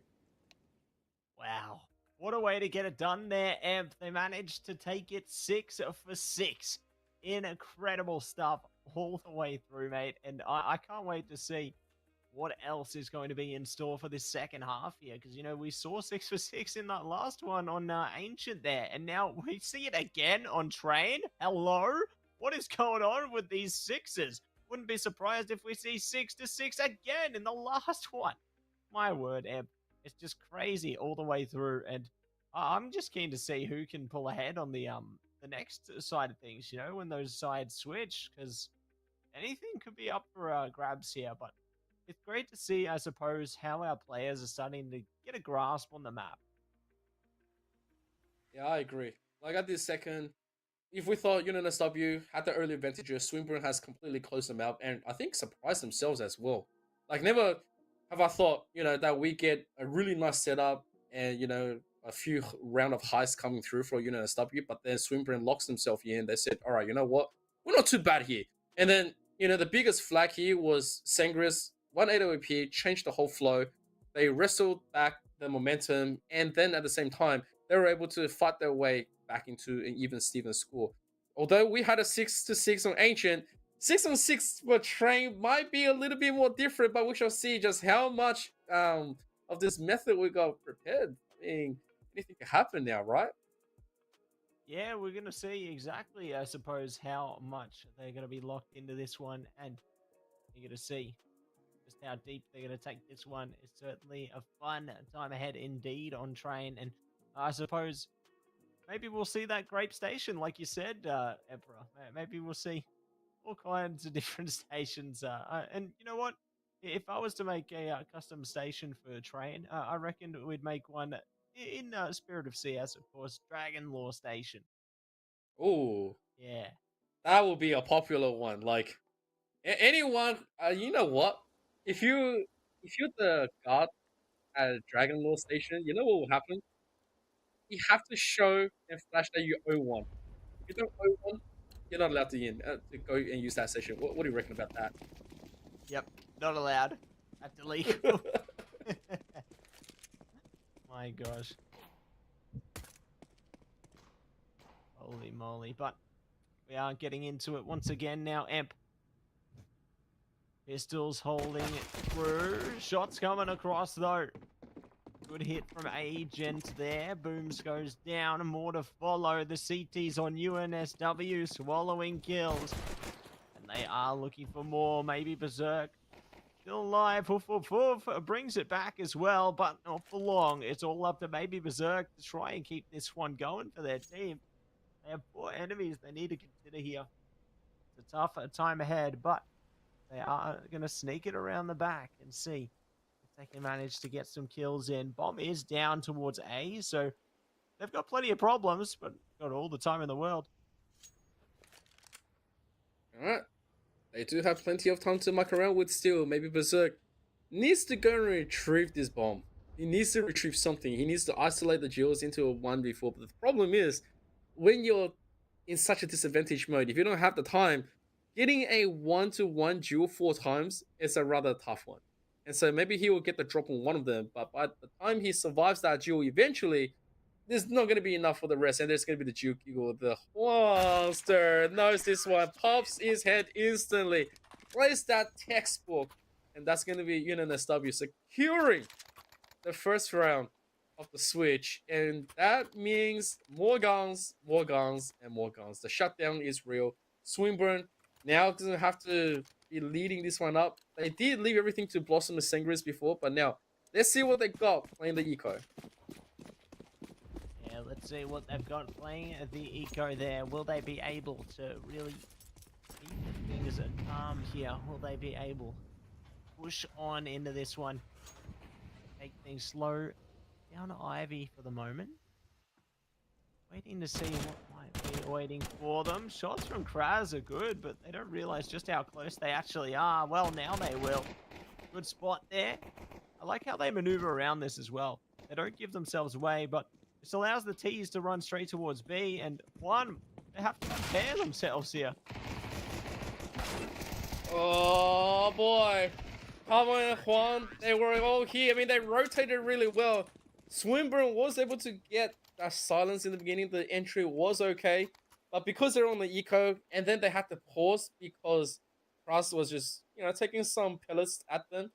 Wow. What a way to get it done there, Emp. They managed to take it 6 for 6. Incredible stuff all the way through, mate. And I can't wait to see what else is going to be in store for this second half here. Because, you know, we saw 6 for 6 in that last one on Ancient there. And now we see it again on Train. Hello? What is going on with these sixes? Wouldn't be surprised if we see 6 to 6 again in the last one. My word, Emp. It's just crazy all the way through, and I'm just keen to see who can pull ahead on the next side of things, you know, when those sides switch, because anything could be up for grabs here, but it's great to see, I suppose, how our players are starting to get a grasp on the map. Yeah, I agree. Like at this second, if we thought UNSW had the early advantages, Swinburne has completely closed them out, and I think surprised themselves as well. Like never have I thought, you know, that we get a really nice setup and, you know, a few round of heists coming through for UNSW, but then Swinburne locks themselves in. They said, all right, you know what? We're not too bad here. And then, you know, the biggest flag here was Sangris, 180 AP, changed the whole flow. They wrestled back the momentum, and then at the same time, they were able to fight their way back into an even Steven score. Although we had a 6 to 6 on Ancient, 6 on 6 for Train might be a little bit more different, but we shall see just how much of this method we got prepared. I mean, anything can happen now, right? Yeah, we're going to see exactly, I suppose, how much they're going to be locked into this one, and you're going to see just how deep they're going to take this one. It's certainly a fun time ahead indeed on Train, and I suppose maybe we'll see that Grape Station, like you said, Emperor. Maybe we'll see all kinds of different stations. And you know what? If I was to make a custom station for Train, I reckon we'd make one in Spirit of CS, of course, Dragon Lore Station. Oh, yeah, that will be a popular one. Like anyone, you know what? If you're the guard at a Dragon Lore station, you know what will happen? You have to show and flash that you own one. If you don't own one, you're not allowed to go and use that station. What do you reckon about that? Yep, not allowed. That's illegal. My gosh. Holy moly. But we are getting into it once again now. Emp. Pistols holding through. Shots coming across though. Good hit from Agent there. Booms goes down. More to follow. The CT's on UNSW swallowing kills. And they are looking for more. Maybe Berserk. Still alive. Hoof, hoof, hoof. Brings it back as well, but not for long. It's all up to maybe Berserk to try and keep this one going for their team. They have 4 enemies they need to consider here. It's a tough time ahead, but they are going to sneak it around the back and see if they can manage to get some kills in. Bomb is down towards A, so they've got plenty of problems, but got all the time in the world. All right. They do have plenty of time to muck around with still. Maybe Berserk needs to go and retrieve this bomb. He needs to retrieve something. He needs to isolate the duels into a 1v4. But the problem is, when you're in such a disadvantage mode, if you don't have the time, getting a 1-to-1 duel 4 times is a rather tough one. And so maybe he will get the drop on one of them. But by the time he survives that duel eventually, there's not going to be enough for the rest, and there's going to be the Duke Eagle. The monster knows this one, pops his head instantly, plays that textbook, and that's going to be UNSW securing the first round of the switch, and that means more guns, and more guns. The shutdown is real. Swinburne now doesn't have to be leading this one up. They did leave everything to Blossom and Sangris before, but now let's see what they got playing the eco. Let's see what they've got playing at the eco there. Will they be able to really keep things calm here? Will they be able to push on into this one? Take things slow down Ivy for the moment. Waiting to see what might be waiting for them. Shots from Kraz are good, but they don't realize just how close they actually are. Well, now they will. Good spot there. I like how they maneuver around this as well. They don't give themselves away, but this allows the T's to run straight towards B, and one, they have to prepare themselves here. Oh boy. Pablo and Juan, they were all here. I mean, they rotated really well. Swinburne was able to get that silence in the beginning. The entry was okay. But because they're on the eco, and then they had to pause because Cross was just, taking some pellets at them.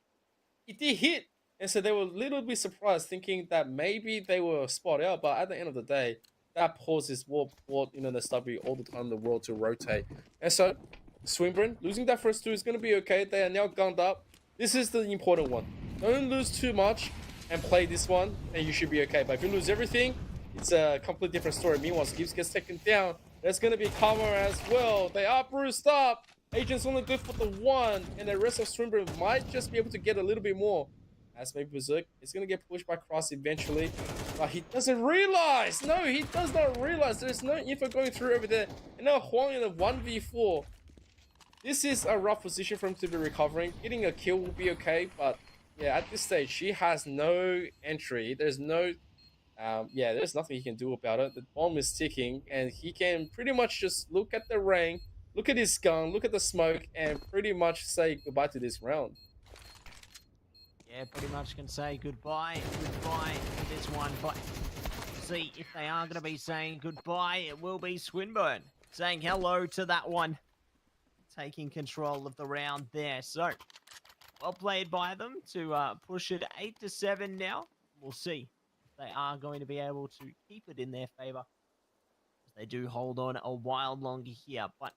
It did hit. And so they were a little bit surprised, thinking that maybe they were spot out. But at the end of the day, that pause is what brought, the W all the time in the world to rotate. And so Swinburne, losing that first two is going to be okay. They are now gunned up. This is the important one. Don't lose too much and play this one, and you should be okay. But if you lose everything, it's a completely different story. Meanwhile, Gibbs gets taken down. There's going to be cover as well. They are bruised up. Agent's only good for the one, and the rest of Swinburne might just be able to get a little bit more. As maybe Berserk is going to get pushed by Cross eventually. But he doesn't realize. No, he does not realize. There's no info going through over there. And now Huang in a 1v4. This is a rough position for him to be recovering. Getting a kill will be okay, but yeah, at this stage, she has no entry. There's no, there's nothing he can do about it. The bomb is ticking, and he can pretty much just look at the rain, look at his gun, look at the smoke, and pretty much say goodbye to this round. Yeah, pretty much can say goodbye to this one, but see if they are going to be saying goodbye, it will be Swinburne saying hello to that one. Taking control of the round there. So, well played by them to push it 8-7 now. We'll see if they are going to be able to keep it in their favor. They do hold on a while longer here, but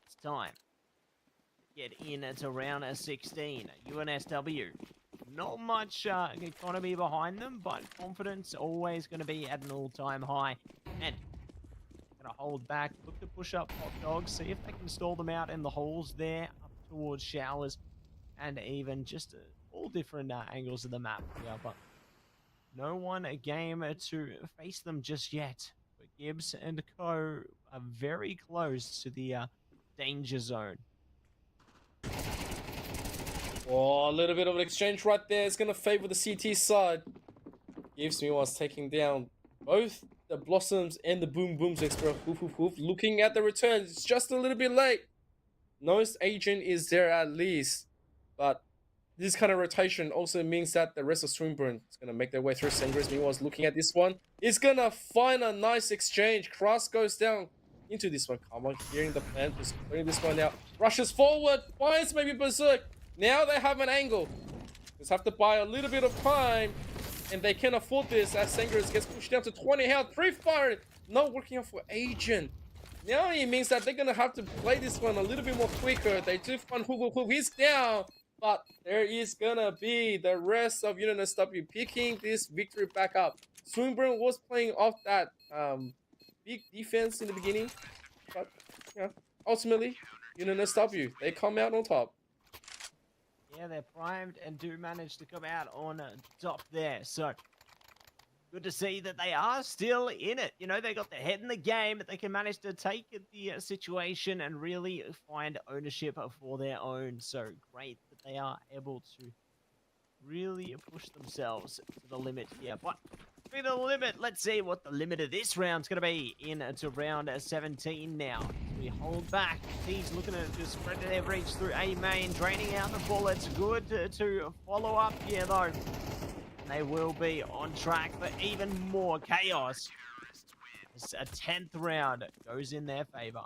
it's time to get in to round 16. UNSW. Not much economy behind them, but confidence always going to be at an all-time high. And gonna hold back, look to push up Hot Dogs, see if they can stall them out in the holes there, up towards Showers, and even just all different angles of the map here, but no one a game to face them just yet. But Gibbs and Co are very close to the danger zone. Oh, a little bit of an exchange right there. It's gonna favor the CT side. Gibbs meanwhile is taking down both the Blossoms and the Boom Booms Express. Looking at the return, it's just a little bit late. Knows Agent is there at least, but this kind of rotation also means that the rest of Swinburne is gonna make their way through. Sengris meanwhile is looking at this one. It's gonna find a nice exchange. Cross goes down into this one. Karma hearing the plan, just putting this one out. Rushes forward, finds maybe Berserk. Now they have an angle. Just have to buy a little bit of time. And they can afford this as Sengris gets pushed down to 20 health. Pre-fire not working out for Agent. Now it means that they're going to have to play this one a little bit more quicker. They do find he's down. But there is going to be the rest of UNSW picking this victory back up. Swinburne was playing off that big defense in the beginning. But ultimately, UNSW, they come out on top. Yeah, they're primed and do manage to come out on top there. So, good to see that they are still in it. They got their head in the game, but they can manage to take the situation and really find ownership for their own. So, great that they are able to really push themselves to the limit here. But, to the limit, let's see what the limit of this round's going to be into round 17 now. We hold back. He's looking to just spread their reach through A main, draining out the bullets. Good to follow up here, though. And they will be on track for even more chaos. It's a 10th round goes in their favor.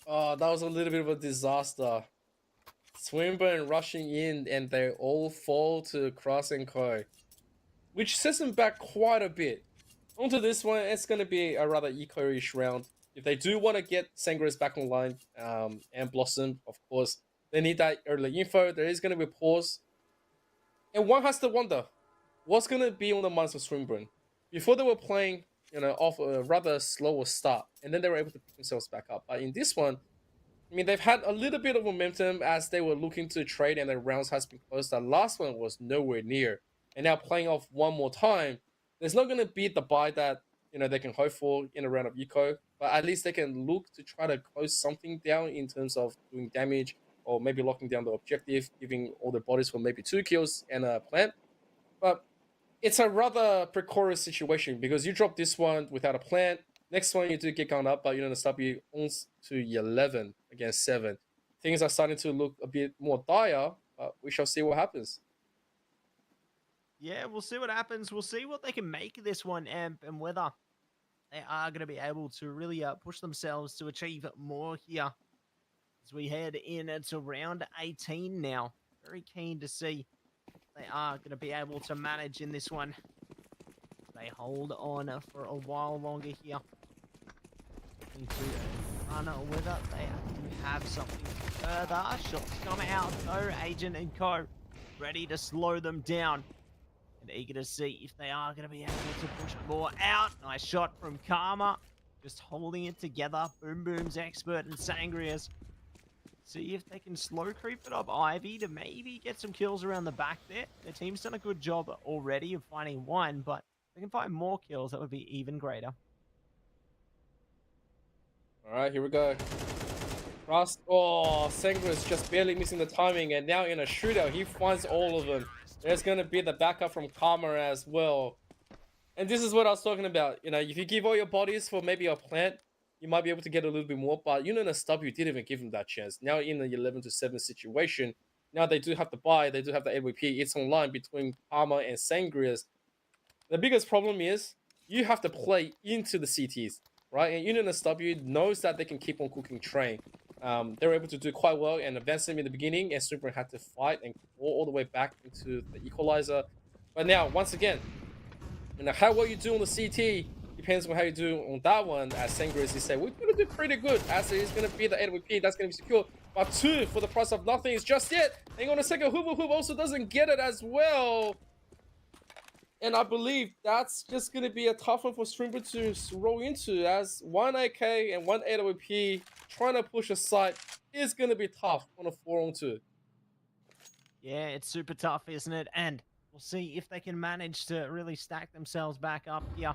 Oh, that was a little bit of a disaster. Swinburne rushing in, and they all fall to Cross and Co, which sets them back quite a bit. Onto this one, it's going to be a rather eco-ish round. If they do want to get Sengris back online and Blossom, of course, they need that early info. There is going to be a pause. And one has to wonder, what's going to be on the minds of Swinburne? Before they were playing, off a rather slower start, and then they were able to pick themselves back up. But in this one, I mean, they've had a little bit of momentum as they were looking to trade, and the rounds has been closed. The last one was nowhere near. and now playing off one more time, there's not going to be the buy that they can hope for in a round of eco, but at least they can look to try to close something down in terms of doing damage or maybe locking down the objective, giving all their bodies for maybe 2 kills and a plant. But it's a rather precarious situation because you drop this one without a plant. Next one you do get gone up, but UNSW owns to 11 against 7. Things are starting to look a bit more dire, but we shall see what happens. Yeah, we'll see what happens. We'll see what they can make of this one, Amp, and whether they are going to be able to really push themselves to achieve more here as we head in to round 18 now. Very keen to see if they are going to be able to manage in this one. They hold on for a while longer here. Looking to run with it. They do have something further. Shots come out though. Agent and Co. ready to slow them down. And eager to see if they are going to be able to push more out. Nice shot from Karma. Just holding it together. Boom Boom's expert and Sangria's. See if they can slow creep it up Ivy to maybe get some kills around the back there. Their team's done a good job already of finding one, but if they can find more kills, that would be even greater. All right, here we go. Rust. Oh, Sangria's just barely missing the timing, and now in a shootout, he finds all of them. There's going to be the backup from Karma as well. And this is what I was talking about. If you give all your bodies for maybe a plant, you might be able to get a little bit more. But UNSW didn't even give him that chance. Now in the 11-7 situation, now they do have to buy. They do have the AWP. It's online between Karma and Sangria's. The biggest problem is you have to play into the CTs, right? And UNSW knows that they can keep on cooking train. They were able to do quite well and advance them in the beginning, and Super had to fight and claw all the way back into the equalizer. But now, once again, how well you do on the CT depends on how you do on that one. As Sangria's, he said, we're going to do pretty good. As it is going to be the AWP, that's going to be secure. But 2 for the price of nothing is just it. Hang on a second, Hoop also doesn't get it as well. And I believe that's just going to be a tough one for Streamer to roll into, as 1 AK and 1 AWP trying to push a site is going to be tough on a 4-on-2. Yeah, it's super tough, isn't it? And we'll see if they can manage to really stack themselves back up here.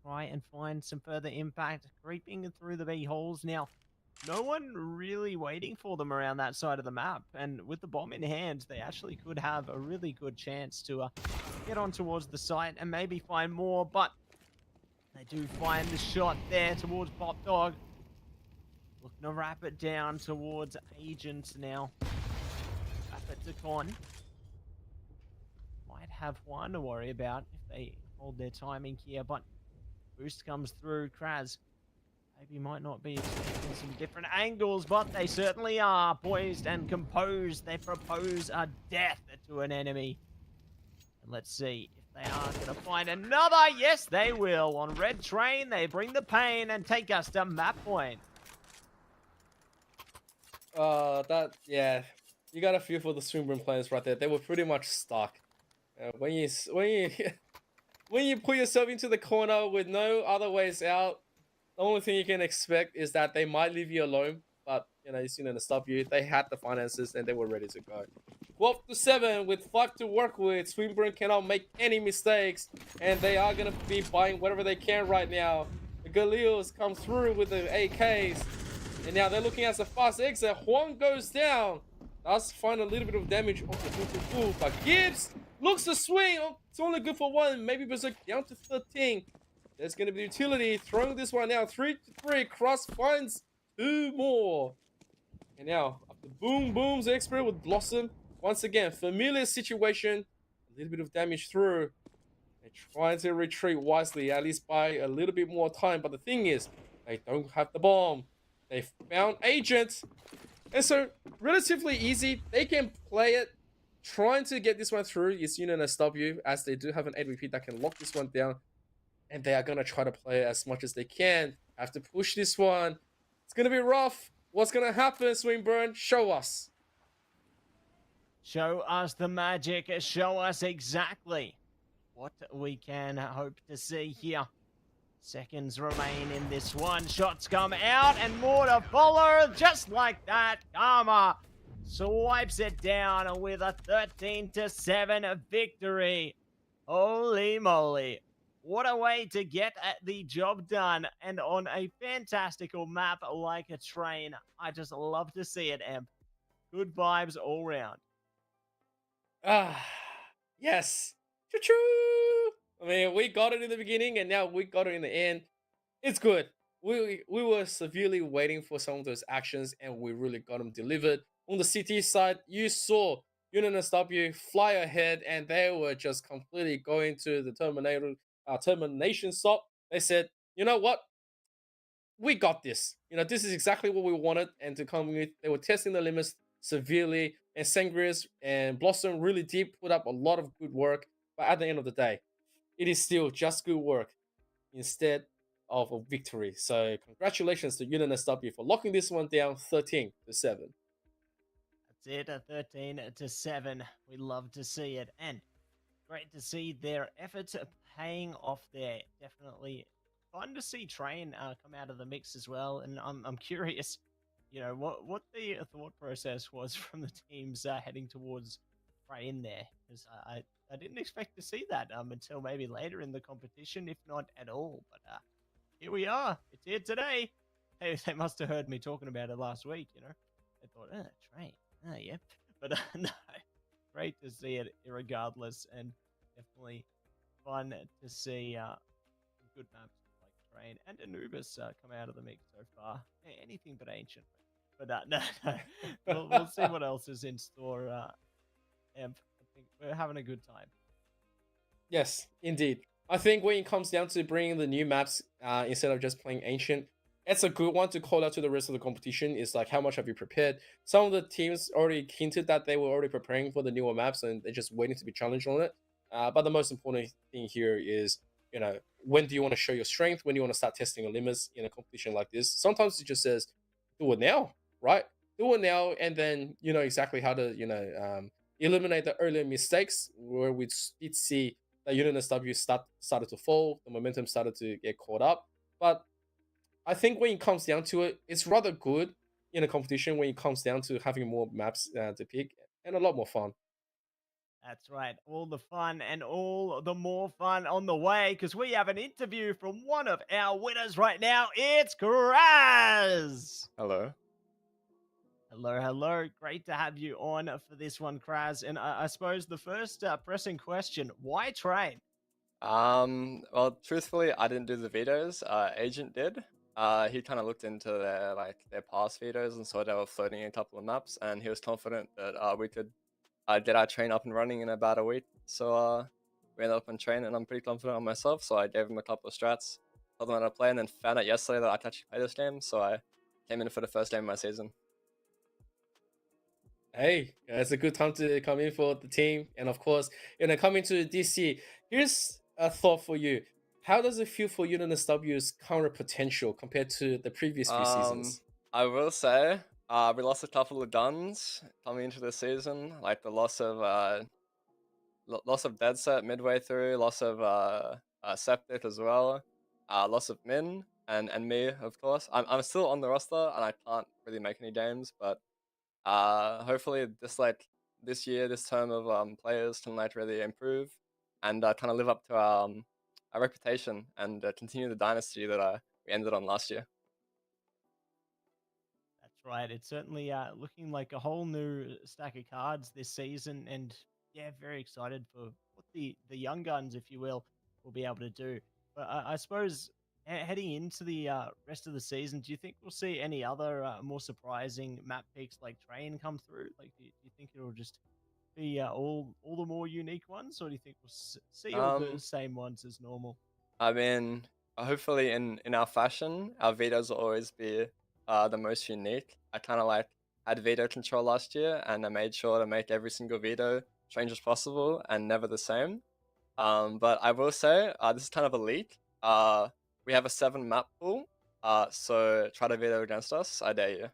Try and find some further impact, creeping through the B holes. Now, no one really waiting for them around that side of the map. And with the bomb in hand, they actually could have a really good chance to get on towards the site and maybe find more. But they do find the shot there towards Pop Dog. Looking to wrap it down towards Agent now. Wrap it to Con. Might have one to worry about if they hold their timing here, but boost comes through. Kraz maybe might not be expecting some different angles, but they certainly are poised and composed. They propose a death to an enemy. And let's see if they are going to find another. Yes, they will. On Red Train, they bring the pain and take us to map point. Yeah, you got a feel for the Swinburne players right there. They were pretty much stuck. When you when you put yourself into the corner with no other ways out, the only thing you can expect is that they might leave you alone. But it's going to stop you. They had the finances and they were ready to go. 12-7 with 5 to work with. Swinburne cannot make any mistakes, and they are going to be buying whatever they can right now. The Galils come through with the AKs. And now they're looking at the fast exit. Huang goes down. Does find a little bit of damage off the pool. But Gibbs looks to swing. Oh, it's only good for 1. Maybe Berserk down to 13. There's going to be utility. Throwing this one now. 3-3. Cross finds 2 more. And now, after Boom's expert with Blossom. Once again, familiar situation. A little bit of damage through. They're trying to retreat wisely. At least buy a little bit more time. But the thing is, they don't have the bomb. They found Agent, and so relatively easy. They can play it. Trying to get this one through is UNSW, as they do have an AWP that can lock this one down, and they are going to try to play it as much as they can. Have to push this one. It's going to be rough. What's going to happen, Swinburne? Show us. Show us the magic. Show us exactly what we can hope to see here. Seconds remain in this one. Shots come out and more to follow. Just like that, Karma swipes it down with a 13-7 victory. Holy moly. What a way to get the job done, and on a fantastical map like a train. I just love to see it, Emp. Good vibes all round. Ah, yes. Choo-choo! I mean, we got it in the beginning, and now we got it in the end. It's good. We were severely waiting for some of those actions, and we really got them delivered. On the CT side, you saw UNSW fly ahead, and they were just completely going to the termination stop. They said, you know what? We got this. You know, this is exactly what we wanted, and to come with, they were testing the limits severely, and Sangrias and Blossom really did put up a lot of good work. But at the end of the day, it is still just good work instead of a victory. So congratulations to UNSW for locking this one down 13-7. That's it, a 13-7. We love to see it, and great to see their efforts paying off there. Definitely fun to see Train come out of the mix as well. And I'm curious, you know, what the thought process was from the teams heading towards Train there, because I didn't expect to see that until maybe later in the competition, if not at all. But here we are. It's here today. Hey, they must have heard me talking about it last week, you know. They thought, Train. Yeah. But no, great to see it regardless, and definitely fun to see some good maps like Train and Anubis come out of the mix so far. Anything but Ancient. But no. We'll see what else is in store, Emp. I think we're having a good time. Yes, indeed. I think when it comes down to bringing the new maps instead of just playing Ancient, it's a good one to call out to the rest of the competition. It's like, how much have you prepared? Some of the teams already hinted that they were already preparing for the newer maps, and they're just waiting to be challenged on it. But the most important thing here is, you know, when do you want to show your strength? When do you want to start testing your limits in a competition like this? Sometimes it just says, do it now, right? Do it now, and then you know exactly how to, eliminate the earlier mistakes where we did see that UNSW started to fall, the momentum started to get caught up. But I think when it comes down to it, it's rather good in a competition when it comes down to having more maps to pick and a lot more fun. That's right. All the fun and all the more fun on the way, because we have an interview from one of our winners right now. It's Kraz. Hello. Hello. Great to have you on for this one, Kraz. And I suppose the first pressing question, why Train? Well, truthfully, I didn't do the vetoes. Agent did. He kind of looked into their past vetoes and saw they were floating a couple of maps, and he was confident that we could get our train up and running in about a week. So we ended up on Train, and I'm pretty confident on myself. So I gave him a couple of strats, told him how to play, and then found out yesterday that I could actually play this game. So I came in for the first game of my season. Hey, it's a good time to come in for the team. And of course, coming to DC, here's a thought for you. How does it feel for UNSW's current potential compared to the previous few seasons? I will say, we lost a couple of guns coming into the season, like the loss of Dead Set midway through, loss of Septic as well, loss of Min and me, of course. I'm still on the roster and I can't really make any games, but hopefully this year, this term of players can really improve and kind of live up to our reputation and continue the dynasty that we ended on last year. That's right. It's certainly looking like a whole new stack of cards this season, and yeah, very excited for what the young guns, if you will be able to do. But I suppose heading into the rest of the season, do you think we'll see any other more surprising map picks like Train come through? Like, do you think it'll just be all the more unique ones, or do you think we'll see all the same ones as normal? I mean, hopefully in our fashion, our vetoes will always be the most unique. I kind of had veto control last year, and I made sure to make every single veto strange as possible and never the same. But I will say, this is kind of a leak. We have a 7 map pool, so try to veto against us, I dare you.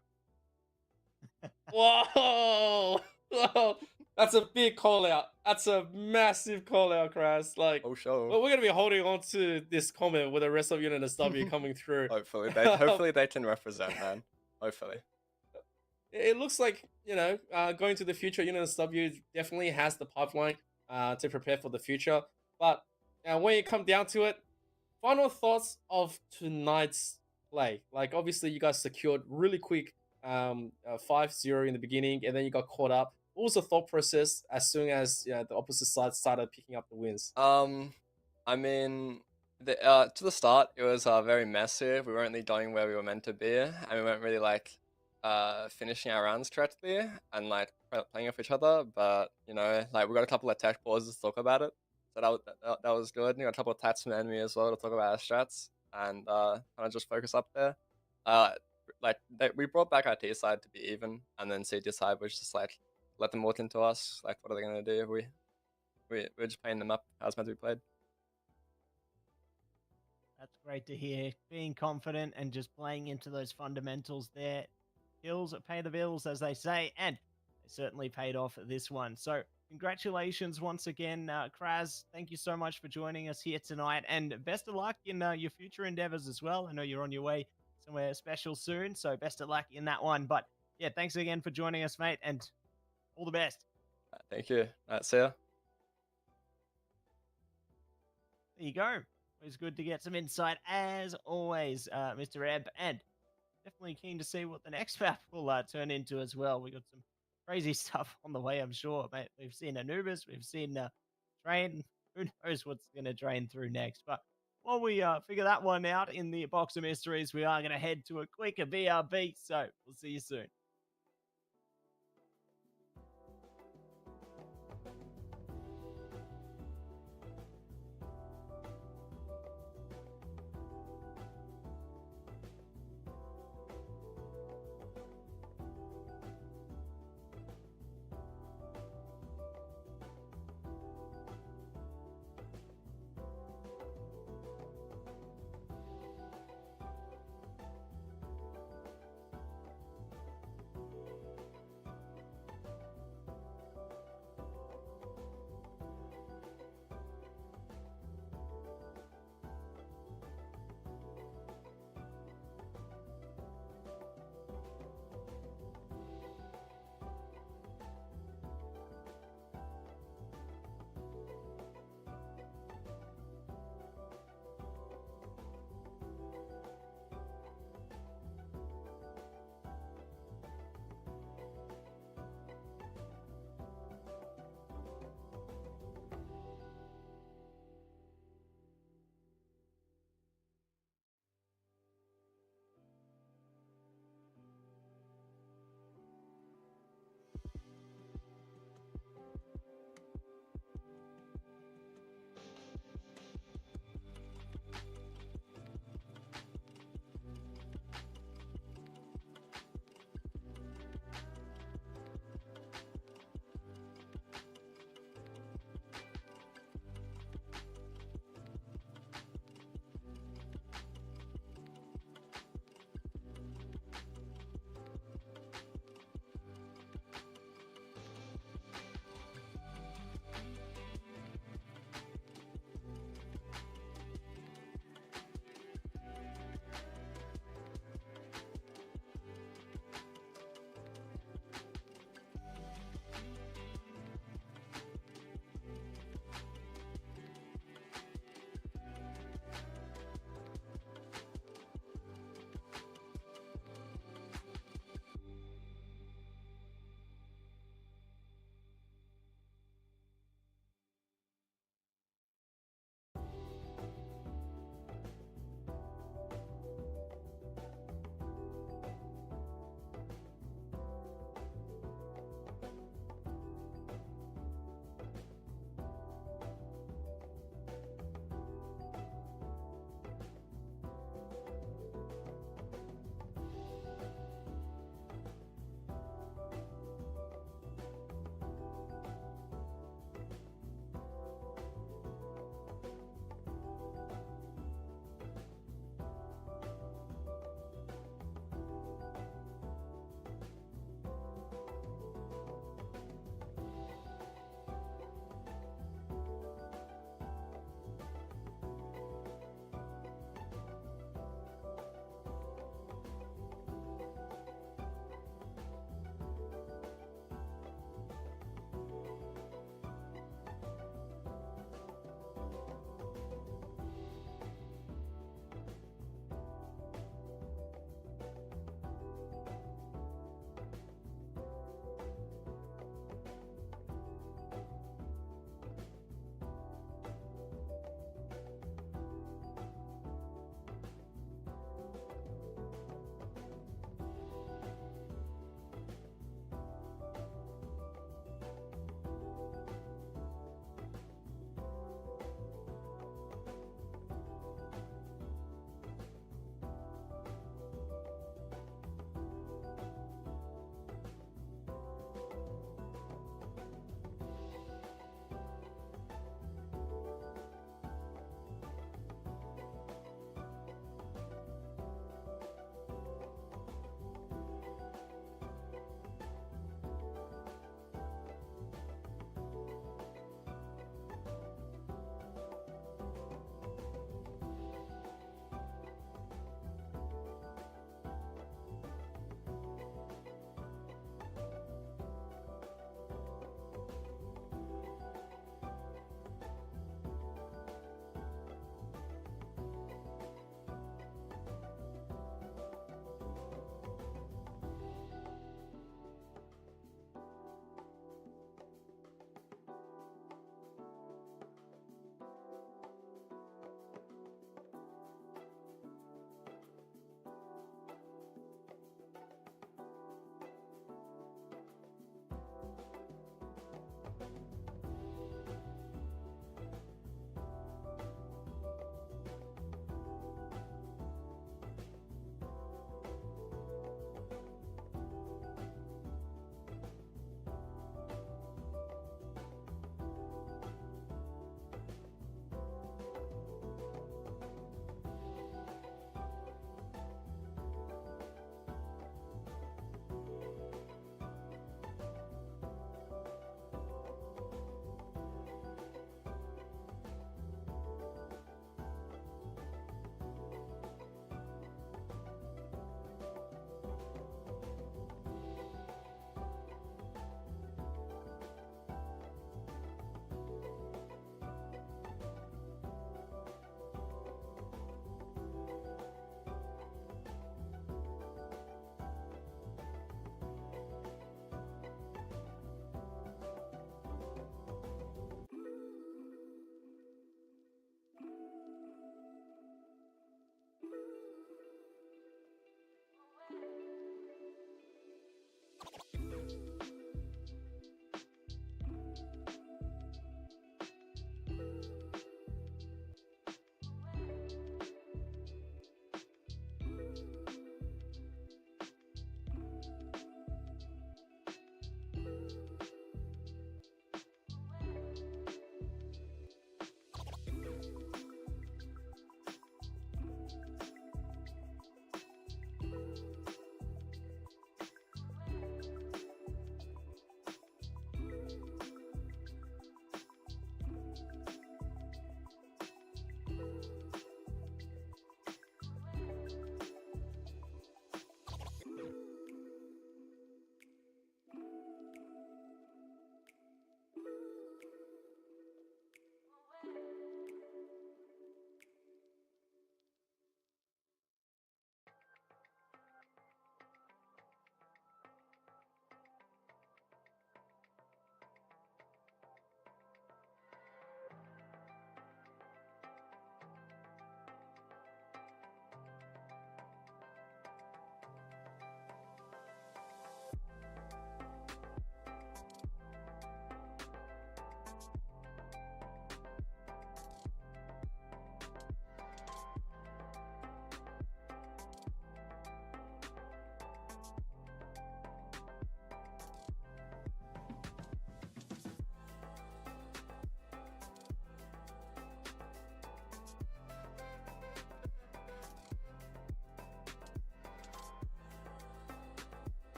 Whoa! Whoa! That's a big call out. That's a massive call out, Kraz. Like, oh, sure. Well, we're gonna be holding on to this comment with the rest of UNSW coming through. Hopefully they can represent, man. Hopefully. it looks like, going to the future, UNSW definitely has the pipeline to prepare for the future. But when you come down to it, final thoughts of tonight's play. Like, obviously, you guys secured really quick 5-0 in the beginning, and then you got caught up. What was the thought process as soon as the opposite side started picking up the wins? I mean, to the start, it was very messy. We weren't really going where we were meant to be, and we weren't really like finishing our rounds correctly and like playing off each other. But like we got a couple of tech pauses to talk about it, so that was good. And we got a couple of tats from the enemy as well to talk about our strats and kind of just focus up there. We brought back our T side to be even, and then CT side was just like let them walk into us. Like, what are they gonna do? We're just paying them up as meant to be played. That's great to hear. Being confident and just playing into those fundamentals there. Kills pay the bills, as they say, and they certainly paid off this one. So congratulations once again, Kraz. Thank you so much for joining us here tonight, and best of luck in your future endeavors as well. I know you're on your way somewhere special soon, so best of luck in that one. But yeah, thanks again for joining us, mate, and all the best. Thank you. See ya. There you go. It was good to get some insight, as always, Mr. Ebb, and definitely keen to see what the next map will turn into as well. We got some crazy stuff on the way, I'm sure, mate. We've seen Anubis, we've seen Train. Who knows what's going to drain through next? But while we figure that one out in the box of mysteries, we are going to head to a quick BRB. So we'll see you soon.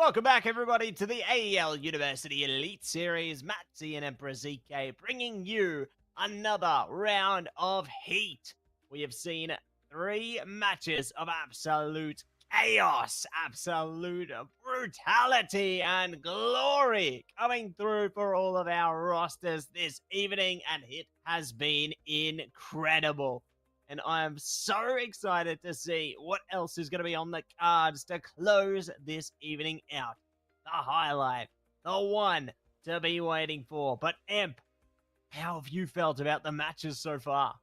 Welcome back, everybody, to the AEL University Elite Series. Matzy and Emperor ZK bringing you another round of heat. We have seen 3 matches of absolute chaos, absolute brutality, and glory coming through for all of our rosters this evening, and it has been incredible. And I am so excited to see what else is going to be on the cards to close this evening out. The highlight, the one to be waiting for. But Emp, how have you felt about the matches so far?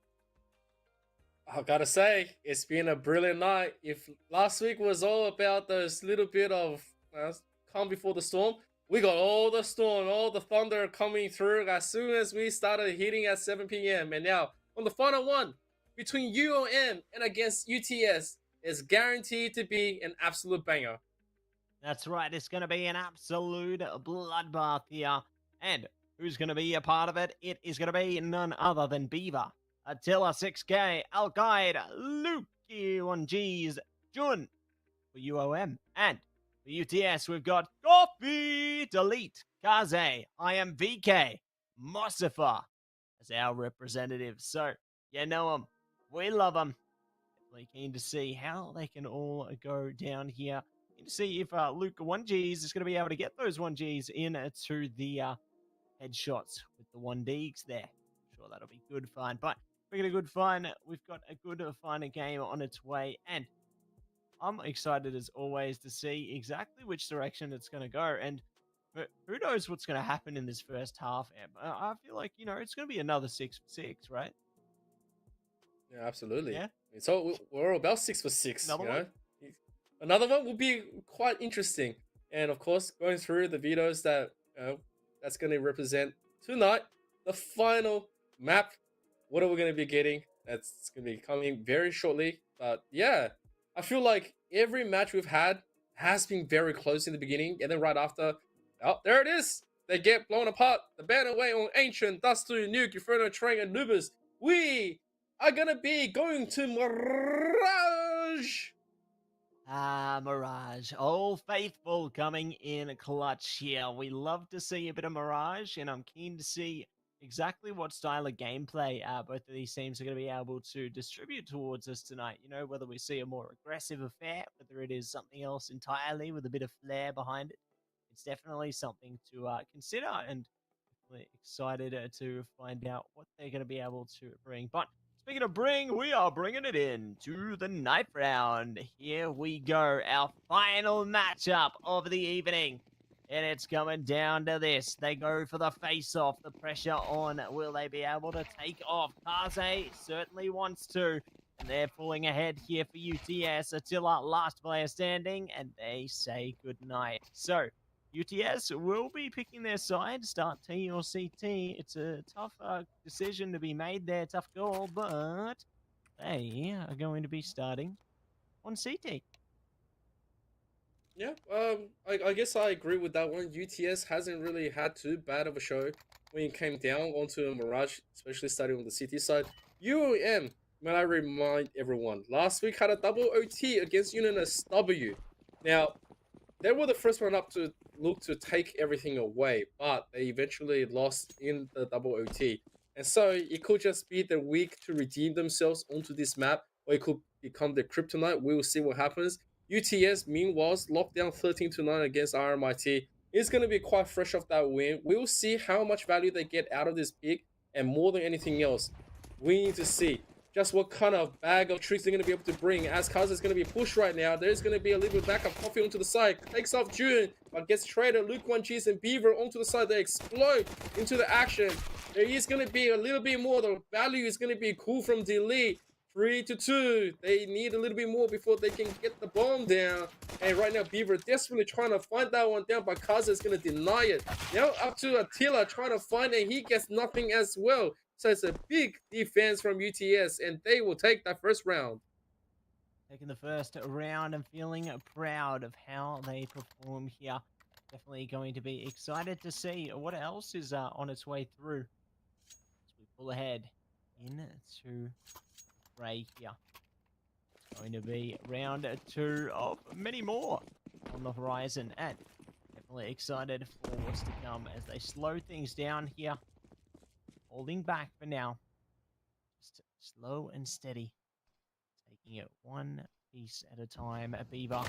I gotta say, it's been a brilliant night. If last week was all about those little bit of calm before the storm, we got all the storm, all the thunder coming through as soon as we started hitting at 7 p.m. And now, on the final one, between UOM and against UTS, is guaranteed to be an absolute banger. That's right, it's going to be an absolute bloodbath here. And who's going to be a part of it? It is going to be none other than Beaver, Attila 6K, Al-Qaid, Luki 1Gs, Jun for UOM. And for UTS, we've got Coffee, Delete, Kaze, I am VK, Mosifa as our representatives. So, you know them. We love them. Definitely keen to see how they can all go down here. Keen to see if Luke 1Gs is going to be able to get those 1Gs into the headshots with the 1Ds there. I'm sure that'll be good fun. But speaking of good fun, we've got a good fun game on its way. And I'm excited as always to see exactly which direction it's going to go. And who knows what's going to happen in this first half, Em. I feel like, it's going to be another 6-6, right? Yeah, absolutely. Yeah. So we're about 6 for 6. Another one? Another one will be quite interesting. And of course, going through the videos that that's going to represent tonight, the final map. What are we going to be getting? That's going to be coming very shortly. But yeah, I feel like every match we've had has been very close in the beginning, and then right after, oh, there it is. They get blown apart. The banner away on Ancient, Dustu, Nuke, Inferno, Train, and Nubus. We are gonna be going to Mirage. Mirage. Old Faithful coming in clutch here. We love to see a bit of Mirage, and I'm keen to see exactly what style of gameplay both of these teams are going to be able to distribute towards us tonight. Whether we see a more aggressive affair, whether it is something else entirely with a bit of flair behind it. It's definitely something to consider, and definitely excited to find out what they're going to be able to bring. But speaking of bring, we are bringing it in to the ninth round. Here we go, our final matchup of the evening. And it's coming down to this. They go for the face-off, the pressure on. Will they be able to take off? Kaze certainly wants to. And they're pulling ahead here for UTS. Attila, last player standing, and they say goodnight. So, UTS will be picking their side, start T or CT. It's a tough decision to be made there, tough call, but they are going to be starting on CT. Yeah, I guess I agree with that one. UTS hasn't really had too bad of a show when it came down onto a Mirage, especially starting on the CT side. UOM, may I remind everyone, last week had a double OT against UNSW. Now, they were the first one up to look to take everything away, but they eventually lost in the double OT. And so it could just be the week to redeem themselves onto this map, or it could become the kryptonite. We will see what happens. UTS, meanwhile, locked down 13-9 against RMIT. It's going to be quite fresh off that win. We'll see how much value they get out of this pick, and more than anything else, we need to see just what kind of bag of tricks they're going to be able to bring. As Kaza is going to be pushed right now, there's going to be a little bit back of Coffee onto the side. Takes off June, but gets traded. Luke 1Gs and Beaver onto the side. They explode into the action. There is going to be a little bit more. The value is going to be cool from Delete. 3-2. They need a little bit more before they can get the bomb down. And right now, Beaver desperately trying to find that one down, but Kaza is going to deny it. Now up to Attila trying to find it. He gets nothing as well. So it's a big defense from UTS, and they will take that first round. Taking the first round and feeling proud of how they perform here. Definitely going to be excited to see what else is on its way through as we pull ahead into Ray here. It's going to be round 2 of many more on on the horizon, and definitely excited for what's to come as they slow things down here. Holding back for now. Just slow and steady. Taking it one piece at a time. Beaver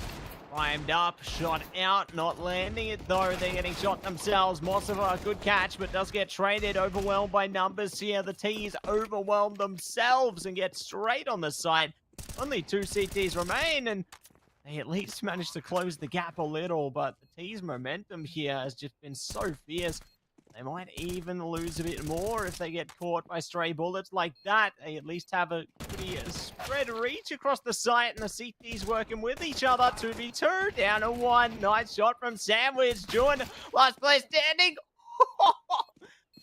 primed up, shot out, not landing it though. They're getting shot themselves. Mossova, good catch, but does get traded. Overwhelmed by numbers here. The T's overwhelm themselves and get straight on the site. Only 2 CTs remain, and they at least managed to close the gap a little, but the T's momentum here has just been so fierce. They might even lose a bit more if they get caught by stray bullets like that. They at least have a pretty spread reach across the site, and the CTs working with each other. 2v2, down to 1. Nice shot from Sandwich. June, last place standing.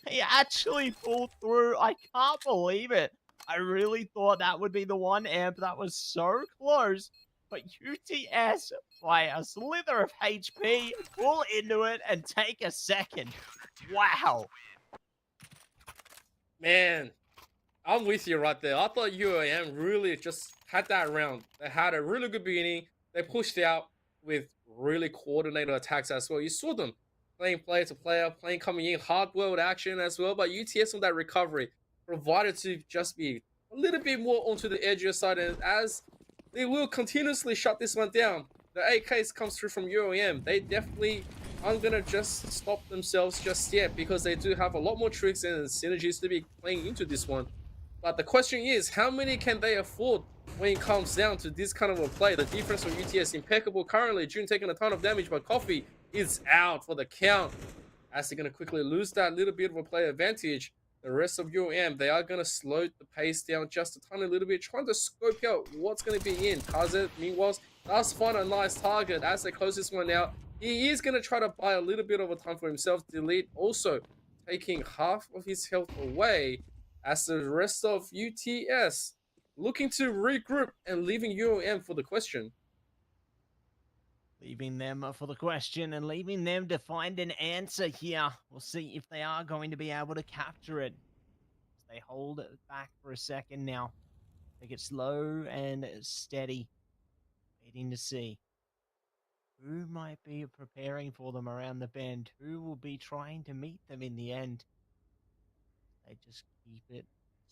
He actually pulled through. I can't believe it. I really thought that would be the one amp. That was so close. But UTS, by a slither of HP, pull into it and take a second. Wow. Man, I'm with you right there. I thought UAM really just had that round. They had a really good beginning. They pushed out with really coordinated attacks as well. You saw them playing player to player, playing coming in, hard-boiled action as well. But UTS on that recovery provided to just be a little bit more onto the edgier side. And as they will continuously shut this one down, the 8Ks comes through from UAM. They definitely aren't going to just stop themselves just yet, because they do have a lot more tricks and synergies to be playing into this one. But the question is, how many can they afford when it comes down to this kind of a play? The defense from UTS impeccable currently. June taking a ton of damage, but Coffee is out for the count. As they're going to quickly lose that little bit of a play advantage, the rest of UAM, they are going to slow the pace down just a tiny little bit, trying to scope out what's going to be in. Kaze, meanwhile, does find a nice target as they close this one out. He is going to try to buy a little bit of a time for himself. Delete also taking half of his health away, as the rest of UTS looking to regroup and leaving UAM for the question. Leaving them for the question and leaving them to find an answer here. We'll see if they are going to be able to capture it. They hold it back for a second now. They get slow and steady. Waiting to see who might be preparing for them around the bend. Who will be trying to meet them in the end. They just keep it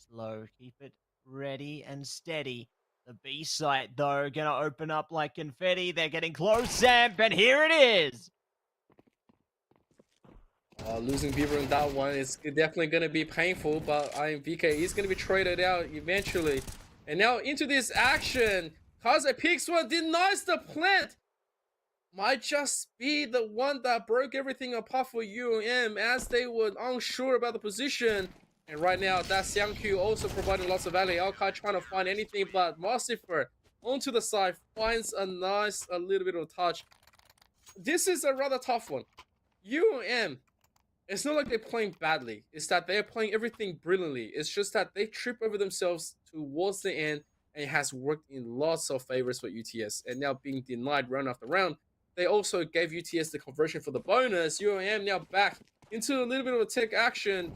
slow. Keep it ready and steady. The B site, though, gonna open up like confetti. They're getting close, Samp, and here it is. Losing Beaver in that one is definitely going to be painful, but BK is going to be traded out eventually. And now into this action. Kaze picks one, denies the plant. Might just be the one that broke everything apart for UM, as they were unsure about the position. And right now, that's Xiangqiu also providing lots of value. Alkai trying to find anything, but Massifer onto the side finds a little bit of touch. This is a rather tough one. UM, it's not like they're playing badly. It's that they're playing everything brilliantly. It's just that they trip over themselves towards the end, and it has worked in lots of favors for UTS. And now being denied round after round, they also gave UTS the conversion for the bonus. UAM now back into a little bit of a tech action,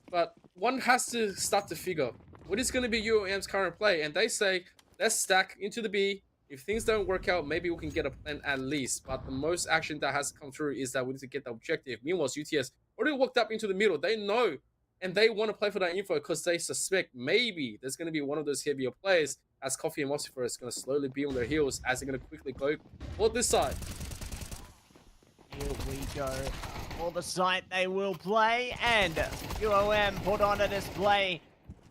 but one has to start to figure what is going to be UAM's current play. And they say, let's stack into the B. If things don't work out, maybe we can get a plan at least. But the most action that has come through is that we need to get the objective. Meanwhile, UTS already walked up into the middle. They know, and they want to play for that info because they suspect maybe there's going to be one of those heavier players, as Coffee and Mossifer is going to slowly be on their heels as they're going to quickly go for this side. Here we go. For the site they will play, and UOM put on a display.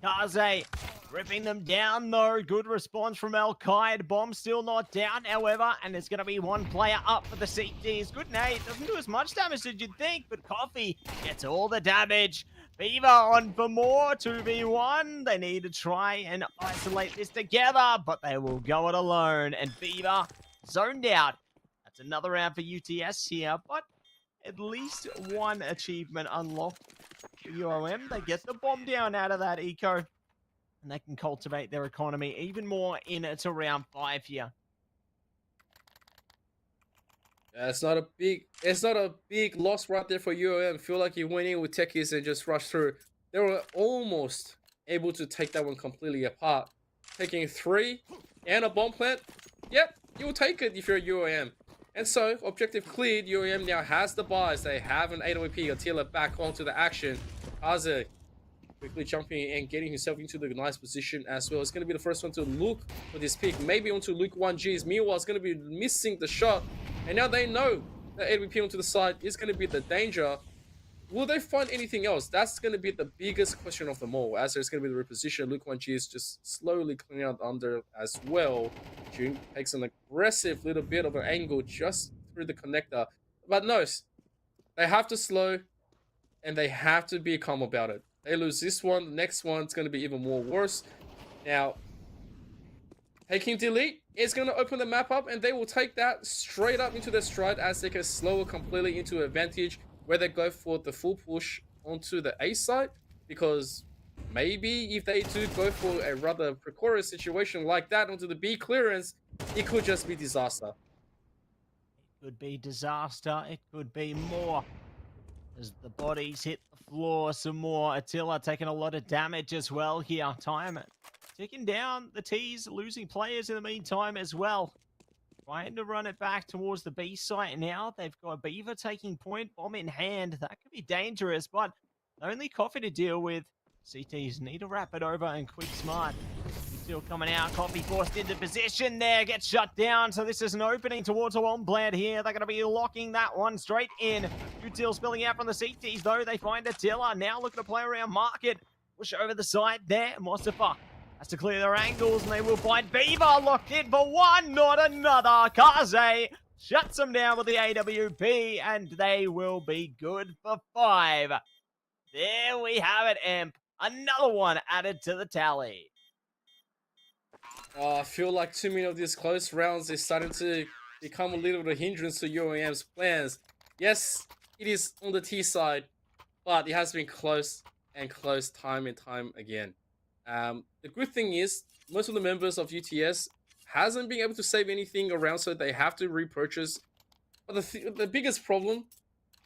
Kaze ripping them down though. Good response from Al-Qaid. Bomb still not down, however, and there's going to be one player up for the CTs. Good nade. Doesn't do as much damage as you'd think, but Coffee gets all the damage. Beaver on for more. 2v1. They need to try and isolate this together, but they will go it alone. And Beaver zoned out. That's another round for UTS here, but at least one achievement unlocked for UOM. They get the bomb down out of that eco, and they can cultivate their economy even more in to round 5 here. Yeah, it's not a big loss right there for UOM. Feel like you went in with techies and just rushed through. They were almost able to take that one completely apart. Taking 3 and a bomb plant. Yep, you'll take it if you're UOM. And so, objective cleared, UAM now has the buys. They have an AWP, Attila back onto the action. Kaze quickly jumping and getting himself into the nice position as well. It's going to be the first one to look for this pick. Maybe onto Luke 1G's. Meanwhile, it's going to be missing the shot. And now they know that AWP onto the side is going to be the danger. Will they find anything else? That's going to be the biggest question of them all, as there's going to be the reposition. Luke 1G is just slowly cleaning out under as well. June takes an aggressive little bit of an angle just through the connector. But no, they have to slow and they have to be calm about it. They lose this one, the next one's going to be even more worse. Now, taking delete is going to open the map up and they will take that straight up into their stride as they can slow it completely into advantage, where they go for the full push onto the A side, because maybe if they do go for a rather precarious situation like that onto the B clearance, it could just be disaster. It could be disaster. It could be more. As the bodies hit the floor some more. Attila taking a lot of damage as well here. Time ticking down. The T's losing players in the meantime as well. Trying to run it back towards the B site now. They've got Beaver taking point, bomb in hand. That could be dangerous, but only Coffee to deal with. CTs need to wrap it over and quick smart. Still coming out. Coffee forced into position there. Gets shut down. So this is an opening towards a Womblad here. They're going to be locking that one straight in. Util spilling out from the CTs though. They find Attila. Now looking to play around market. Push over the side there. Mostafa has to clear their angles, and they will find Beaver locked in for one, not another. Kaze shuts them down with the AWP, and they will be good for 5. There we have it, Imp. Another one added to the tally. I feel like too many of these close rounds is starting to become a little bit of a hindrance to UAM's plans. Yes, it is on the T side, but it has been close and close time and time again. The good thing is, most of the members of UTS hasn't been able to save anything around, so they have to repurchase. But the biggest problem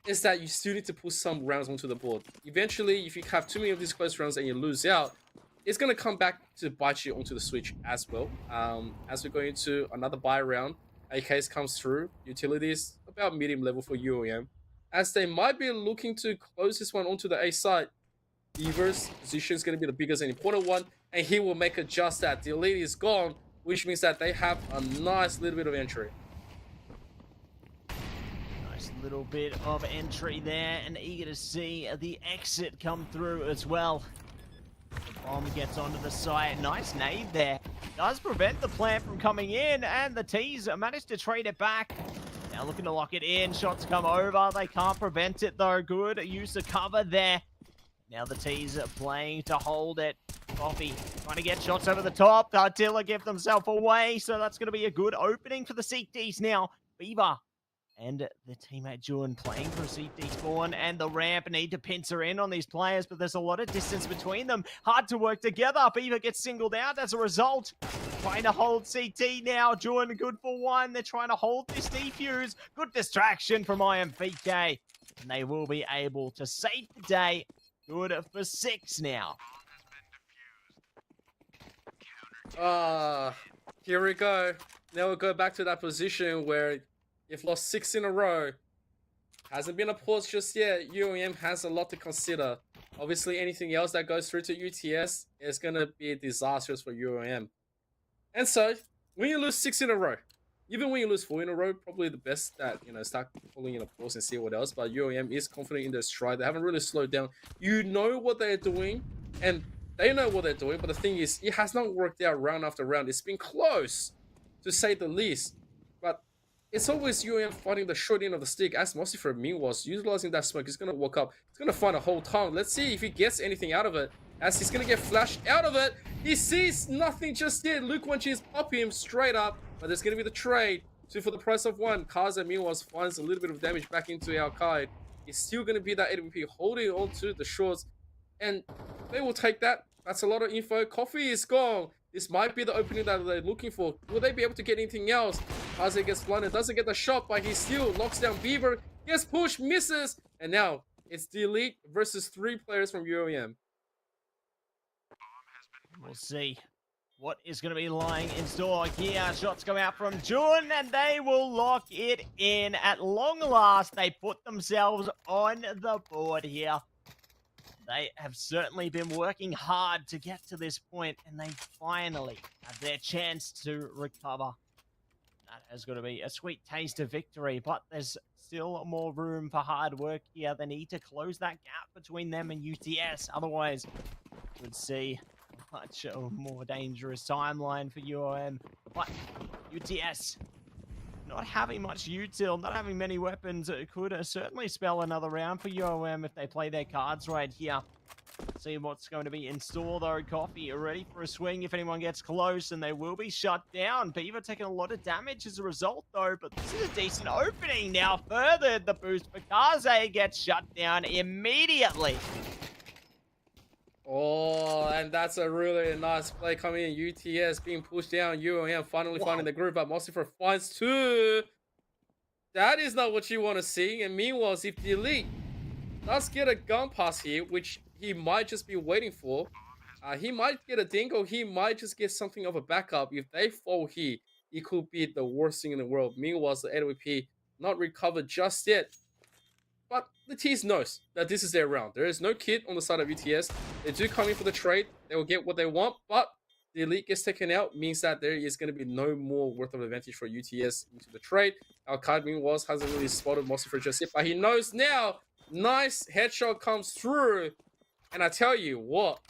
is that you still need to push some rounds onto the board. Eventually, if you have too many of these close rounds and you lose out, it's going to come back to bite you onto the switch as well. As we go into another buy round, AKs comes through. Utilities about medium level for UAM, as they might be looking to close this one onto the A side. Beaver's position is going to be the biggest and important one, and he will make it just that. The elite is gone, which means that they have a nice little bit of entry. Nice little bit of entry there, and eager to see the exit come through as well. The bomb gets onto the site. Nice nade there. Does prevent the plant from coming in, and the T's managed to trade it back. Now looking to lock it in. Shots come over. They can't prevent it though. Good use of cover there. Now the T's are playing to hold it. Coffee trying to get shots over the top. Attila give themselves away, so that's going to be a good opening for the CTs now. Beaver and the teammate June playing for a CT spawn, and the ramp need to pincer in on these players, but there's a lot of distance between them. Hard to work together. Beaver gets singled out as a result. Trying to hold CT now. June good for 1. They're trying to hold this defuse. Good distraction from IMBK, and they will be able to save the day. Good for 6 now. Here we go. Now we'll go back to that position where you've lost 6 in a row. Hasn't been a pause just yet. UAM has a lot to consider. Obviously, anything else that goes through to UTS is going to be disastrous for UAM. And so, when you lose 6 in a row, even when you lose 4 in a row, probably the best that, start pulling in a pause and see what else. But UAM is confident in their stride. They haven't really slowed down. You know what they're doing, and they know what they're doing. But the thing is, it has not worked out round after round. It's been close, to say the least. But it's always UAM finding the short end of the stick, as Mossifer meanwhile utilizing that smoke. He's going to walk up. He's going to find a whole ton. Let's see if he gets anything out of it, as he's going to get flashed out of it. He sees nothing just yet. Luke 1G is popping him straight up, but there's going to be the trade. 2 for the price of 1. Kaza meanwhile finds a little bit of damage back into Al-Qaid. It's still going to be that AWP holding on to the shorts, and they will take that. That's a lot of info. Coffee is gone. This might be the opening that they're looking for. Will they be able to get anything else? Kaze gets blinded, doesn't get the shot, but he still locks down Beaver. Gets pushed, misses, and now it's the elite versus 3 players from UAM. We'll see. What is going to be lying in store here? Shots come out from Jun, and they will lock it in. At long last, they put themselves on the board here. They have certainly been working hard to get to this point, and they finally have their chance to recover. That is going to be a sweet taste of victory, but there's still more room for hard work here. They need to close that gap between them and UTS. Otherwise, we'd see a much more dangerous timeline for UOM. But UTS, not having much util, not having many weapons, it could certainly spell another round for UOM if they play their cards right here. See what's going to be in store though. Coffee ready for a swing if anyone gets close, and they will be shut down. Beaver taking a lot of damage as a result though, but this is a decent opening. Now further the boost for Kaze gets shut down immediately. Oh, and that's a really nice play coming in. UTS being pushed down. UOM finally finding the group, but Mosifer finds two. That is not what you want to see. And meanwhile, if the Elite does get a gun pass here, which he might just be waiting for, he might get a dingo. He might just get something of a backup. If they fall here, it could be the worst thing in the world. Meanwhile, the AWP not recovered just yet. But the T's knows that this is their round. There is no kid on the side of UTS. They do come in for the trade. They will get what they want, but the Elite gets taken out, means that there is going to be no more worth of advantage for UTS into the trade. Al-Qaid, meanwhile, hasn't really spotted Mosifer just yet, but he knows now. Nice headshot comes through. And I tell you what,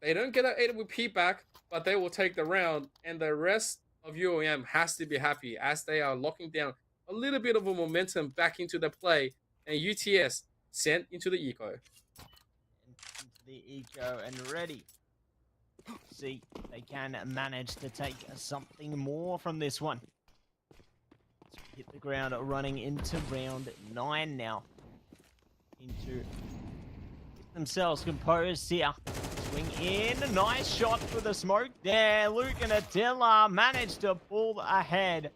they don't get an AWP back, but they will take the round. And the rest of UOM has to be happy as they are locking down a little bit of a momentum back into the play. And UTS sent into the eco. Into the eco and ready. See, they can manage to take something more from this one. So hit the ground running into round 9 now. Into themselves composed here. Swing in. Nice shot for the smoke there. Luke and Attila managed to pull ahead.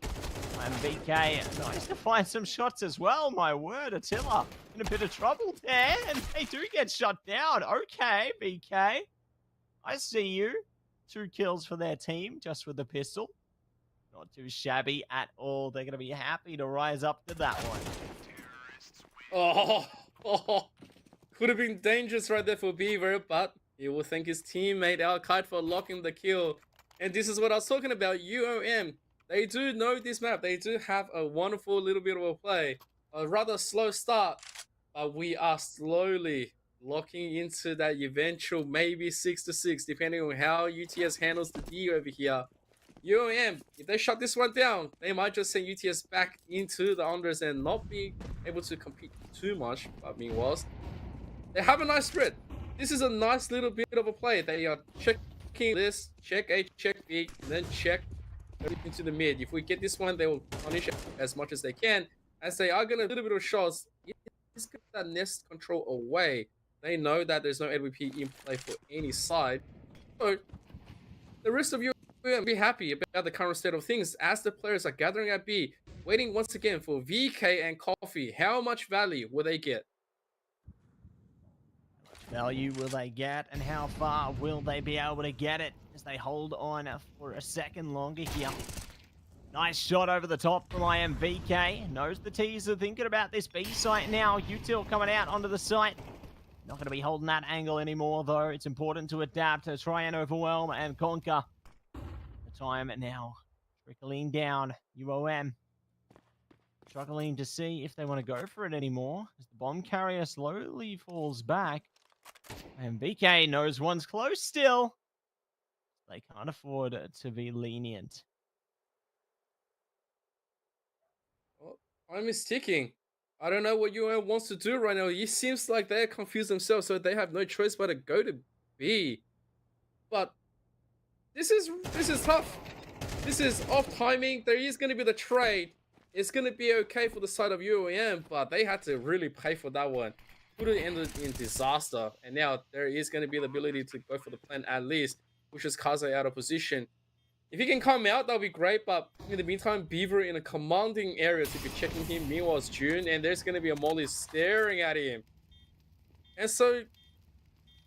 And BK, nice to find some shots as well. My word, Attila in a bit of trouble there. And they do get shut down. Okay, BK. I see you. 2 kills for their team just with the pistol. Not too shabby at all. They're going to be happy to rise up to that one. Oh. Could have been dangerous right there for Beaver, but he will thank his teammate Al-Qaid for locking the kill. And this is what I was talking about. UOM, they do know this map. They do have a wonderful little bit of a play. A rather slow start, but we are slowly locking into that eventual maybe 6-6, depending on how UTS handles the D over here. UOM, if they shut this one down, they might just send UTS back into the unders and not be able to compete too much. But meanwhile, they have a nice spread. This is a nice little bit of a play. They are checking this, check A, check B, and then check into the mid. If we get this one, they will punish it as much as they can. As they are going to a little bit of shots, just get that nest control away. They know that there's no AWP in play for any side. So the rest of you will be happy about the current state of things as the players are gathering at B, waiting once again for VK and Coffee. How much value will they get? Value will they get, and how far will they be able to get it as they hold on for a second longer here? Nice shot over the top from IMVK. Knows the T's are thinking about this B site now. Util coming out onto the site. Not going to be holding that angle anymore, though. It's important to adapt, to try and overwhelm and conquer. The time now trickling down. UOM struggling to see if they want to go for it anymore as the bomb carrier slowly falls back. And BK knows one's close still. They can't afford to be lenient. Well, time is ticking. I don't know what UOM wants to do right now. It seems like they're confused themselves, so they have no choice but to go to B. But this is tough. This is off timing. There is going to be the trade. It's going to be okay for the side of UOM, but they had to really pay for that one. Could have ended in disaster. And now there is going to be the ability to go for the plan at least, which is Kaze out of position. If he can come out, that'll be great. But in the meantime, Beaver in a commanding area to be checking him. Meanwhile, it's June, and there's going to be a Molly staring at him. And so,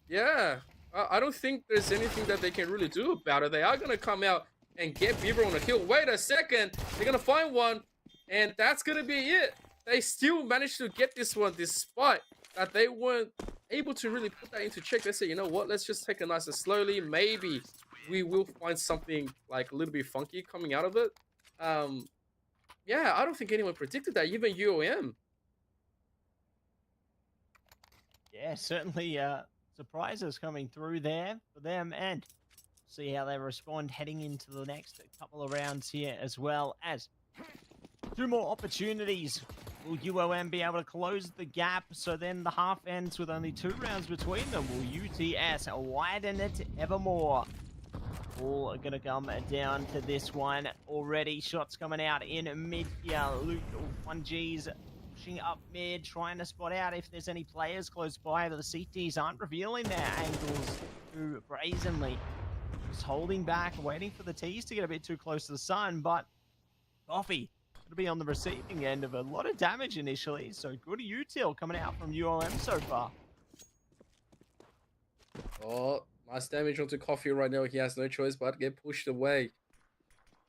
yeah, I don't think there's anything that they can really do about it. They are going to come out and get Beaver on a kill. Wait a second. They're going to find one, and that's going to be it. They still managed to get this one despite that they weren't able to really put that into check. They said, you know what, let's just take it nice and slowly. Maybe we will find something like a little bit funky coming out of it. Yeah, I don't think anyone predicted that, even UOM. Yeah, certainly surprises coming through there for them, and see how they respond heading into the next couple of rounds here, as well as 2 more opportunities. Will UOM be able to close the gap? So then the half ends with only 2 rounds between them. Will UTS widen it evermore? All are going to come down to this one already. Shots coming out in mid here. Luke 1G's pushing up mid, trying to spot out if there's any players close by. The CTs aren't revealing their angles too brazenly. Just holding back, waiting for the T's to get a bit too close to the sun, but Coffee to be on the receiving end of a lot of damage initially. So good util coming out from UOM so far. Oh, nice damage onto Coffee right now. He has no choice but to get pushed away.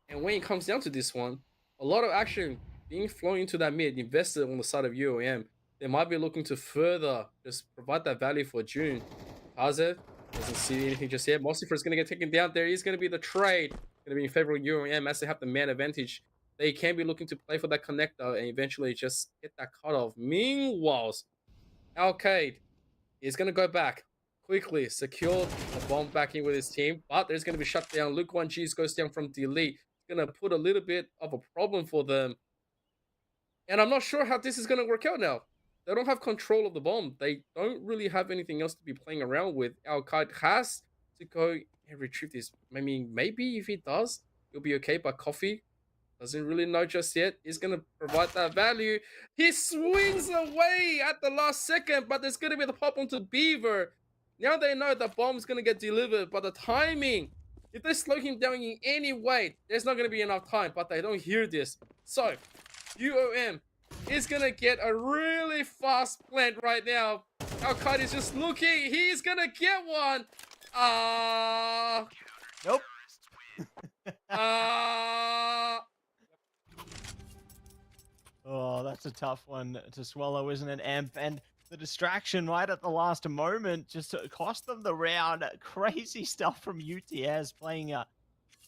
And when it comes down to this one, a lot of action being flown into that mid, invested on the side of UOM. They might be looking to further just provide that value for June. Kaze doesn't see anything just yet. Mossifer is going to get taken down. There is going to be the trade. Going to be in favor of UOM as they have the man advantage. They can be looking to play for that connector and eventually just get that cutoff. Meanwhile, Alcade is going to go back quickly, secure the bomb back in with his team, but there's going to be shut down. Luke 1G's goes down from delete. It's going to put a little bit of a problem for them. And I'm not sure how this is going to work out now. They don't have control of the bomb. They don't really have anything else to be playing around with. Alcade has to go and retrieve this. I mean, maybe if he does, it'll be okay, but Coffee doesn't really know just yet. He's going to provide that value. He swings away at the last second, but there's going to be the pop onto Beaver. Now they know the bomb's going to get delivered, but the timing, if they slow him down in any way, there's not going to be enough time, but they don't hear this. So, UOM is going to get a really fast plant right now. Alcade is just looking. He's going to get one. Nope. Oh, that's a tough one to swallow, isn't it, Amp? And the distraction right at the last moment just cost them the round. Crazy stuff from UTS playing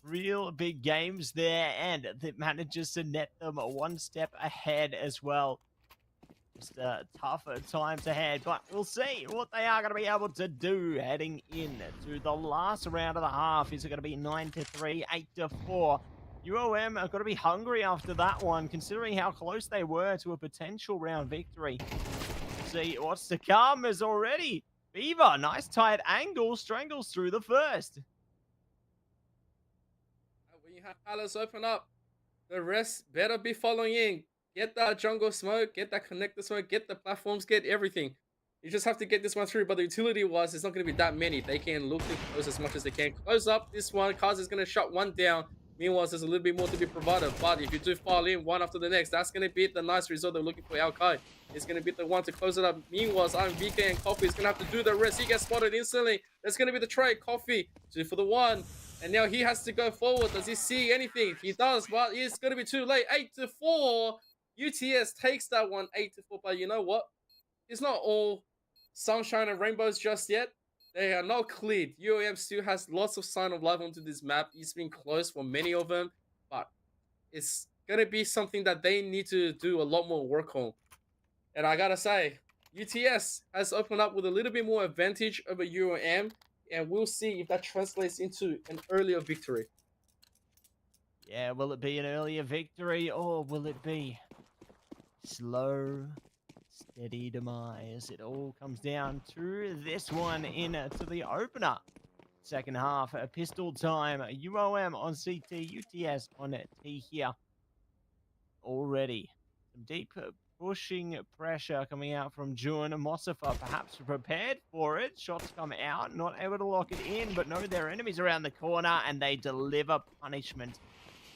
real big games there, and it manages to net them 1 step ahead as well. Just tougher times ahead, but we'll see what they are going to be able to do heading in to the last round of the half. Is it going to be 9-3, 8-4? UOM are going to be hungry after that one, considering how close they were to a potential round victory. See what's to come is already Beaver. Nice tight angle, strangles through the first. When you have Palace open up, the rest better be following in. Get that jungle smoke, get that connector smoke, get the platforms, get everything. You just have to get this one through, but the utility-wise, it's not going to be that many. They can look to close as much as they can. Close up this one. Kaz is going to shut one down. Meanwhile, there's a little bit more to be provided, but if you do fall in one after the next, that's going to be the nice result they're looking for. Alkai is going to be the one to close it up. Meanwhile, BK and Coffee is going to have to do the rest. He gets spotted instantly. That's going to be the trade. Coffee 2 for the 1. And now he has to go forward. Does he see anything? He does, but it's going to be too late. 8-4. UTS takes that one 8-4, but you know what? It's not all sunshine and rainbows just yet. They are not cleared. UOM still has lots of sign of life onto this map. It's been close for many of them, but it's going to be something that they need to do a lot more work on. And I got to say, UTS has opened up with a little bit more advantage over UOM, and we'll see if that translates into an earlier victory. Yeah, will it be an earlier victory, or will it be slow, steady demise? It all comes down to this one to the opener. Second half, pistol time. UOM on CT, UTS on T here. Already some deep pushing pressure coming out from June. Mossifer perhaps prepared for it. Shots come out, not able to lock it in, but no, there are enemies around the corner, and they deliver punishment.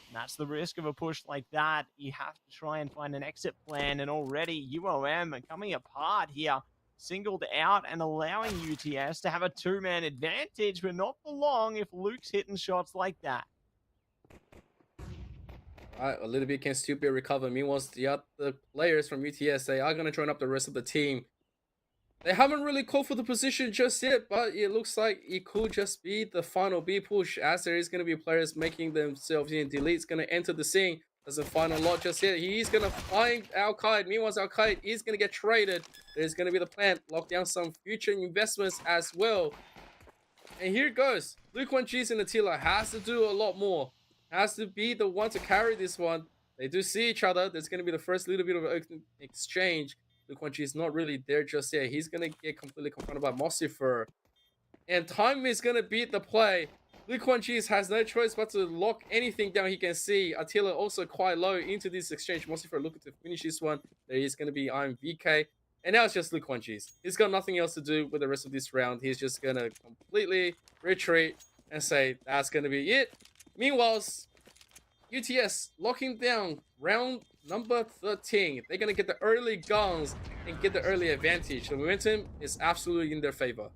And that's the risk of a push like that. You have to try and find an exit plan, and already UOM are coming apart here. singled out and allowing UTS to have a two-man advantage, but not for long if Luke's hitting shots like that. Right, a little bit can still be recovered. Meanwhile, the other players from UTS, they are going to join up the rest of the team. They haven't really called for the position just yet, but it looks like it could just be the final B push, as there is going to be players making themselves in. Delete's going to enter the scene. Doesn't find a lot just yet. He is going to find Al-Qaid. Meanwhile, Al-Qaid is going to get traded. There's going to be the plan. Lock down some future investments as well. And here it goes. Luke 1G's and Attila has to do a lot more. Has to be the one to carry this one. They do see each other. There's going to be the first little bit of an exchange. Luke 1G is not really there just yet. He's going to get completely confronted by Mossifer. And time is going to beat the play. Luke 1G has no choice but to lock anything down he can see. Attila also quite low into this exchange. Mossifer looking to finish this one. There is going to be Iron VK. And now it's just Luke 1G. He's got nothing else to do with the rest of this round. He's just going to completely retreat and say that's going to be it. Meanwhile, UTS locking down round number 13. They're going to get the early guns and get the early advantage. The momentum is absolutely in their favor.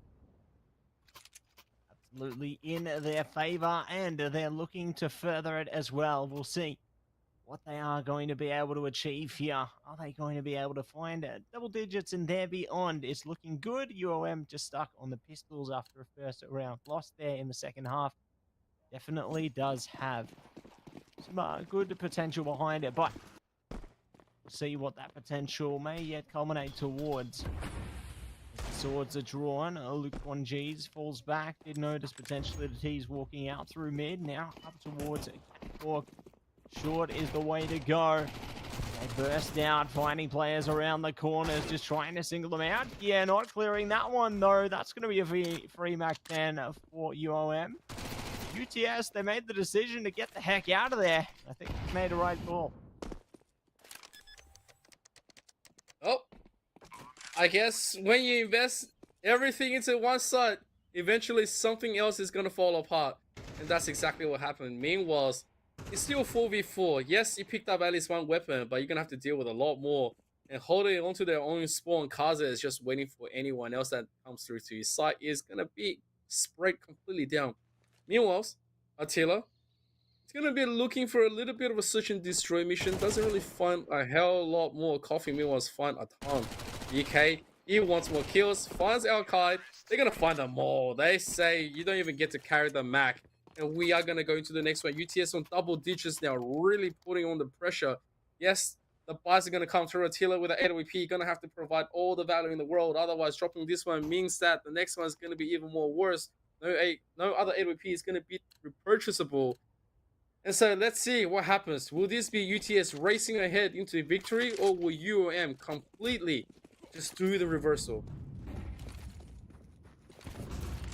Absolutely in their favor, and they're looking to further it as well. We'll see what they are going to be able to achieve here. Are they going to be able to find double digits and there beyond? It's looking good. UOM just stuck on the pistols after a first round loss there in the second half. Definitely does have some good potential behind it, but we'll see what that potential may yet culminate towards. As the swords are drawn, Luke 1G's falls back. Did notice potentially the T's walking out through mid. Now up towards Catwalk. Short is the way to go. They burst out, finding players around the corners, just trying to single them out. Yeah, not clearing that one though. That's going to be a free Mac 10 for UOM. UTS, they made the decision to get the heck out of there. I think they made the right call. Oh, I guess when you invest everything into one side, eventually something else is going to fall apart. And that's exactly what happened. Meanwhile, it's still 4v4. Yes, you picked up at least one weapon, but you're going to have to deal with a lot more. And holding onto their own spawn, Kaza is just waiting for anyone else that comes through to his side is going to be spread completely down. Meanwhile, Attila is going to be looking for a little bit of a search and destroy mission. Doesn't really find a hell of a lot more coffee. Meanwhile, find a ton. BK, he wants more kills. Finds Al-Qaid. They're going to find them all. They say you don't even get to carry the Mac. And we are going to go into the next one. UTS on double digits now, really putting on the pressure. Yes, the buys are going to come through. Attila with an AWP, going to have to provide all the value in the world. Otherwise, dropping this one means that the next one is going to be even more worse. No other AWP is going to be repurchasable. And so let's see what happens. Will this be UTS racing ahead into victory, or will UOM completely just do the reversal?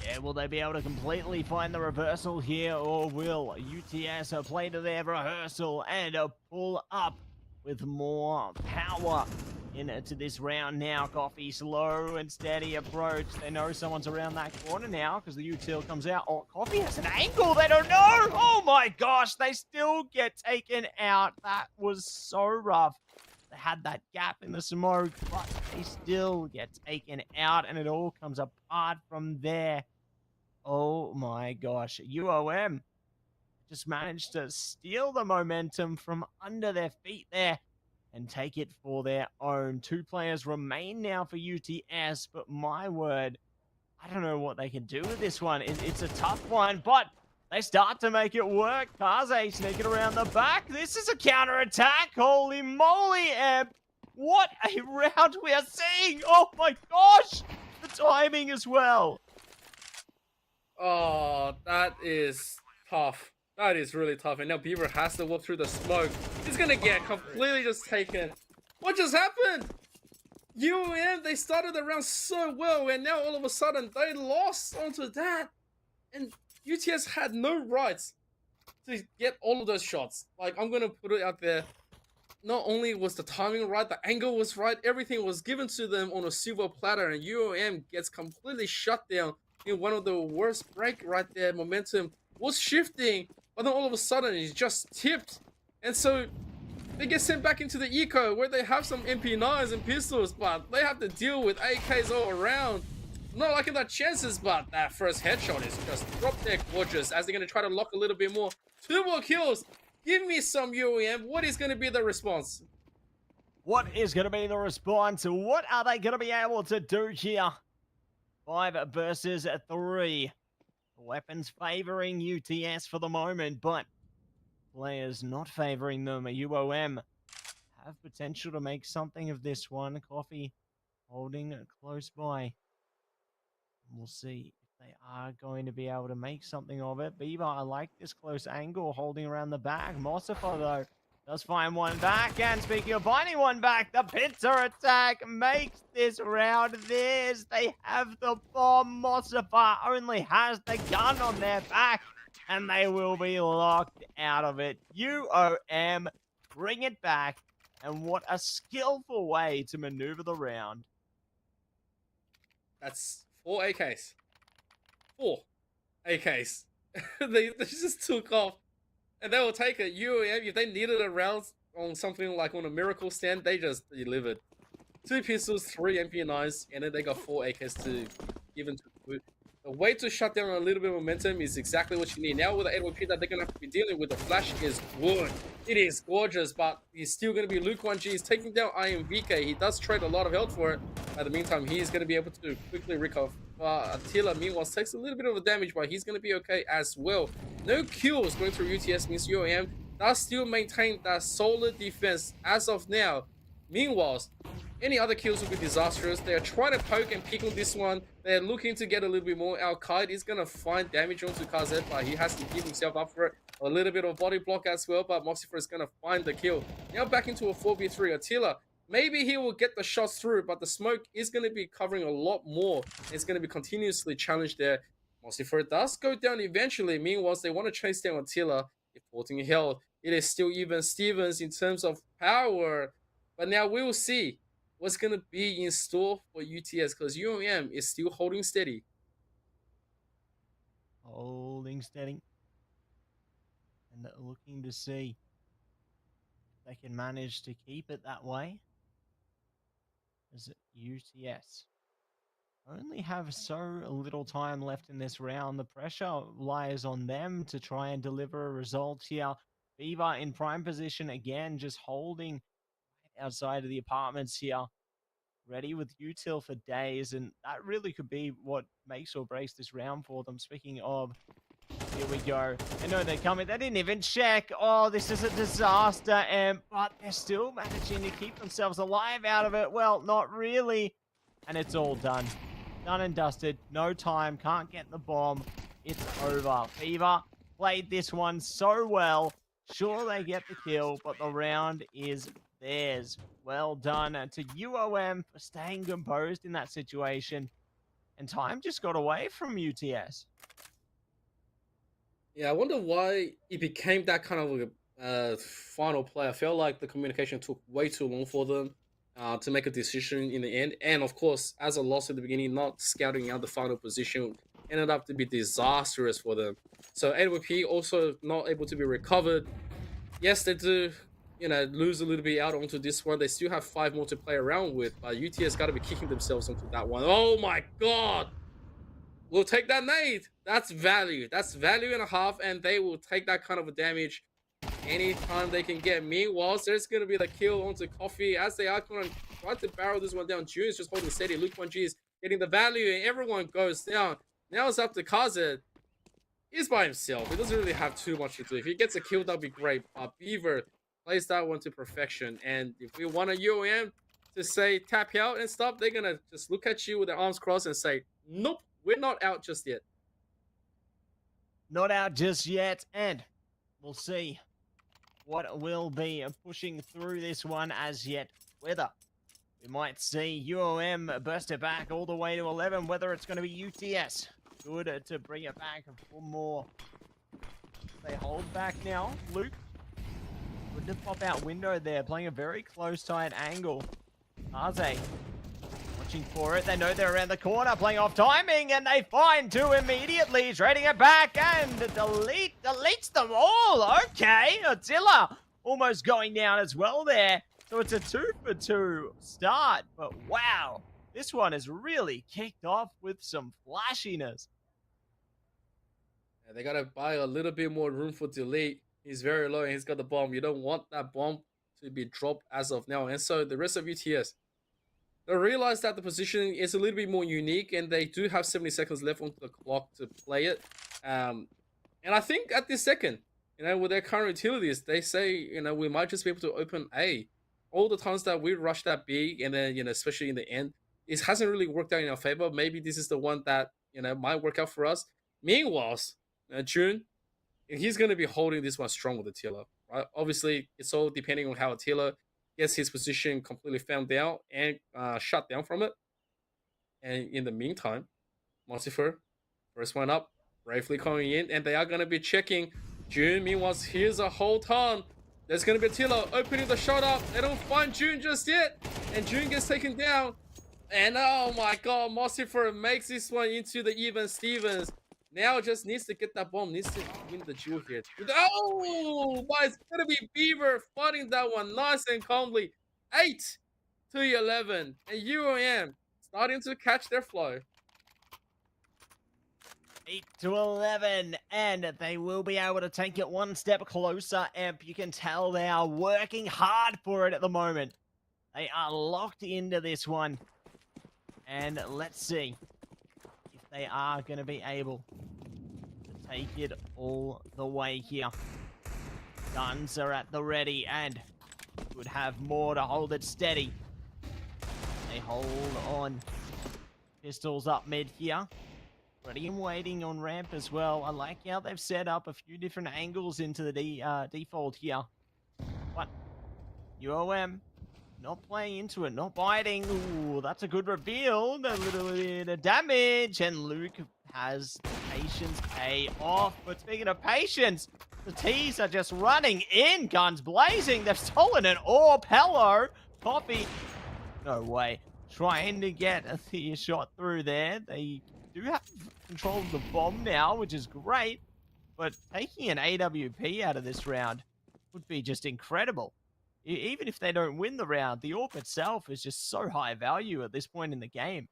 Yeah, will they be able to completely find the reversal here, or will UTS play to their rehearsal and pull up with more power into this round now? Coffee, slow and steady approach. They know someone's around that corner now because the util comes out. Oh, Coffee has an angle. They don't know. Oh my gosh, they still get taken out. That was so rough. They had that gap in the smoke, but they still get taken out, and it all comes apart from there. Oh my gosh, UOM just managed to steal the momentum from under their feet there and take it for their own. 2 players remain now for UTS, but my word, I don't know what they can do with this one. It's a tough one, but they start to make it work. Kaze sneaking around the back. This is a counter-attack. Holy moly, Amp. What a round we are seeing. Oh my gosh, the timing as well. Oh, that is tough. That is really tough. And now Beaver has to walk through the smoke. He's gonna get completely just taken. What just happened? UOM, they started the round so well, and now all of a sudden they lost onto that. And UTS had no rights to get all of those shots. Like, I'm gonna put it out there. Not only was the timing right, the angle was right, everything was given to them on a silver platter, and UOM gets completely shut down in one of the worst break right there. Momentum was shifting, but then all of a sudden it's just tipped. And so they get sent back into the eco where they have some MP9s and pistols, but they have to deal with AKs all around. Not liking their chances, but that first headshot is just drop dead gorgeous as they're going to try to lock a little bit more. 2 more kills. Give me some UEM. What is going to be the response? What is going to be the response? What are they going to be able to do here? 5 versus 3. Weapons favoring UTS for the moment, but players not favoring them. UOM have potential to make something of this one. Coffee holding close by. We'll see if they are going to be able to make something of it. Beaver, I like this close angle holding around the back. Mossifer, though, does find one back. And speaking of finding one back, the pincer attack makes this round theirs. They have the bomb. Mossifer only has the gun on their back, and they will be locked out of it. UOM, bring it back. And what a skillful way to maneuver the round. That's 4 AKs. 4 AKs. they just took off. And they will take it. UAM, if they needed a round on something like on a miracle stand, they just delivered. 2 pistols, 3 MP9s, and then they got 4 AKs to give into the The way to shut down a little bit of momentum is exactly what you need. Now with the AWP that they're going to have to be dealing with, the flash is good. It is gorgeous, but he's still going to be Luke 1G. He's taking down IMVK. He does trade a lot of health for it. At the meantime, he's going to be able to quickly recover. Attila, meanwhile, takes a little bit of a damage, but he's going to be okay as well. No kills going through UTS means UAM does still maintain that solid defense as of now. Meanwhile, any other kills will be disastrous. They're trying to poke and pick on this one. They're looking to get a little bit more. Al-Qaid is going to find damage onto Kazet, but he has to give himself up for it. A little bit of body block as well, but Moxifer is going to find the kill. Now back into a 4v3. Attila, maybe he will get the shots through, but the smoke is going to be covering a lot more. It's going to be continuously challenged there. Moxifer does go down eventually. Meanwhile, they want to chase down Attila. If 14 health, it is still even Stevens in terms of power. But now we will see what's going to be in store for UTS, because UMM is still holding steady. Holding steady. And looking to see if they can manage to keep it that way. As UTS only have so little time left in this round. The pressure lies on them to try and deliver a result here. Beaver in prime position again, just holding outside of the apartments here, ready with util for days, and that really could be what makes or breaks this round for them. Speaking of, here we go. I know they're coming. They didn't even check. Oh, this is a disaster, but they're still managing to keep themselves alive out of it. Well, not really. And it's all done. Done and dusted. No time. Can't get the bomb. It's over. Beaver played this one so well. Sure, they get the kill, but the round is theirs. Well done to UOM for staying composed in that situation. And time just got away from UTS. Yeah, I wonder why it became that kind of a final play. I felt like the communication took way too long for them to make a decision in the end. And of course, as a loss at the beginning, not scouting out the final position ended up to be disastrous for them. So AWP also not able to be recovered. Yes, they do, lose a little bit out onto this one. They still have 5 more to play around with, but UTS got to be kicking themselves onto that one. Oh my god! We'll take that nade. That's value. That's value and a half, and they will take that kind of a damage anytime they can get. Meanwhile, there's going to be the kill onto Coffee as they are going to try to barrel this one down. June is just holding steady. Luke 1G is getting the value, and everyone goes down. Now it's up to Kazet. He's by himself. He doesn't really have too much to do. If he gets a kill, that'd be great. But Beaver plays that one to perfection. And if we want a UOM to say tap out and stuff, they're going to just look at you with their arms crossed and say, nope, we're not out just yet. Not out just yet. And we'll see what will be pushing through this one as yet. Whether we might see UOM burst it back all the way to 11, whether it's going to be UTS. Good to bring it back for more. They hold back now. Luke with the pop-out window there, playing a very close tight angle. Arze watching for it. They know they're around the corner, playing off timing, and they find 2 immediately, trading it back, and deletes them all. Okay, Attila almost going down as well there. So it's a 2-for-2 start. But wow, this one has really kicked off with some flashiness. Yeah, they gotta buy a little bit more room for delete. He's very low and he's got the bomb. You don't want that bomb to be dropped as of now. And so the rest of UTS, they realize that the positioning is a little bit more unique and they do have 70 seconds left on the clock to play it. And I think at this second, with their current utilities, they say, we might just be able to open A. All the times that we rushed that B, and then, especially in the end, it hasn't really worked out in our favor. Maybe this is the one that, might work out for us. Meanwhile, June, he's going to be holding this one strong with Attila, right? Obviously, it's all depending on how Attila gets his position completely found out and shut down from it. And in the meantime, Montifer, first one up, bravely coming in, and they are going to be checking June. Meanwhile, here's a whole ton. There's going to be Attila opening the shot up. They don't find June just yet, and June gets taken down. And oh my god, Montifer makes this one into the even Stevens. Now just needs to get that bomb, needs to win the duel here. Oh, but it's going to be Beaver fighting that one nice and calmly. 8-11, and UOM starting to catch their flow. 8-11, and they will be able to take it one step closer, Emp. You can tell they are working hard for it at the moment. They are locked into this one. And let's see if they are going to be able to take it all the way here. Guns are at the ready and would have more to hold it steady. They hold on. Pistols up mid here. Ready and waiting on ramp as well. I like how they've set up a few different angles into the default here. What? UOM not playing into it, not biting. Ooh, that's a good reveal. A little bit of damage, and Luke has patience pay off. But speaking of patience, the T's are just running in, guns blazing. They've stolen an orb. Hello, Coffee. No way. Trying to get a shot through there. They do have control of the bomb now, which is great. But taking an AWP out of this round would be just incredible. Even if they don't win the round, the orb itself is just so high value at this point in the game.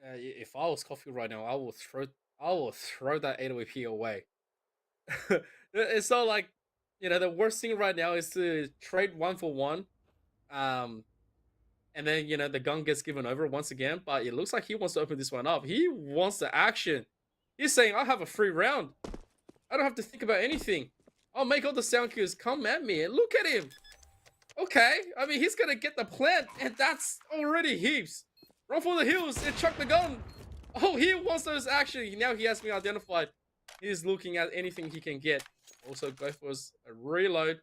If I was Coffee right now, I will throw that AWP away. It's not like, the worst thing right now is to trade 1-for-1. And then, the gun gets given over once again, but it looks like he wants to open this one up. He wants the action. He's saying, I have a free round. I don't have to think about anything. I'll make all the sound cues come at me, and look at him. Okay, I mean, he's gonna get the plant, and that's already heaps. Run for the hills and chuck the gun. Oh, he wants those action. Now he has me identified. He's looking at anything he can get. Also, go for a reload.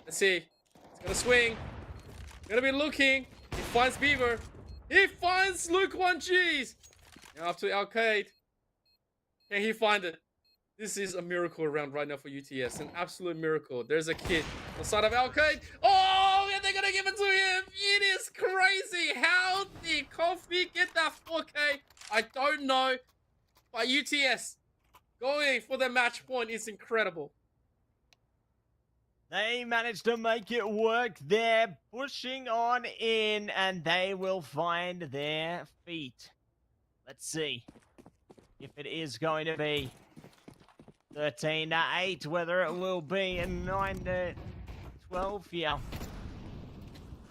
Let's see. He's gonna swing. Gonna be looking. He finds Beaver. He finds Luke 1Gs. Now up to Arcade. Can he find it? This is a miracle round right now for UTS. An absolute miracle. There's a kid on the side of Arcade. Oh, and they're gonna give it to him. It is crazy. How did Coffee get that 4K? I don't know. But UTS going for the match point is incredible. They managed to make it work. They're pushing on in, and they will find their feet. Let's see if it is going to be 13-8, whether it will be a 9-12 here.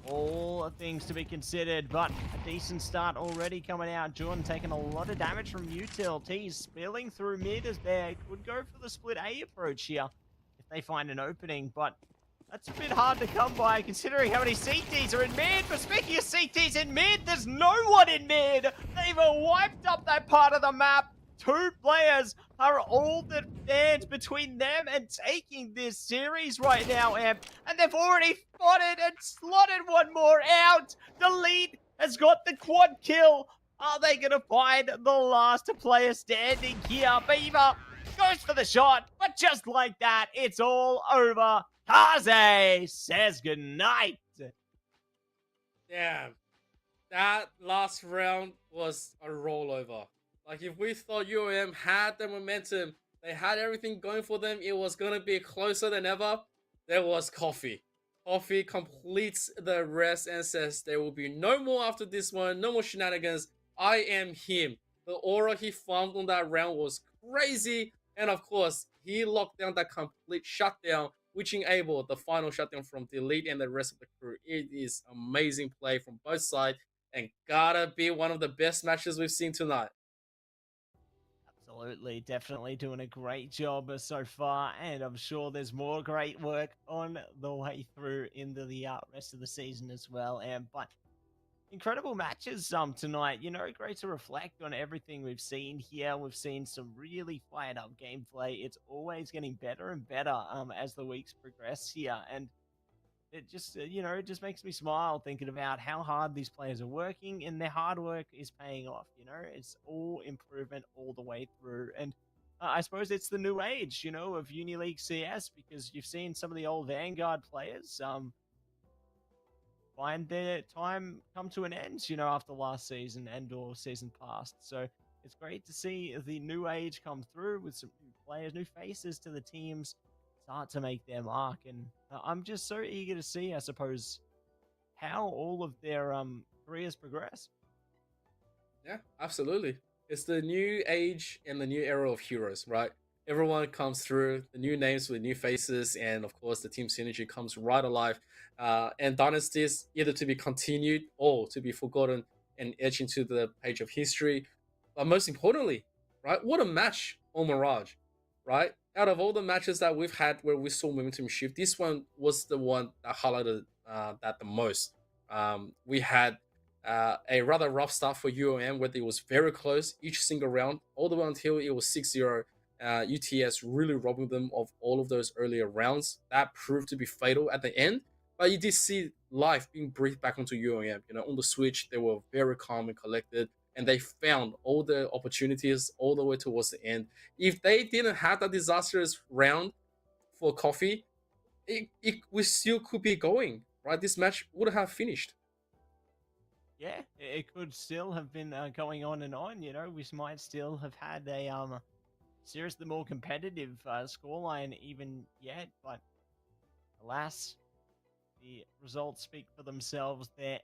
All things to be considered, but a decent start already coming out. Jordan taking a lot of damage from Util. T's spilling through mid as they could go for the split A approach here if they find an opening, but that's a bit hard to come by considering how many CTs are in mid. But speaking of CTs in mid, there's no one in mid. They've wiped up that part of the map. 2 players are all that stands between them and taking this series right now, Amp. And they've already spotted and slotted one more out. The lead has got the quad kill. Are they going to find the last player standing here? Beaver goes for the shot, but just like that, it's all over. Kaze says goodnight. Damn. That last round was a rollover. Like, if we thought UOM had the momentum They had everything going for them. It was going to be closer than ever. There was Coffee. Coffee completes the rest and says there will be no more after this one. No more shenanigans. I am him. The aura he farmed on that round was crazy. And of course, he locked down that complete shutdown, which enabled the final shutdown from Delete and the rest of the crew. It is amazing play from both sides and gotta be one of the best matches we've seen tonight. Absolutely, definitely doing a great job so far, and I'm sure there's more great work on the way through into the rest of the season as well. But incredible matches tonight. You know, great to reflect on everything we've seen here. We've seen some really fired up gameplay. It's always getting better and better as the weeks progress here, and it just it just makes me smile thinking about how hard these players are working, and their hard work is paying off. It's all improvement all the way through. And I suppose it's the new age of Unileague CS, because you've seen some of the old Vanguard players find their time come to an end after last season and or season past. So it's great to see the new age come through with some new players, new faces to the teams start to make their mark. And I'm just so eager to see, I suppose, how all of their careers progress. Yeah, absolutely. It's the new age and the new era of heroes, right? Everyone comes through, the new names with new faces, and of course, the team synergy comes right alive. And dynasties either to be continued or to be forgotten and etched into the page of history. But most importantly, right, what a match on Mirage, right? Out of all the matches that we've had where we saw momentum shift, this one was the one that highlighted that the most. We had a rather rough start for UOM, where it was very close each single round, all the way until it was 6-0. UTS really robbing them of all of those earlier rounds. That proved to be fatal at the end. But you did see life being breathed back onto UOM. On the switch, they were very calm and collected, and they found all the opportunities all the way towards the end. If they didn't have that disastrous round for Coffee, we still could be going, right? This match would have finished. Yeah, it could still have been going on and on. We might still have had a seriously more competitive scoreline even yet, but alas, the results speak for themselves there.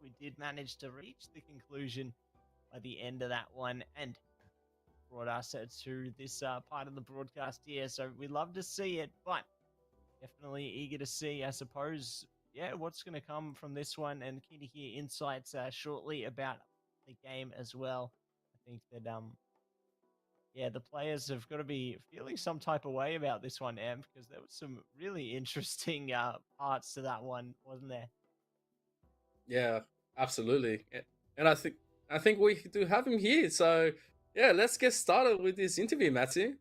We did manage to reach the conclusion by the end of that one, and brought us to this part of the broadcast here. So we love to see it, but definitely eager to see, I suppose, what's going to come from this one, and keen to hear insights shortly about the game as well. I think that the players have got to be feeling some type of way about this one, because there was some really interesting parts to that one, wasn't there? Yeah, absolutely. And I think we do have him here. So yeah, let's get started with this interview, Matthew.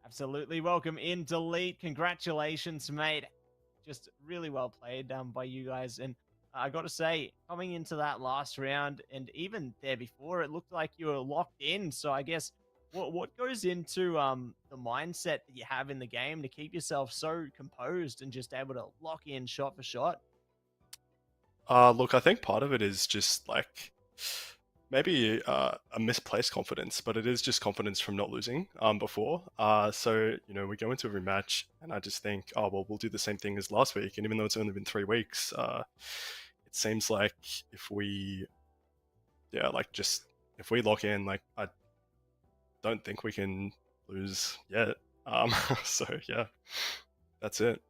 Absolutely. Welcome in, Delete. Congratulations, mate. Just really well played by you guys. And I got to say, coming into that last round and even there before, it looked like you were locked in. So I guess what goes into the mindset that you have in the game to keep yourself so composed and just able to lock in shot for shot? Look, I think part of it is just like maybe a misplaced confidence, but it is just confidence from not losing before. So we go into every match, and I just think, oh well, we'll do the same thing as last week. And even though it's only been 3 weeks, it seems like if we lock in, like I don't think we can lose yet. So yeah, that's it.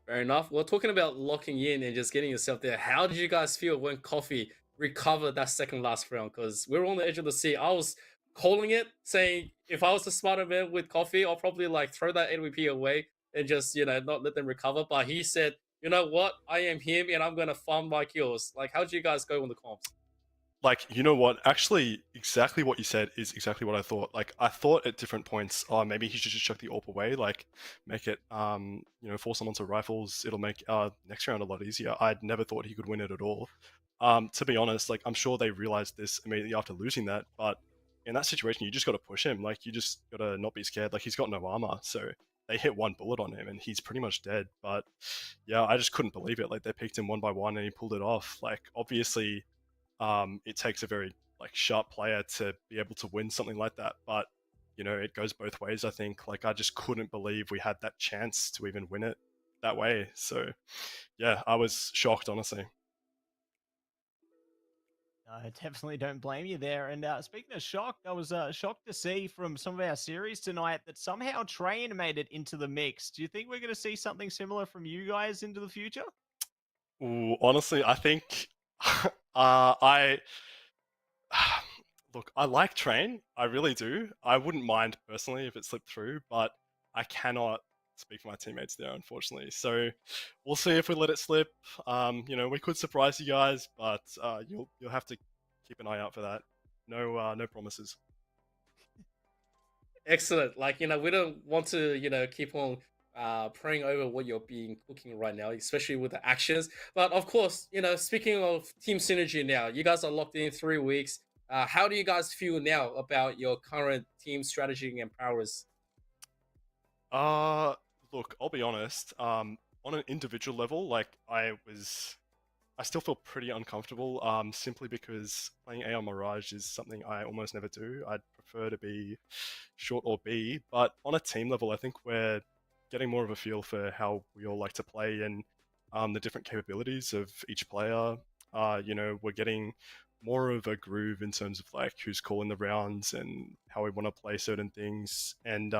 Fair enough. Well, talking about locking in and just getting yourself there, how did you guys feel when Coffee recovered that second last round? Because we were on the edge of the seat. I was calling it, saying if I was the smarter man with Coffee, I'll probably like throw that AWP away and just not let them recover. But he said, you know what, I am him and I'm gonna farm my kills. Like, how did you guys go on the comps? Like, you know what? Actually, exactly what you said is exactly what I thought. Like, I thought at different points, oh, maybe he should just chuck the AWP away, like, make it, force them onto rifles. It'll make next round a lot easier. I'd never thought he could win it at all. To be honest, like, I'm sure they realized this immediately after losing that, but in that situation, you just got to push him. Like, you just got to not be scared. Like, he's got no armor, so they hit one bullet on him and he's pretty much dead. But yeah, I just couldn't believe it. Like, they picked him one by one and he pulled it off. Like, obviously, it takes a very sharp player to be able to win something like that. But you know, it goes both ways. I think, like, I just couldn't believe we had that chance to even win it that way. So yeah, I was shocked, honestly. I definitely don't blame you there. And speaking of shocked, I was shocked to see from some of our series tonight that somehow Train made it into the mix. Do you think we're going to see something similar from you guys into the future? Ooh, honestly, I think I look, I like Train, I really do. I wouldn't mind personally if it slipped through, but I cannot speak for my teammates there, unfortunately. So we'll see if we let it slip. You know, we could surprise you guys, but you'll have to keep an eye out for that. No, no promises. Excellent. Like, we don't want to, keep on praying over what you're being cooking right now, especially with the actions. But of course, speaking of team synergy now, you guys are locked in 3 weeks. How do you guys feel now about your current team strategy and powers? Uh, Look, I'll be honest. On an individual level, like I still feel pretty uncomfortable. Simply because playing AON Mirage is something I almost never do. I'd prefer to be short or B, but on a team level, I think we're getting more of a feel for how we all like to play and the different capabilities of each player. You know, we're getting more of a groove in terms of like who's calling the rounds and how we want to play certain things. And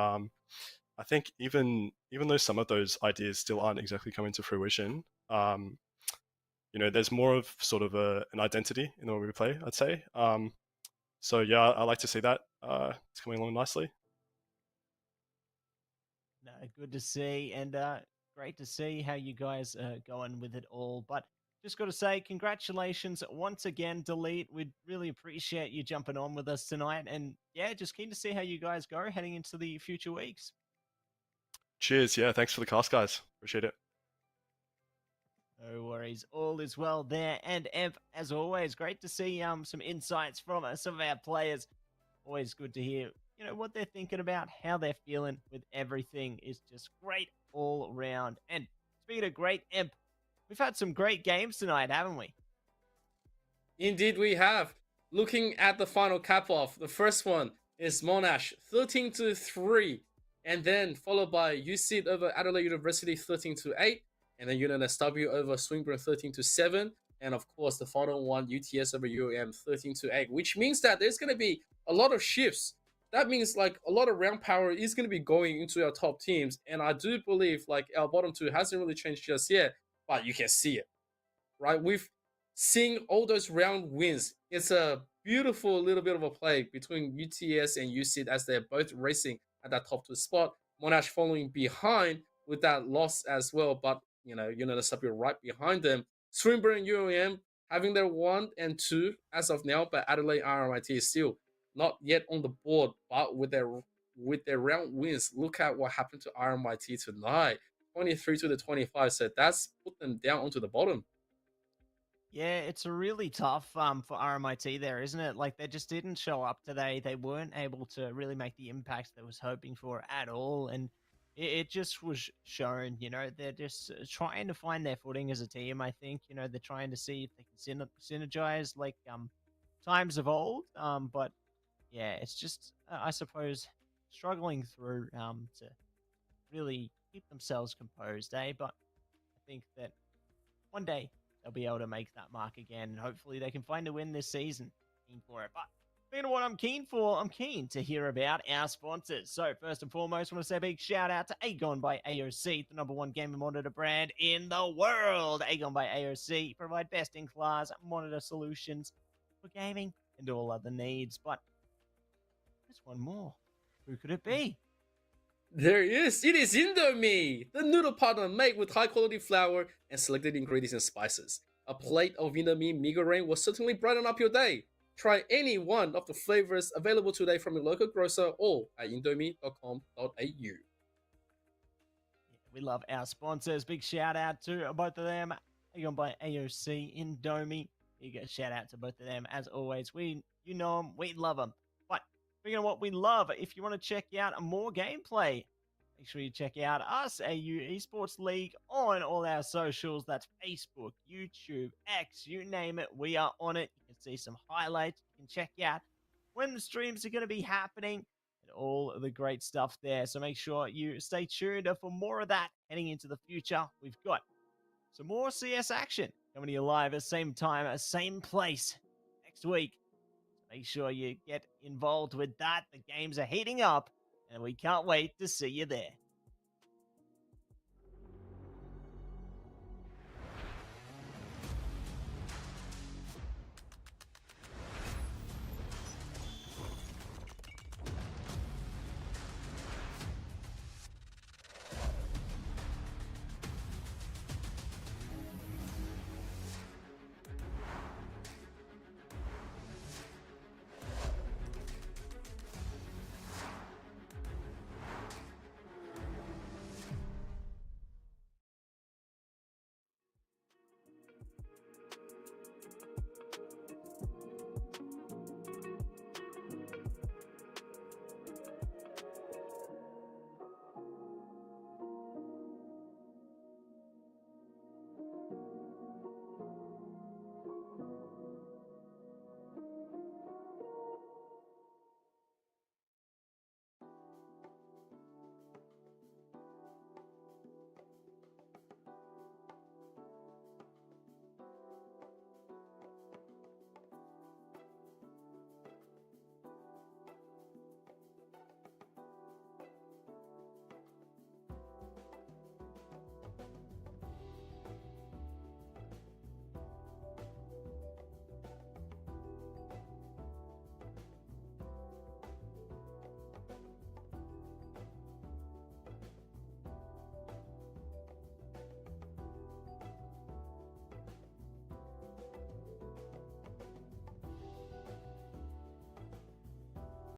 I think even though some of those ideas still aren't exactly coming to fruition, you know, there's more of sort of an identity in the way we play, I'd say. So yeah, I like to see that. It's coming along nicely. No, good to see, and great to see how you guys are going with it all. But just got to say, congratulations once again, Delete. We'd really appreciate you jumping on with us tonight, and yeah, just keen to see how you guys go heading into the future weeks. Cheers. Yeah, thanks for the cast, guys. Appreciate it. No worries, all is well there. And Emp, as always, great to see some insights from some of our players. Always good to hear, what they're thinking about, how they're feeling with everything is just great all around. And speaking of great, Emp, we've had some great games tonight, haven't we? Indeed, we have. Looking at the final cap off, the first one is Monash 13-3, and then followed by UC over Adelaide University 13-8, and then UNSW over Swinburne 13-7, and of course the final one UTS over UAM 13-8, which means that there's going to be a lot of shifts. That means like a lot of round power is going to be going into our top teams, and I do believe like our bottom two hasn't really changed just yet, but you can see it, right? We've seen all those round wins. It's a beautiful little bit of a play between UTS and UC as they're both racing at that top two spot. Monash following behind with that loss as well, but UNSW right behind them. Swinburne and UOM having their 1 and 2 as of now, but Adelaide RMIT is still not yet on the board, but with their round wins, look at what happened to RMIT tonight. 23-25. So that's put them down onto the bottom. Yeah, it's a really tough for RMIT there, isn't it? Like they just didn't show up today. They weren't able to really make the impact they was hoping for at all, and it just was shown. They're just trying to find their footing as a team. I think they're trying to see if they can synergize like times of old. But yeah, it's just I suppose struggling through to really keep themselves composed, eh? But I think that one day they'll be able to make that mark again, and hopefully they can find a win this season. Keen for it. But speaking of what I'm keen for, I'm keen to hear about our sponsors. So first and foremost, I want to say a big shout out to AGON by AOC, the #1 gaming monitor brand in the world. AGON by AOC provide best-in-class monitor solutions for gaming and all other needs. But there's one more. Who could it be? There is. It is Indomie, the noodle partner made with high quality flour and selected ingredients and spices. A plate of Indomie mee goreng will certainly brighten up your day. Try any one of the flavors available today from your local grocer or at indomie.com.au. We love our sponsors. Big shout out to both of them. Agon by AOC, Indomie. Big shout out to both of them. As always, you know them, we love them. But speaking of what we love, if you want to check out more gameplay, make sure you check out us, AU Esports League, on all our socials. That's Facebook, YouTube, X, you name it. We are on it. You can see some highlights. You can check out when the streams are going to be happening and all the great stuff there. So make sure you stay tuned for more of that heading into the future. We've got some more CS action coming to you live at the same time, same place next week. So make sure you get involved with that. The games are heating up, and we can't wait to see you there.